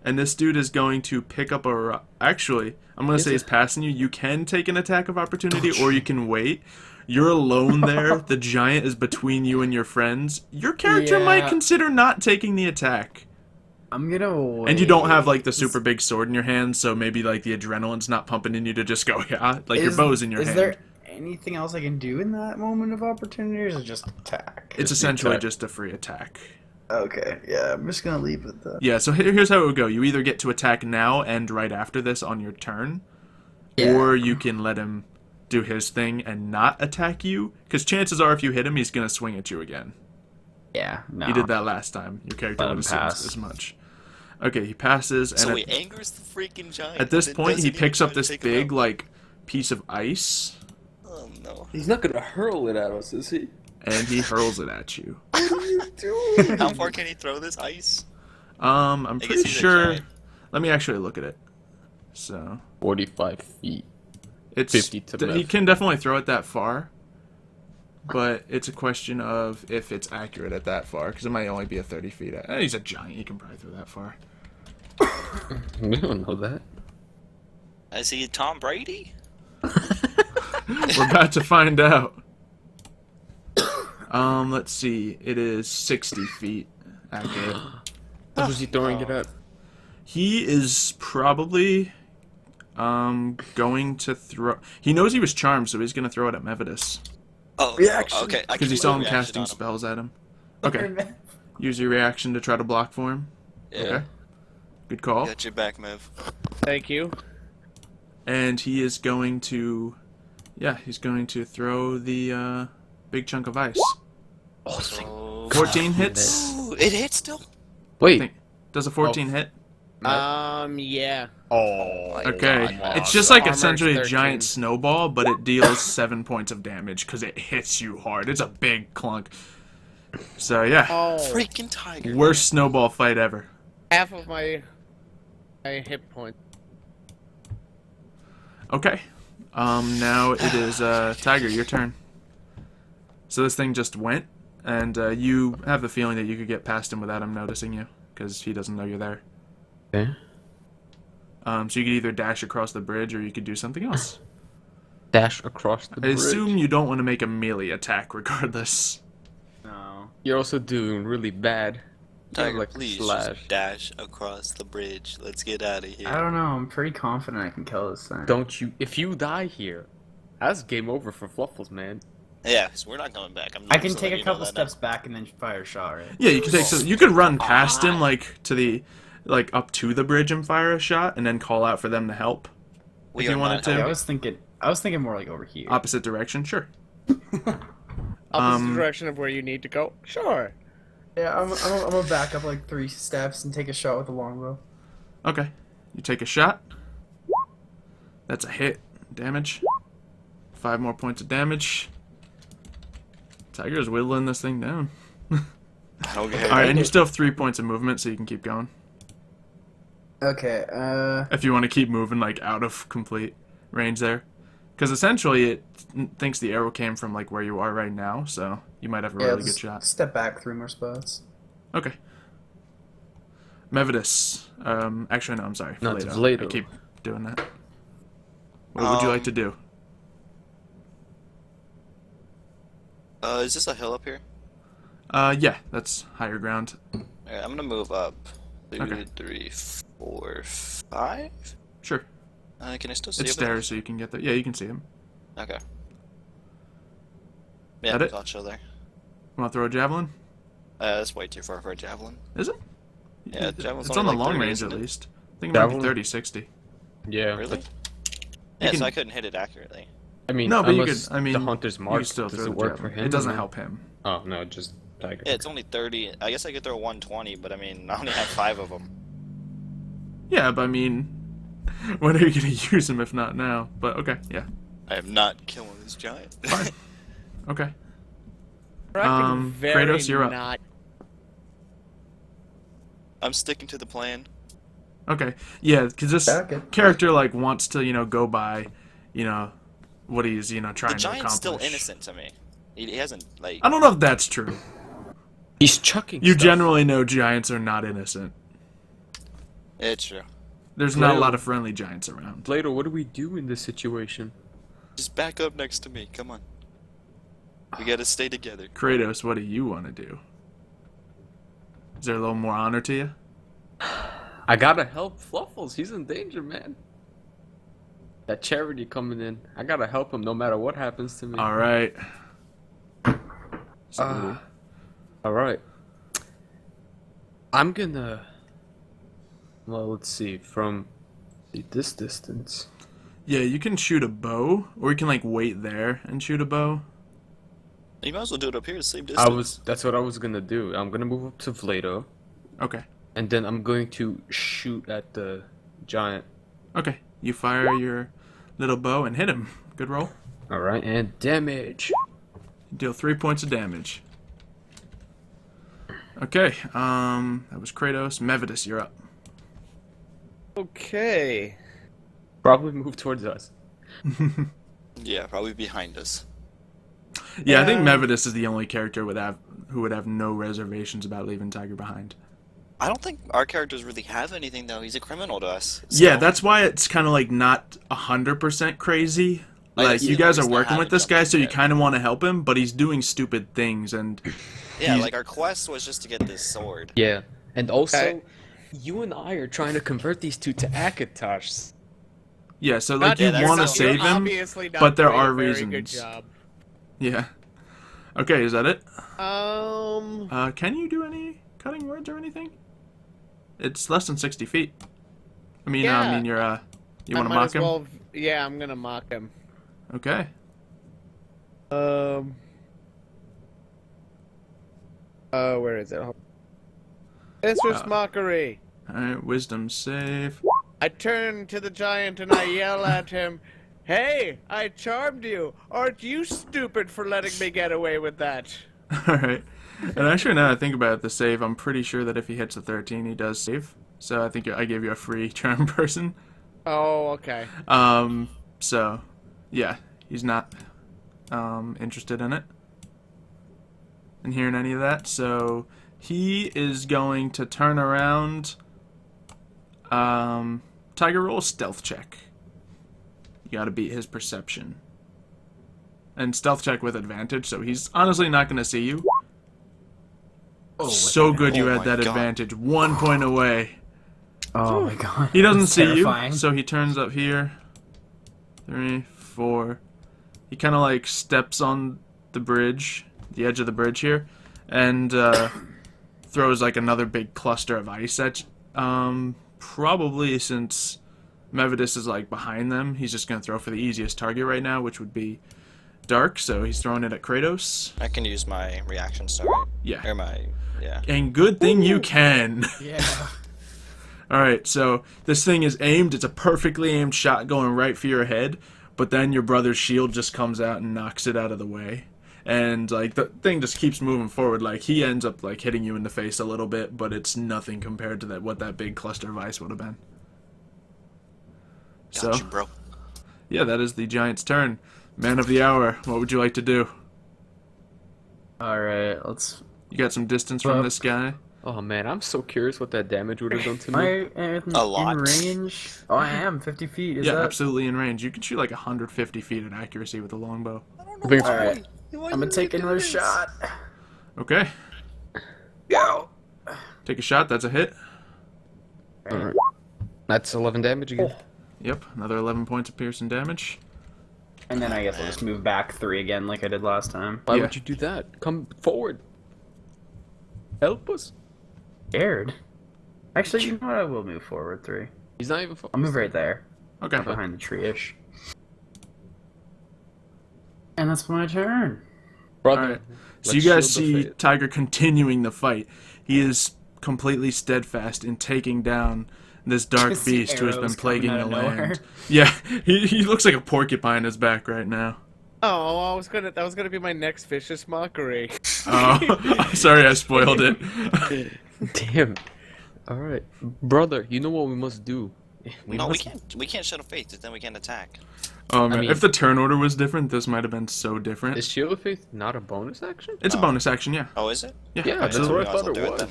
And this dude is going to pick up a rock. Actually, I'm going to Is say it? he's passing you. You can take an attack of opportunity, or you can wait. You're alone there. The giant is between you and your friends. Your character might Yeah. consider not taking the attack. I'm gonna wait. And you don't have like the super big sword in your hand, so maybe like the adrenaline's not pumping in you to just go, yeah, like your bow's in your is hand. there anything else I can do in that moment of opportunity, or is it just attack? It's Just essentially attack. just a free attack. Okay, yeah, I'm just gonna leave it that. Yeah, so here's how it would go. You either get to attack now and right after this on your turn, Yeah. or you can let him do his thing and not attack you, because chances are if you hit him, he's going to swing at you again. Yeah, no. He did that last time. Your character Let would him assume pass. as much. Okay, he passes, and So at, he angers the freaking giant. at this and point, he doesn't even picks up try to this take him big, out. like, piece of ice, Oh no. He's not gonna hurl it at us, is he? and he hurls it at you. How far can he throw this ice? I'm I guess pretty he's a sure... giant. Let me actually look at it. So... 45 feet. It's 50 to he left. can definitely throw it that far, but it's a question of if it's accurate at that far, because it might only be a 30 feet. He's a giant. He can probably throw that far. We don't know that. I see Tom Brady. We're about to find out. Let's see. It is 60 feet accurate. What was he throwing it at? He is probably going to throw. He knows he was charmed, so he's going to throw it at Mevidus Oh, Reaction. okay. I because can he saw him reaction casting on him. spells at him. Okay. Use your reaction to try to block for him. Yeah. Okay. Good call. Got your back, Mev. Thank you. And he is going to, yeah, he's going to throw the big chunk of ice. Oh, thank Oh. 14 hits. Ooh, it hit still. Wait. Think- Does a 14 hit? Yeah. Oh my Okay. God. It's just like Armor's essentially a 13. giant snowball, but it deals 7 points of damage because it hits you hard. It's a big clunk. So yeah, Oh, Freaking tiger. worst snowball fight ever. half of my hit points. Okay. Now it is Tiger, your turn. So this thing just went, and you have the feeling that you could get past him without him noticing you, because he doesn't know you're there. Okay. So you could either dash across the bridge, or you could do something else. Dash across the I bridge. assume you don't want to make a melee attack, regardless. No. You're also doing really bad. You have, Tiger, like, please slash. just dash across the bridge. Let's get out of here. I don't know. I'm pretty confident I can kill this thing. Don't you? If you die here, that's game over for Fluffles, man. Yeah, so we're not coming back. I can take a couple steps back and then fire a shot, right? Yeah, you can take some. You could run past him, like to the, like up to the bridge and fire a shot, and then call out for them to help. We if you are wanted not to. Yeah, helping. I was thinking more like over here. Opposite direction, sure. Opposite direction of where you need to go. Sure. Yeah, I'm gonna back up like 3 steps and take a shot with the longbow. Okay. You take a shot. That's a hit. Damage. 5 more points of damage. Tiger's whittling this thing down. Okay. Alright, and you still have 3 points of movement, so you can keep going. Okay. If you want to keep moving, like, out of complete range there. Because essentially it thinks the arrow came from, like, where you are right now, so you might have a really good shot. Step back 3 more spots. Okay. Mevidus. Actually, no, I'm sorry. No, it's Vlado. Vlado. I keep doing that. What would you like to do? Is this a hill up here? Yeah, that's higher ground. Alright, I'm gonna move up. 2, Okay. 3, 4, 5? Sure. Can I still see It's him? stairs, so you can get there. Yeah, you can see him. Okay. Yeah, That it? I'll chill there. Want to throw a javelin? That's way too far for a javelin. Is it? Yeah, javelin's It's only on the like long 30, range isn't at it? least. I think it might be Javelin? 30, 60. Yeah. Really? You Yeah, can- so I couldn't hit it accurately. I mean, No, but you unless could. I mean, the hunter's you mark can still does throw it the work for javelin. him? It doesn't or no? help him. Oh no, just Tiger. Yeah, it's only 30. I guess I could throw 120, but I mean, I only have 5 of them. Yeah, but I mean, when are you gonna use him if not now? But okay, yeah, I am not killing this giant. fine. Okay. We're acting very Kratos, you're up. not. I'm sticking to the plan. Okay. Yeah, because this Okay. character like wants to, go by, what he's, trying The to accomplish. giant's still innocent to me. He hasn't, like... I don't know if that's true. He's chucking. You stuff. generally know giants are not innocent. It's true. There's not a Vlado. lot of friendly giants around. Vlado, what do we do in this situation? Just back up next to me. Come on. We gotta stay together. Kratos, what do you want to do? Is there a little more honor to you? I gotta help Fluffles. He's in danger, man. That charity coming in. I gotta help him no matter what happens to me. All right. So, All right. I'm gonna. Well, let's see. From this distance. yeah, you can shoot a bow, or you can like wait there and shoot a bow. You might as well do it up here, same distance. That's what I was gonna do. I'm gonna move up to Vlado, Okay. and then I'm going to shoot at the giant. Okay. You fire your little bow and hit him. Good roll. All right, and damage. Deal 3 points of damage. Okay. That was Kratos. Mevidus, you're up. Okay. Probably move towards us. Yeah, probably behind us. Yeah, I think Mevidus is the only character who would have no reservations about leaving Tiger behind. I don't think our characters really have anything, though. He's a criminal to us. Yeah, so- that's why it's kind of like not 100% crazy. Like, he you guys are doesn't working have with a this guy, so you jumping kind of want to help him, but he's doing stupid things, and Yeah, he's- like our quest was just to get this sword. Yeah, and also, Okay. you and I are trying to convert these two to Akatosh. yeah, so like Yeah, you that's want to not- save him, Obviously not but there doing are a very good reasons. job. Yeah. Okay, is that it? Um. Can you do any cutting words or anything? It's less than 60 feet. I mean, Yeah. you I want to might mock as him? well- Yeah, I'm gonna mock him. Okay. Where is it? It's just Uh, mockery. Alright, wisdom save. I turn to the giant and I yell at him, "Hey, I charmed you! Aren't you stupid for letting me get away with that?" Alright. And actually, now that I think about it, the save, I'm pretty sure that if he hits a 13, he does save. So I think I gave you a free charm person. Oh, okay. So, yeah, he's not interested in it. And hearing any of that. So he is going to turn around. Tiger, roll a stealth check. You gotta beat his perception. And stealth check with advantage, so he's honestly not gonna see you. Oh, So good you Oh had my that God. advantage. 1 point away. Oh my god. He doesn't That's see terrifying. you, so he turns up here. 3, 4. He kind of like steps on the bridge, the edge of the bridge here, and throws like another big cluster of ice at probably since Mevidus is like behind them, he's just going to throw for the easiest target right now, which would be Dark, so he's throwing it at Kratos. I can use my reaction star. Right? Yeah. Or my... Yeah. And good thing you can. Yeah. Alright, so this thing is aimed. It's a perfectly aimed shot going right for your head, but then your brother's shield just comes out and knocks it out of the way. and like the thing just keeps moving forward. Like he ends up like hitting you in the face a little bit, but it's nothing compared to what that big cluster of ice would have been. So, Gotcha, bro. yeah, that is the giant's turn. Man of the hour, what would you like to do? Alright, let's... You got some distance from this guy? Oh man, I'm so curious what that damage would have done to Am me. I A lot. in range? Oh, I am 50 feet. Is Yeah, that... absolutely in range. You can shoot like 150 feet at accuracy with a longbow. Alright, I'm gonna take another shot. Okay. Go! Take a shot, that's a hit. Alright. That's 11 damage again. Yep, another 11 points of piercing damage. And then I guess I'll just move back 3 again like I did last time. Why Yeah. would you do that? Come forward. Help us. Scared. Actually, you know what? I will move forward 3. He's not even. I'll move right there. Okay. Behind the tree-ish. And that's my turn. Brother. Alright. So let's you guys shield the see fate. Tiger continuing the fight. He is completely steadfast in taking down this dark Just see beast who has been arrows plaguing coming the out of nowhere. land. Yeah, he looks like a porcupine is back right now. Oh, that was gonna be my next vicious mockery. Oh, sorry I spoiled it. Damn. All right, brother. You know what we must do? We can't shut a face, then we can't attack. Oh man, mean- if the turn order was different, this might have been so different. Is Shield of Faith not a bonus action? It's a bonus action, yeah. Oh, is it? Yeah, Yeah, that's absolutely. what I Might as thought well it do was. then.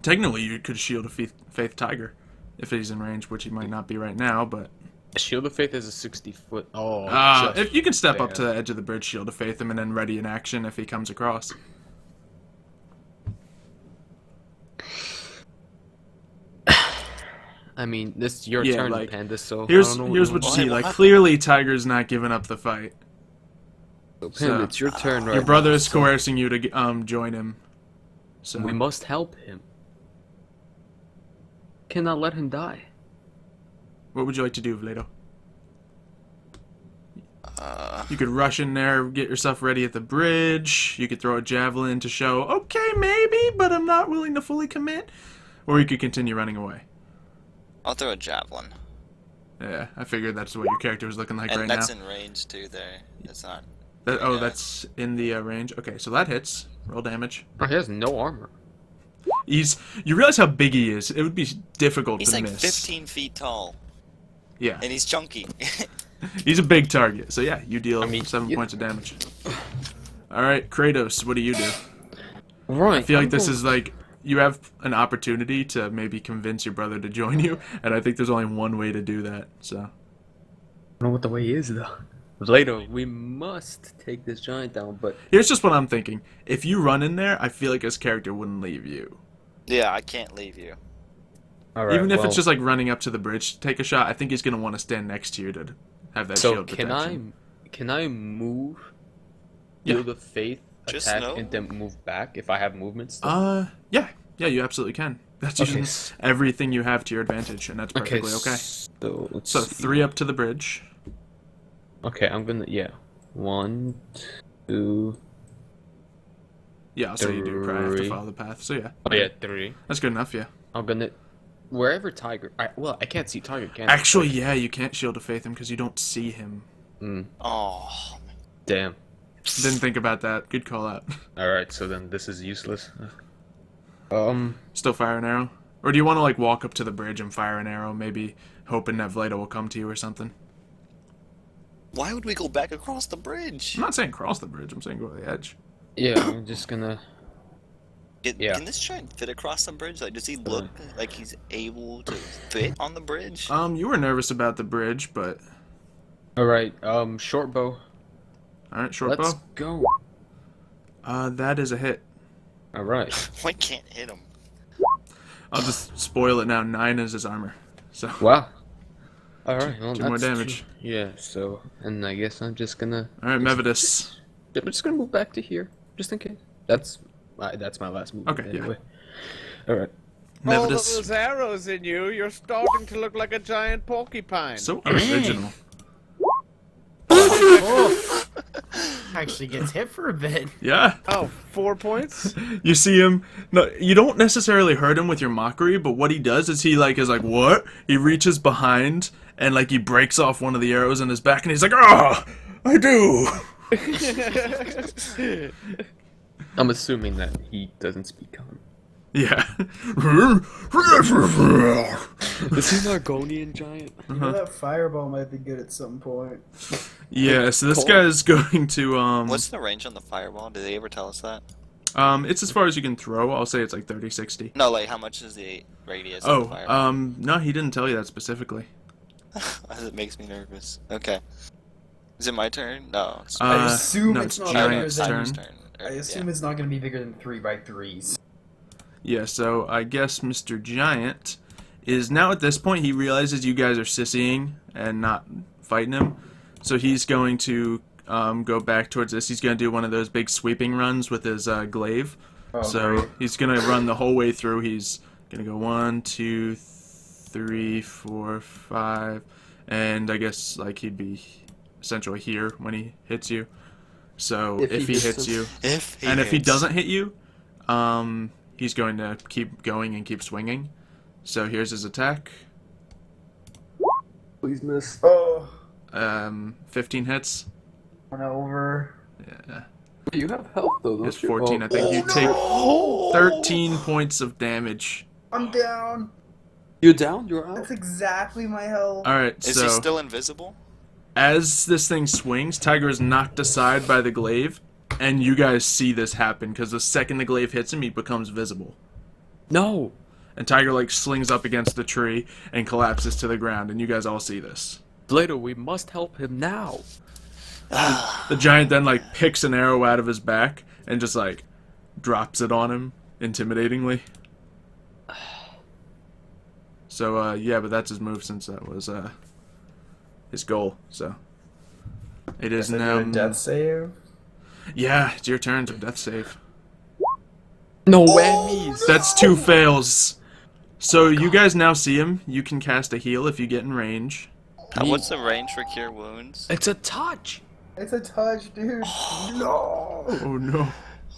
Technically, you could shield a Faith Tiger if he's in range, which he might not be right now, but... Shield of Faith is a 60-foot. Oh. just if you can step up to fair. the edge of the bridge, shield of Faith him, and then ready in action if he comes across. I mean, this is your Yeah, turn, like, Panda. So Here's I don't know here's what you you want. see. What? Like, clearly, Tiger's not giving up the fight. Panda, so- it's your turn right Your brother now, is so coercing you to join him. So we must help him. Cannot let him die. what would you like to do, Vlado? Uh, You could rush in there, get yourself ready at the bridge. You could throw a javelin to show, okay, maybe, but I'm not willing to fully commit. Or you could continue running away. I'll throw a javelin. Yeah, I figured that's what your character was looking like And right that's now. in range too there. That's not... Oh, yeah. that's in the range. Okay, so that hits. Roll damage. Oh, he has no armor. You realize how big he is. It would be difficult He's to like miss. 15 feet tall. Yeah, And he's chunky. he's a big target. So yeah, you deal I mean, 7 you- points of damage. All right, Kratos, what do you do? Right. I feel like this is like you have an opportunity to maybe convince your brother to join you, and I think there's only one way to do that. So I don't know what the way is though. Later, we must take this giant down, but here's just what I'm thinking: if you run in there, I feel like his character wouldn't leave you, Yeah, I can't leave you. all right. even if well, it's just like running up to the bridge to take a shot. I think he's gonna want to stand next to you to have that so shield protection. can I move? Yeah. Shield of Faith Just attack no. and then move back if I have movement still? Yeah, you absolutely can. That's Okay, using everything you have to your advantage, and that's perfectly okay. So let's So see. 3 up to the bridge. Okay, I'm gonna 1, 2. Yeah, so you do probably have to 3. follow the path. So yeah, Oh yeah, 3. that's good enough. Yeah. I'm gonna wherever Tiger. I can't see Tiger. Can I? Actually, yeah, you can't shield of faith him because you don't see him. Oh, Damn. Didn't think about that. Good call out. All right, so then this is useless. Still fire an arrow, or do you want to like walk up to the bridge and fire an arrow, maybe hoping that Vlado will come to you or something? why would we go back across the bridge? I'm not saying cross the bridge. I'm saying go to the edge. Yeah, I'm just gonna. Yeah. Can this giant fit across the bridge? Like, does he look like he's able to fit on the bridge? You were nervous about the bridge, but All right, short bow. all right, short Let's bow. go. That is a hit. All right. Why can't hit him? I'll just spoil it now. 9 is his armor. So Wow. All right. Well, 2 more that's damage. 2. Yeah. So, and I guess I'm just gonna. All right, Mevidus. I'm just gonna move back to here, just in case. That's my last move. Okay, yeah. Anyway. All right. All Mevidus. those arrows in you, you're starting to look like a giant porcupine. So unoriginal. Actually gets hit for a bit. Yeah. Oh, 4 points? You see him. No, you don't necessarily hurt him with your mockery, but what he does is he is like, what? He reaches behind and like he breaks off one of the arrows in his back, and he's like, I do. I'm assuming that he doesn't speak common. Yeah. Is he an Argonian giant? You know that fireball might be good at some point. Yeah, so this guy is going to What's the range on the fireball? Did they ever tell us that? it's as far as you can throw. I'll say it's like 30, 60. No, like how much is the radius of the Oh, fireball? no, he didn't tell you that specifically. It makes me nervous. Okay. Is it my turn? No. It's I assume no, it's not Giant's bigger turn. than. turn. I assume it's not going to be bigger than 3x3s. Yeah, so I guess Mr. Giant is now at this point, he realizes you guys are sissying and not fighting him. So he's going to go back towards this. He's going to do one of those big sweeping runs with his glaive. Oh, So great. he's going to run the whole way through. He's going to go 1, 2, 3, 4, 5. And I guess like he'd be essentially here when he hits you. So if he hits you, if he doesn't hit you, he's going to keep going and keep swinging. So here's his attack. Please miss. Oh, 15 hits. went over. Yeah. You have health though, don't It's you? 14. I think you take 13 points of damage. I'm down. You're down? You're out? That's exactly my health. All right. Is So he still invisible? as this thing swings, Tiger is knocked aside by the glaive, and you guys see this happen because the second the glaive hits him, he becomes visible. No. And Tiger like slings up against the tree and collapses to the ground, and you guys all see this. Blader, we must help him now. The giant then like picks an arrow out of his back and just like drops it on him intimidatingly. So yeah, but that's his move since that was his goal. So it is now. A death save. Yeah, it's your turn to death save. No whammies. That's 2 fails. So you guys now see him. You can cast a heal if you get in range. What's the range for cure wounds? It's a touch. It's a touch, dude. No. Oh no.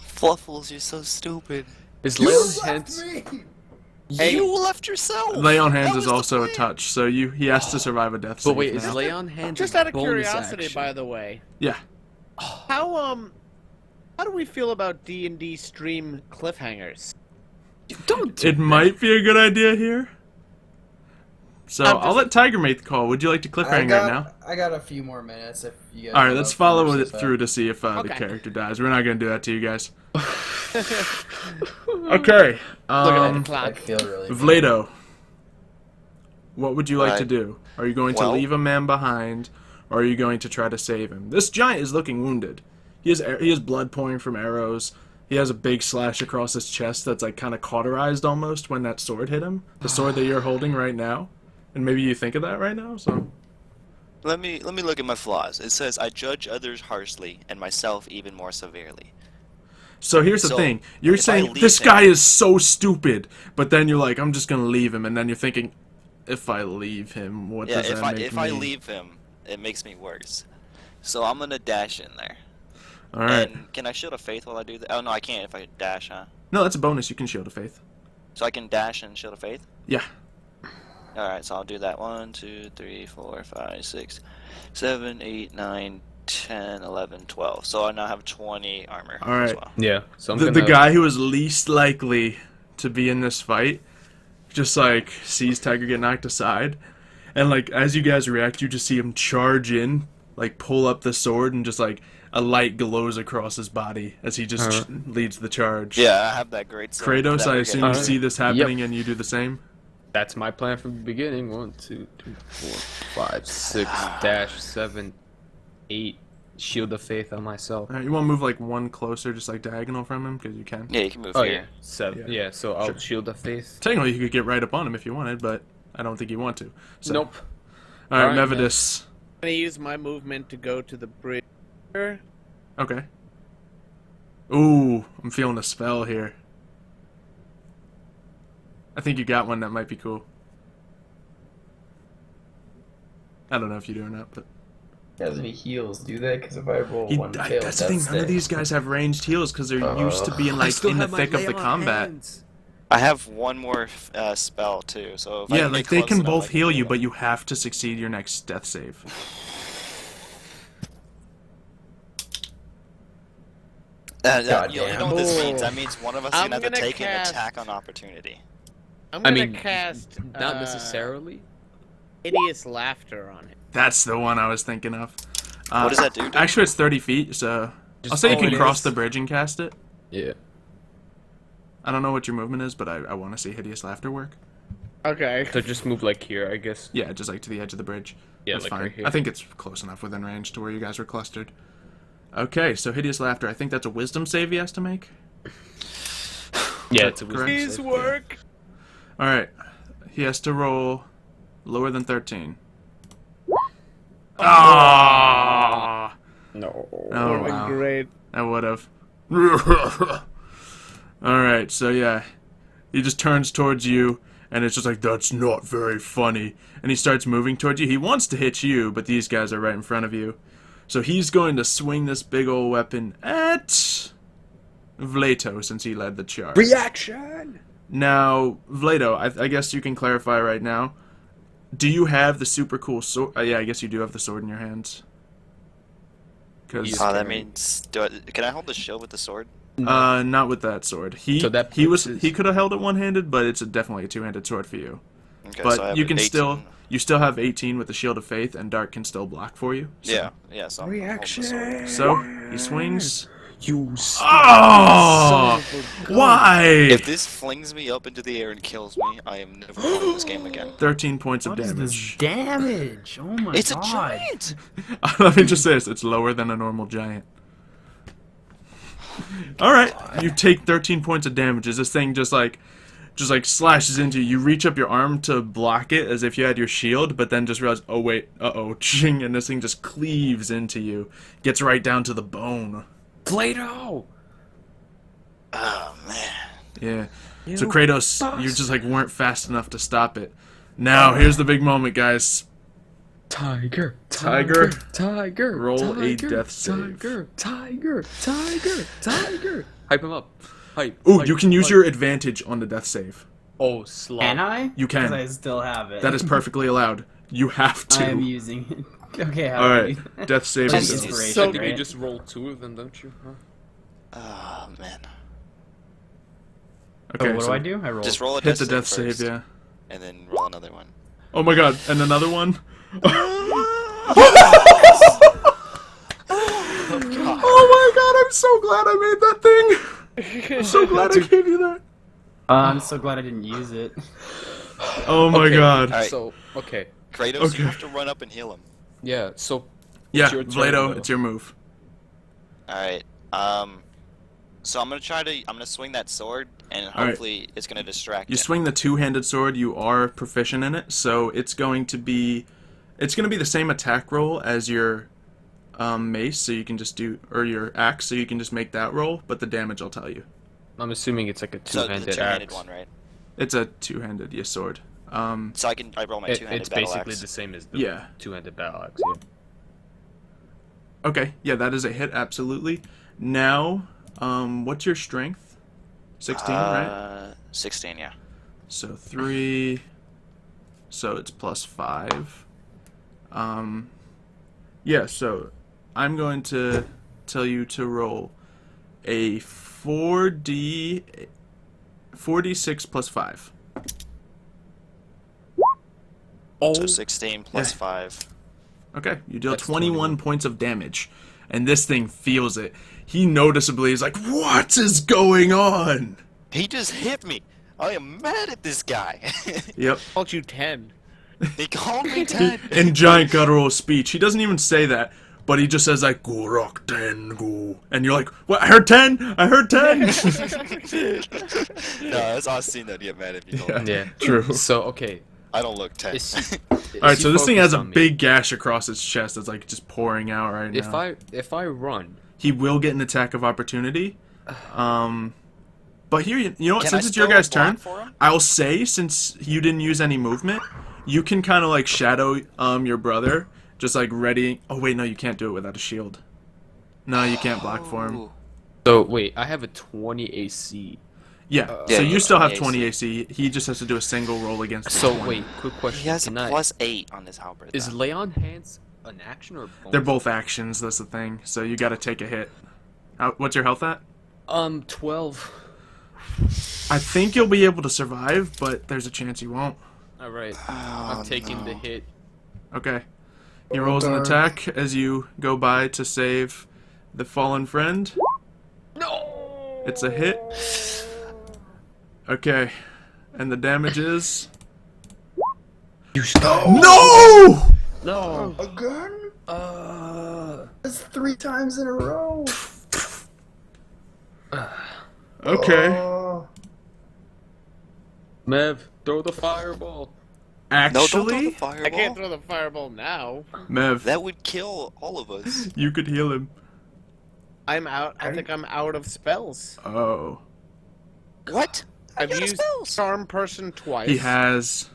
Fluffles, you're so stupid. Is You Leon's left hands? me. You left yourself. Lay on hands That is was the also a plan. touch, so he has to survive a death save. But wait, is now. lay on hands Just a out of bonus curiosity, action? by the way, Yeah. how do we feel about D&D stream cliffhangers? Don't do It might be a good idea here. So I'm I'll just- let Tiger make the call. Would you like to cliffhang right now? I got a few more minutes if you guys. All right, let's follow it it through to see if the Okay. character dies. We're not gonna do that to you guys. Okay. Look at the I clock. feel really. Vlado, what would you like to Right. do? Are you going to Well- leave a man behind, or are you going to try to save him? This giant is looking wounded. He has blood pouring from arrows. He has a big slash across his chest that's like kind of cauterized almost when that sword hit him. The sword that you're holding right now, and maybe you think of that right now. So Let me look at my flaws. It says I judge others harshly and myself even more severely. So here's the So, thing. You're if I saying leave this him- guy is so stupid, but then you're like, I'm just gonna leave him, and then you're thinking, if I leave him, what Yeah, does that make if me? I leave him, it makes me worse. So I'm gonna dash in there. All right. And can I shield of faith while I do that? Oh no, I can't if I dash, huh? No, that's a bonus. You can shield of faith. So I can dash and shield of faith. Yeah. All right, so I'll do that. 1, 2, 3, 4, 5, 6, 7, 8, 9, 10, 11, 12. So I now have 20 armor All as right. well. Yeah. So I'm The gonna... guy who is least likely to be in this fight just like sees Tiger get knocked aside, and like as you guys react, you just see him charge in, like pull up the sword, and just like a light glows across his body as he just leads the charge. Yeah, I have that great sword. Kratos, that I we're assume getting- you see this happening and you do the same. That's my plan from the beginning. 1, 2, 3, 4, 5, 6, dash 7, 8. Shield of faith on myself. All right, you want to move like one closer, just like diagonal from him, because you can. Yeah, you can move Oh here. yeah, 7. Yeah. Yeah. So I'll Sure. shield of faith. Technically, you could get right up on him if you wanted, but I don't think you want to. So. Nope. All right, All right, Mevidus. I'm gonna use my movement to go to the bridge. Okay. Ooh, I'm feeling a spell here. I think you got one that might be cool. I don't know if you do or not, but Has any heals? Do they? Because if I roll one fail, that's the thing. None of these guys have ranged heals because they're used to being like in the thick of the combat. I have one more spell too, so if I Yeah, can like get they close can enough, both I can heal do you, that. but you have to succeed your next death save. You know what this means? That means one of us is I'm gonna have to gonna take an cast- attack on opportunity. I'm I gonna mean, cast not necessarily. hideous laughter on it. That's the one I was thinking of. What does that do? Actually, it's 30 feet, so I'll say you can cross the bridge and cast it. Yeah. I don't know what your movement is, but I want to see hideous laughter work. Okay. So just move like here, I guess. Yeah, just like to the edge of the bridge. Yeah, That's like fine. right here. I think it's close enough within range to where you guys were clustered. Okay, so hideous laughter. I think that's a wisdom save he has to make. Yeah, it's a correct? wisdom Please save. work. All right, he has to roll lower than 13. Ah! No. Oh wow. Great. I would have. Alright, so yeah. He just turns towards you, and it's just like, that's not very funny. And he starts moving towards you. He wants to hit you, but these guys are right in front of you. So he's going to swing this big old weapon at Vlato, since he led the charge. Reaction! Now, Vlato, I guess you can clarify right now. Do you have the super cool sword? Yeah, I guess you do have the sword in your hands. Because That means can I hold the shield with the sword? not with that sword. So that he puts his- could have held it one-handed, but it's definitely a two-handed sword for you. Okay, But so I have you can 18. you still have 18 with the Shield of Faith, and Dark can still block for you. So. Yeah. So I'm holding the sword. So he swings. You Oh! Why? If this flings me up into the air and kills me, I am never playing this game again. 13 points of What is this damage. damage? Oh my It's god. a giant. Let me just say this: it's lower than a normal giant. All right, you take 13 points of damage as this thing just like slashes into you. You reach up your arm to block it as if you had your shield, but then just realize, oh wait, ching, and this thing just cleaves into you, gets right down to the bone. Play-Doh! Oh man. Yeah. So Kratos, you just like weren't fast enough to stop it. Now here's the big moment, guys. Tiger, Tiger. tiger, Roll a tiger, death save. tiger. Hype him up. Hype. Ooh, hype, you can use hype. your advantage on the death save. Oh, slot. Can I? You can. Because I still have it. That is perfectly allowed. You have I am to. using it. Okay, how All do right, we- death save. That's is- inspiration, I think you right? just roll 2 of them, don't you? Huh? Oh man. Okay, So what so do I do? I roll. Just roll a hit the death death save save, first, yeah. and then roll another one. Oh my god, and another one? Oh my god, I'm so glad I made that thing! I'm so glad I gave you that. I'm so glad I didn't use it. Oh my Okay, god. Alright. So, okay. Kratos, Okay. you have to run up and heal him. Yeah, so Yeah, your turn, Vlado, though. it's your move. Alright. So I'm gonna swing that sword, and Alright. hopefully it's gonna distract You him. swing the two-handed sword, you are proficient in it, so it's going to be the same attack roll as your mace, so you can just do, or your axe, so you can just make that roll, but the damage I'll tell you. I'm assuming it's like a So the two-handed two-handed axe. one, right? It's a two-handed, yes, sword. So I roll my two-handed It's battle basically axe. the same as the Yeah. two-handed battle axe. Yeah. Okay, yeah, that is a hit, absolutely. Now, what's your strength? 16, right? 16, yeah. So 3, so it's plus 5. Yeah, so I'm going to tell you to roll a 4d6 plus 5. Oh, So 16 plus Yeah. 5. Okay, you deal That's 21 points of damage, and this thing feels it. He noticeably is like, what is going on? He just hit me. I am mad at this guy. Yep. Called you 10. He called me 10. In giant guttural speech. He doesn't even say that, but he just says like, go rock 10, go. And you're like, what, I heard 10? I heard 10! No, that's Austin that get mad at me. Yeah. yeah. True. So, okay. I don't look 10. Alright, so this thing has a big gash across its chest that's like just pouring out right now. If I run, He will get an attack of opportunity. But here, you know what? Can Since I it's your still guys' block turn, for him? I'll say, since you didn't use any movement, you can kind of like shadow your brother, just like ready. Oh wait, no, you can't do it without a shield. No, you can't block for him. Ooh. so wait, I have a 20 AC. Yeah, Yeah, so you you have still have 20 20 AC. He just has to do a single roll against. the So 20. wait, quick question. He has a Can I- plus 8 on his halberd. Is though. lay on hands an action or a bonus? They're both actions. That's the thing. So you got to take a hit. What's your health at? 12. I think you'll be able to survive, but there's a chance you won't. Alright, Oh, I'm taking the no. hit. Okay. He rolls an attack as you go by to save the fallen friend. No! It's a hit. Okay. And the damage is... You stop. No! No! Again? That's 3 times in a row. Okay. Mev, throw the fireball. No, don't throw Actually, the fireball. I can't throw the fireball now. Mev, That would kill all of us. you could heal him. I'm out. I think I'm out of spells. Oh. What? I've got used spells. Charm Person twice. He has...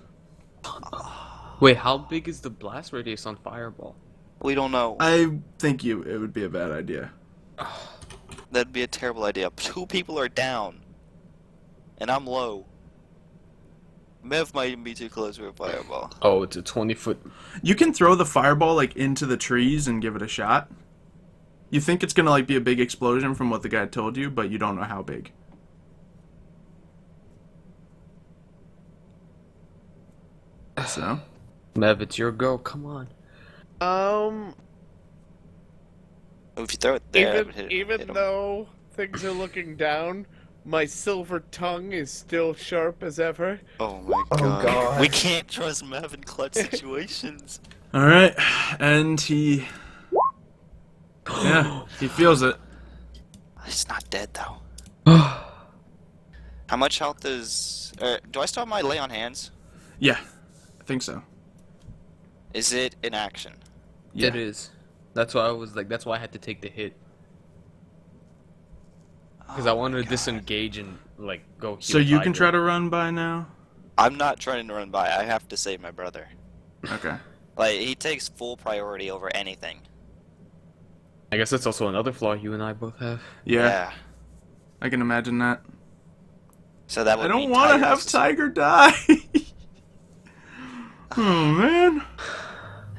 Wait, how big is the blast radius on fireball? We don't know. I think it would be a bad idea. That'd be a terrible idea. 2 people are down. And I'm low. Mev might even be too close for a fireball. Oh, it's a 20-foot. You can throw the fireball, like, into the trees and give it a shot. You think it's gonna, like, be a big explosion from what the guy told you, but you don't know how big. So... Mev, it's your go. Come on. If you throw it there, it would hit even him. though things are looking down, my silver tongue is still sharp as ever. Oh my Oh, god. God. We can't trust Mev in clutch situations. Alright, and he... Yeah, he feels it. He's not dead though. How much health is... do I still have my lay on hands? Yeah, I think so. Is it in action? Yeah. It is. That's why I was like, that's why I had to take the hit. Because I Oh my wanted to God. disengage and, like, go heal So you can Tiger. try to run by now? I'm not trying to run by. I have to save my brother. Okay. Like, he takes full priority over anything. I guess that's also another flaw you and I both have. Yeah, I can imagine that. So that would I don't mean want to Tiger have has to- Tiger die. Oh man.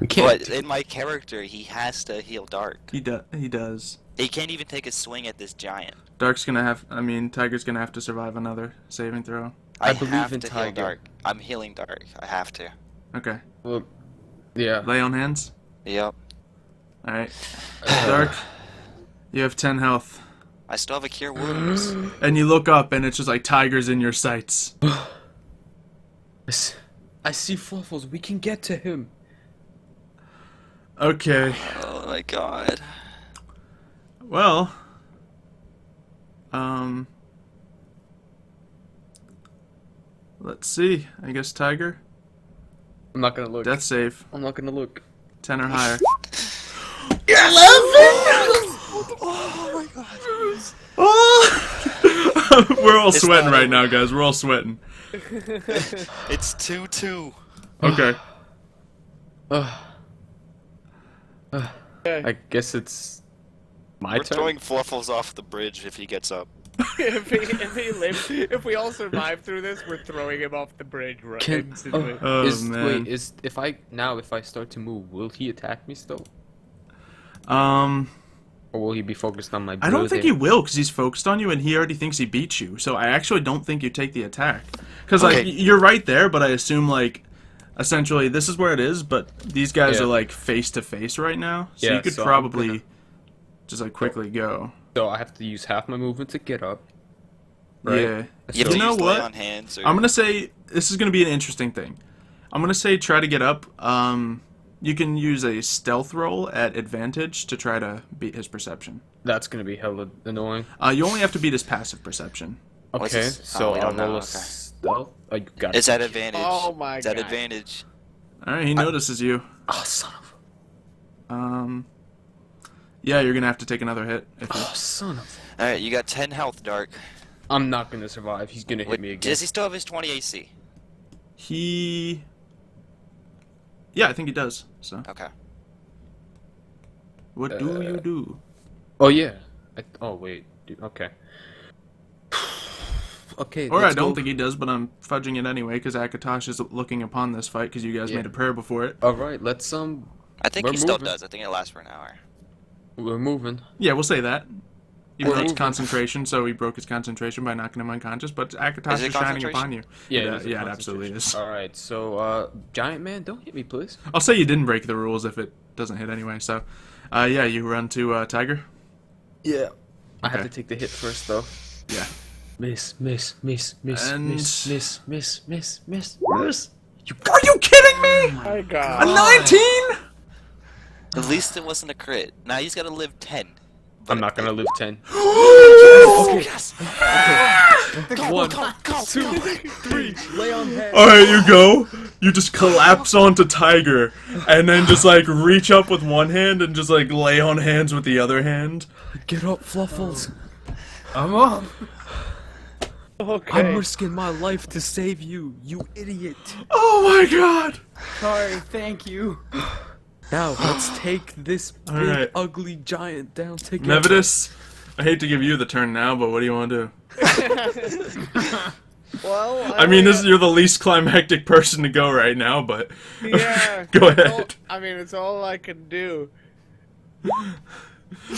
We can't. But in my character, he has to heal Dark. He does. He can't even take a swing at this giant. Dark's gonna have, Tiger's gonna have to survive another saving throw. I believe have in to heal Tiger. Dark. I'm healing Dark. I have to. Okay. Well, yeah. Lay on hands. Yep. Alright. Dark, you have 10 health. I still have a cure wounds. And you look up and it's just like Tiger's in your sights. I see Fluffles. We can get to him. Okay. Oh my god. Well. Let's see. I guess Tiger. I'm not gonna look. Death save. I'm not gonna look. 10 or higher. Oh! We're all It's sweating not right over. now, guys. We're all sweating. It's 2-2. Okay. I guess it's my We're turn. throwing Fluffles off the bridge if he gets up. if we all survive through this, we're throwing him off the bridge right instantly. Oh, man. Wait, if I start to move, will he attack me still, or will he be focused on my? I don't think he brother? will because he's focused on you and he already thinks he beat you. So I actually don't think you take the attack. Because, like, Okay. you're right there, but I assume, like, essentially this is where it is, but these guys Yeah. are, like, face to face right now. So Yeah, you could so I'm probably gonna- just, like, quickly go. So I have to use half my movement to get up. Right? Yeah. You have You to know use what? lay on hands or... I'm gonna say this is gonna be an interesting thing. I'm gonna say try to get up. You can use a stealth roll at advantage to try to beat his perception. That's gonna be hella annoying. You only have to beat his passive perception. What's Okay, this? so Oh, we I'll don't know, roll a okay. stealth. Oh, you got It's it. at advantage. Oh my It's at God. advantage. All right, he notices you. Oh, son of. Yeah, you're gonna have to take another hit. If you... Oh, son of. Alright, you got 10 health, Dark. I'm not gonna survive. He's gonna hit Wait, me again. does he still have his 20 AC? He. Yeah, I think he does. So, Okay. what do you do? Oh yeah. Oh wait. Dude, okay. Okay. Or I let's don't go. think he does, but I'm fudging it anyway because Akatosh is looking upon this fight because you guys Yeah. made a prayer before it. All right. Let's I think We're he still moving. does. I think it lasts for an hour. We're moving. Yeah, we'll say that. He broke concentration, so he broke his concentration by knocking him unconscious, but Akatos Is it is shining upon you. Yeah, Yeah, it absolutely is. Alright, so, Giant Man, don't hit me, please. I'll say you didn't break the rules if it doesn't hit anyway, so... yeah, you run to, Tiger? Yeah. I have Okay. to take the hit first, though. Yeah. Miss. And- Miss. Are you kidding me?! My A God. 19?! At least it wasn't a crit. Now he's got to live 10. I'm not gonna live 10. Yes! One, 2, 3, lay on head. Alright, you go. You just collapse onto Tiger, and then just, like, reach up with one hand and just, like, lay on hands with the other hand. Get up, Fluffles. I'm up. Okay. I'm risking my life to save you, you idiot. Oh my god! Sorry, thank you. Now, let's take this big, Alright. ugly giant down together. Mevidus, I hate to give you the turn now, but what do you want to do? Well, I mean, you're the least climactic person to go right now, but yeah. go it's all- ahead. I mean, it's all I can do.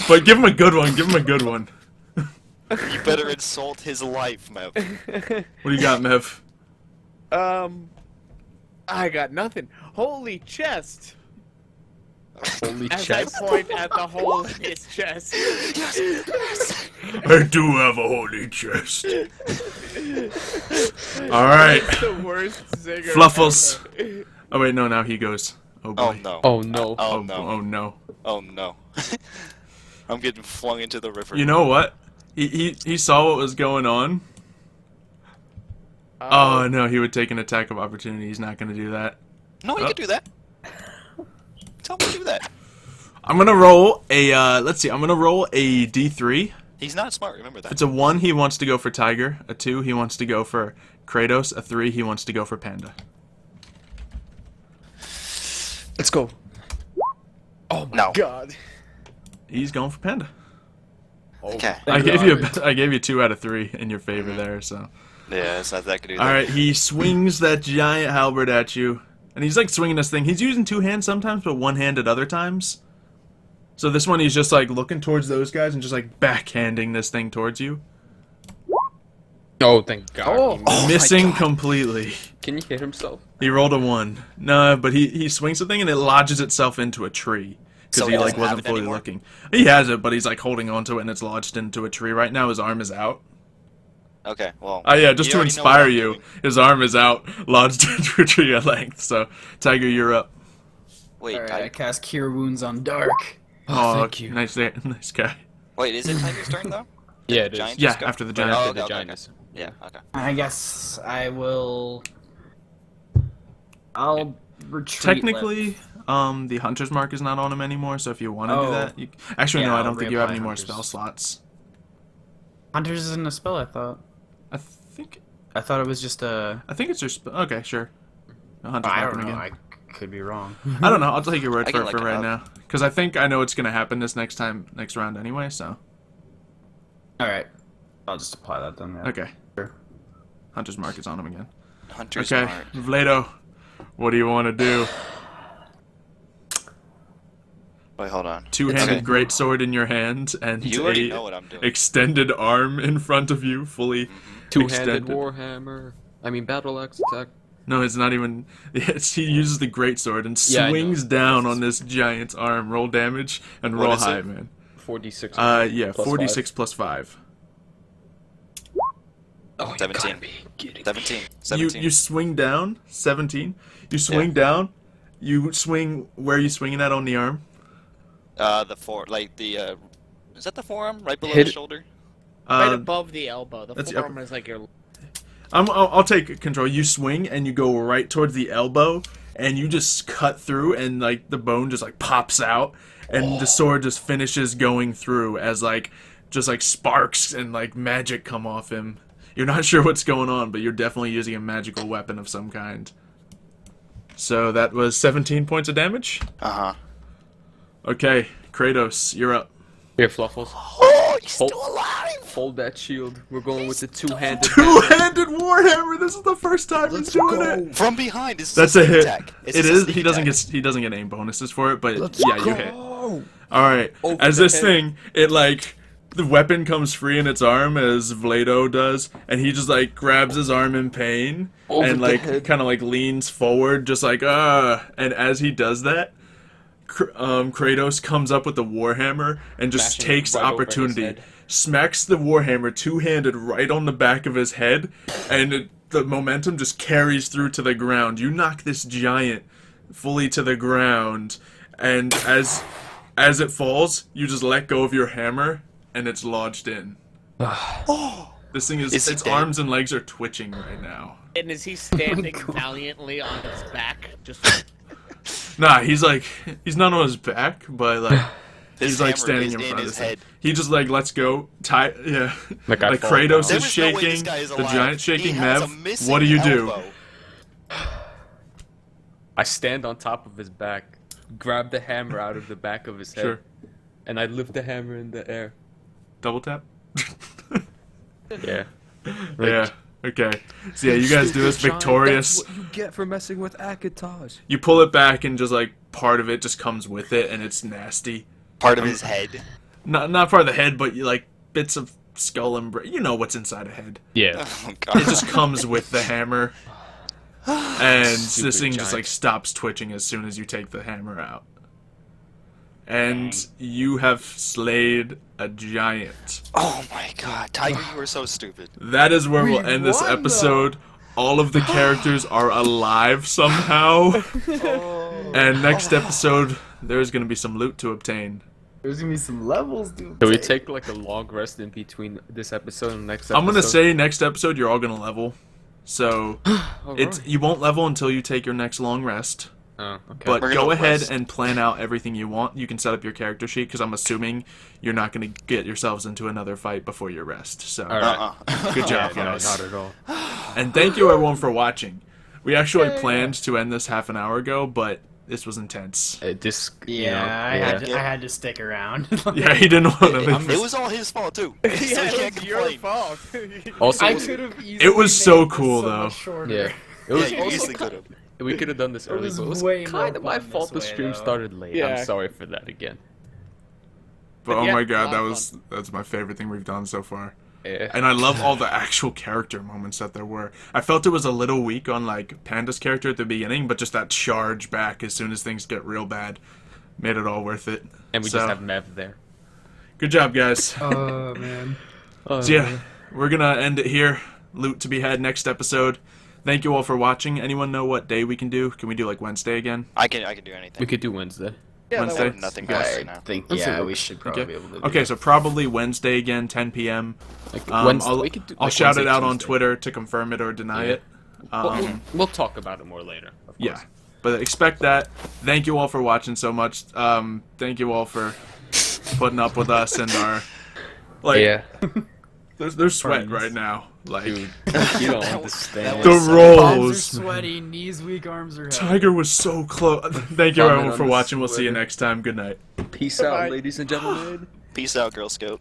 But give him a good one. Give him a good one. You better insult his life, Mev. What do you got, Mev? I got nothing. Holy chest! Holy As chest. I point at the hole in his chest. I do have a holy chest. Alright. The worst zinger. Fluffles. ever. Oh wait, no, now he goes. Oh boy. Oh no. Oh no. Oh Oh, no. oh no. Oh no. I'm getting flung into the river. You know what? He saw what was going on. Oh no, he would take an attack of opportunity. He's not gonna do that. No, you can do that. Tell him to do that. I'm gonna roll a let's see, I'm gonna roll a D3. He's not smart, remember If that. it's a 1, he wants to go for Tiger. A 2, he wants to go for Kratos. A 3, he wants to go for Panda. Let's go. Oh my No. god. He's going for Panda. Okay. I gave you 2 out of 3 in your favor there, so. Yeah, it's not that good either. Alright, he swings that giant halberd at you. And he's like swinging this thing. He's using 2 hands sometimes, but 1 hand at other times. So this one he's just like looking towards those guys and just like backhanding this thing towards you. Oh, thank god. Oh. He- Missing completely. Can he hit himself? He rolled a 1. No, but he swings the thing and it lodges itself into a tree. Because So he he like doesn't have wasn't it fully anymore? looking. He has it, but he's like holding onto it and it's lodged into a tree. Right now his arm is out. Okay, well. Oh yeah, just you to already know what inspire I'm you, doing. his arm is out, lodged into a tree at length. So, Tiger, you're up. Wait, Alright, I Tiger. cast Cure Wounds on Dark. Oh, thank you. nice guy. Wait, is it Tiger's turn though? Yeah, it is. Giant Yeah, just go? after the Right, giant. oh, After okay, the okay, giant okay. is- Yeah, okay. I guess I will. I'll retreat. Technically, the hunter's mark is not on him anymore. So if you want to do Oh. that, actually Yeah, no, I I'll don't think you have reapply any more Hunter's. spell slots. Hunters isn't a spell. I thought. I think It was just a. it's your spell. Okay, sure. The hunter's I mark don't know. again. I could be wrong. I don't know. I'll take your word I for can it look for it right up. now, because I think I know what's gonna happen this next round anyway. So All right. I'll just apply that then. Yeah. okay, Sure. hunter's mark is on him again. Hunter's Okay, Mark. Vlado, what do you want to do? Wait, hold on. Two-handed Okay. greatsword in your hand and You already a know what I'm doing. extended arm in front of you, fully Two-handed extended. warhammer. I mean, battle axe attack. No, it's not even. He uses the greatsword and Yeah, I know. swings down on this giant's arm. Roll damage and What roll is it? high, man. 46. Yeah, plus 46 5. plus 5. Oh, you 17. gotta be kidding. 17. You 17. you swing down 17. You swing down. You swing where are you swinging at on the arm? Is that the forearm? Right below Hit the it. shoulder? Right above the elbow. The that's the forearm upper- is like your. I'll take control. You swing and you go right towards the elbow, and you just cut through, and like the bone just like pops out, and the sword just finishes going through as like just like sparks and like magic come off him. You're not sure what's going on, but you're definitely using a magical weapon of some kind. So that was 17 points of damage. Uh-huh. Okay, Kratos, you're up. Here, Fluffles. Oh, he's Hold- still alive! Hold that shield. We're going with the two-handed. Two-handed warhammer. This is the first time he's doing it. From behind is That's a hit. Attack. It's It just a is. sneak He doesn't attack. get aim bonuses for it, but Let's yeah, go. you hit. All right. Over As the this head. thing, it like the weapon comes free in its arm as Vlado does, and he just like grabs his arm in pain Over and the like head. kind of like leans forward, just like and as he does that, Kratos comes up with the warhammer and just Smashing takes right over his opportunity, head. smacks the warhammer two-handed right on the back of his head, and the momentum just carries through to the ground. You knock this giant fully to the ground, and as it falls, you just let go of your hammer, and it's lodged in. This thing is Is he its dead? arms and legs are twitching right now. And is he standing God. valiantly on his back? Just Nah, he's not on his back, but like His he's like hammer standing is in front of his his head. He just like lets go, yeah. Like I Like fall Kratos down. is There is no way shaking, this guy is the alive. giant shaking He has a Mev. missing What do you do? elbow. I stand on top of his back, grab the hammer out of the back of his head, Sure. and I lift the hammer in the air. Double tap. Yeah. Yeah. Okay. So yeah, you guys do this victorious. That's what you get for messing with Akataj. You pull it back, and just like part of it just comes with it, and it's nasty. Part of his head. Not part of the head, but you like bits of skull and you know what's inside a head. Yeah. Oh It god. just comes with the hammer, and Stupid this thing just giant. like stops twitching as soon as you take the hammer out. And you have slayed a giant. Oh my god. Tiger, you are so stupid. That is where We we'll end this won, though. episode. All of the characters are alive somehow. And next episode, there's gonna be some loot to obtain. There's gonna be some levels, dude. Can we take like a long rest in between this episode and next episode? I'm gonna say next episode you're all gonna level. So Alright. you won't level until you take your next long rest. Oh, okay. But We're go gonna ahead rest. and plan out everything you want. You can set up your character sheet because I'm assuming you're not going to get yourselves into another fight before your rest. So Alright. Uh-uh. good job, Yeah, no, guys. not at all. And thank you everyone for watching. We actually planned to end this half an hour ago, but this was intense. This, Yeah, you know, I had to stick around. Yeah, he didn't want to It was all his fault too. So he can't complain. fault. Also, I could have easily. It was so made this cool, so though. much shorter. Yeah. It Yeah, was you also easily could have. we could have done this early, was but it was way kind of more my fun fault the this way, stream though. started late. Yeah. I'm sorry for that again. But oh yeah, my god, a lot of that's my favorite thing we've done so far. Yeah. And I love all the actual character moments that there were. I felt it was a little weak on like Panda's character at the beginning, but just that charge back as soon as things get real bad made it all worth it. And we So, just have Mev there. good job, guys. Oh man. So yeah, we're gonna end it here. Loot to be had next episode. Thank you all for watching. Anyone know what day we can do? Can we do like Wednesday again? I can do We anything. could do Wednesday. Wednesday? Nothing Okay. else I right now. think Let's yeah, see. we should probably Okay. be able to. Do Okay, that. so probably Wednesday again, 10 p.m. Like Um, Wednesday, we could do, I'll like, shout it Wednesday, out on Tuesday. Twitter to confirm it or deny Yeah. it. We'll talk about it more later. Of Yeah, course. but expect that. Thank you all for watching so much. Thank you all for putting up with us and our like. There's sweat Friends. right now. Like Dude, you don't understand. the was so- Palms are rolls. sweaty, knees weak, arms are heavy. Tiger was so close. Thank you Comment everyone on for the watching. We'll see you sweater. next time. Good night. Peace out, ladies and gentlemen. Peace out, Girl Scout.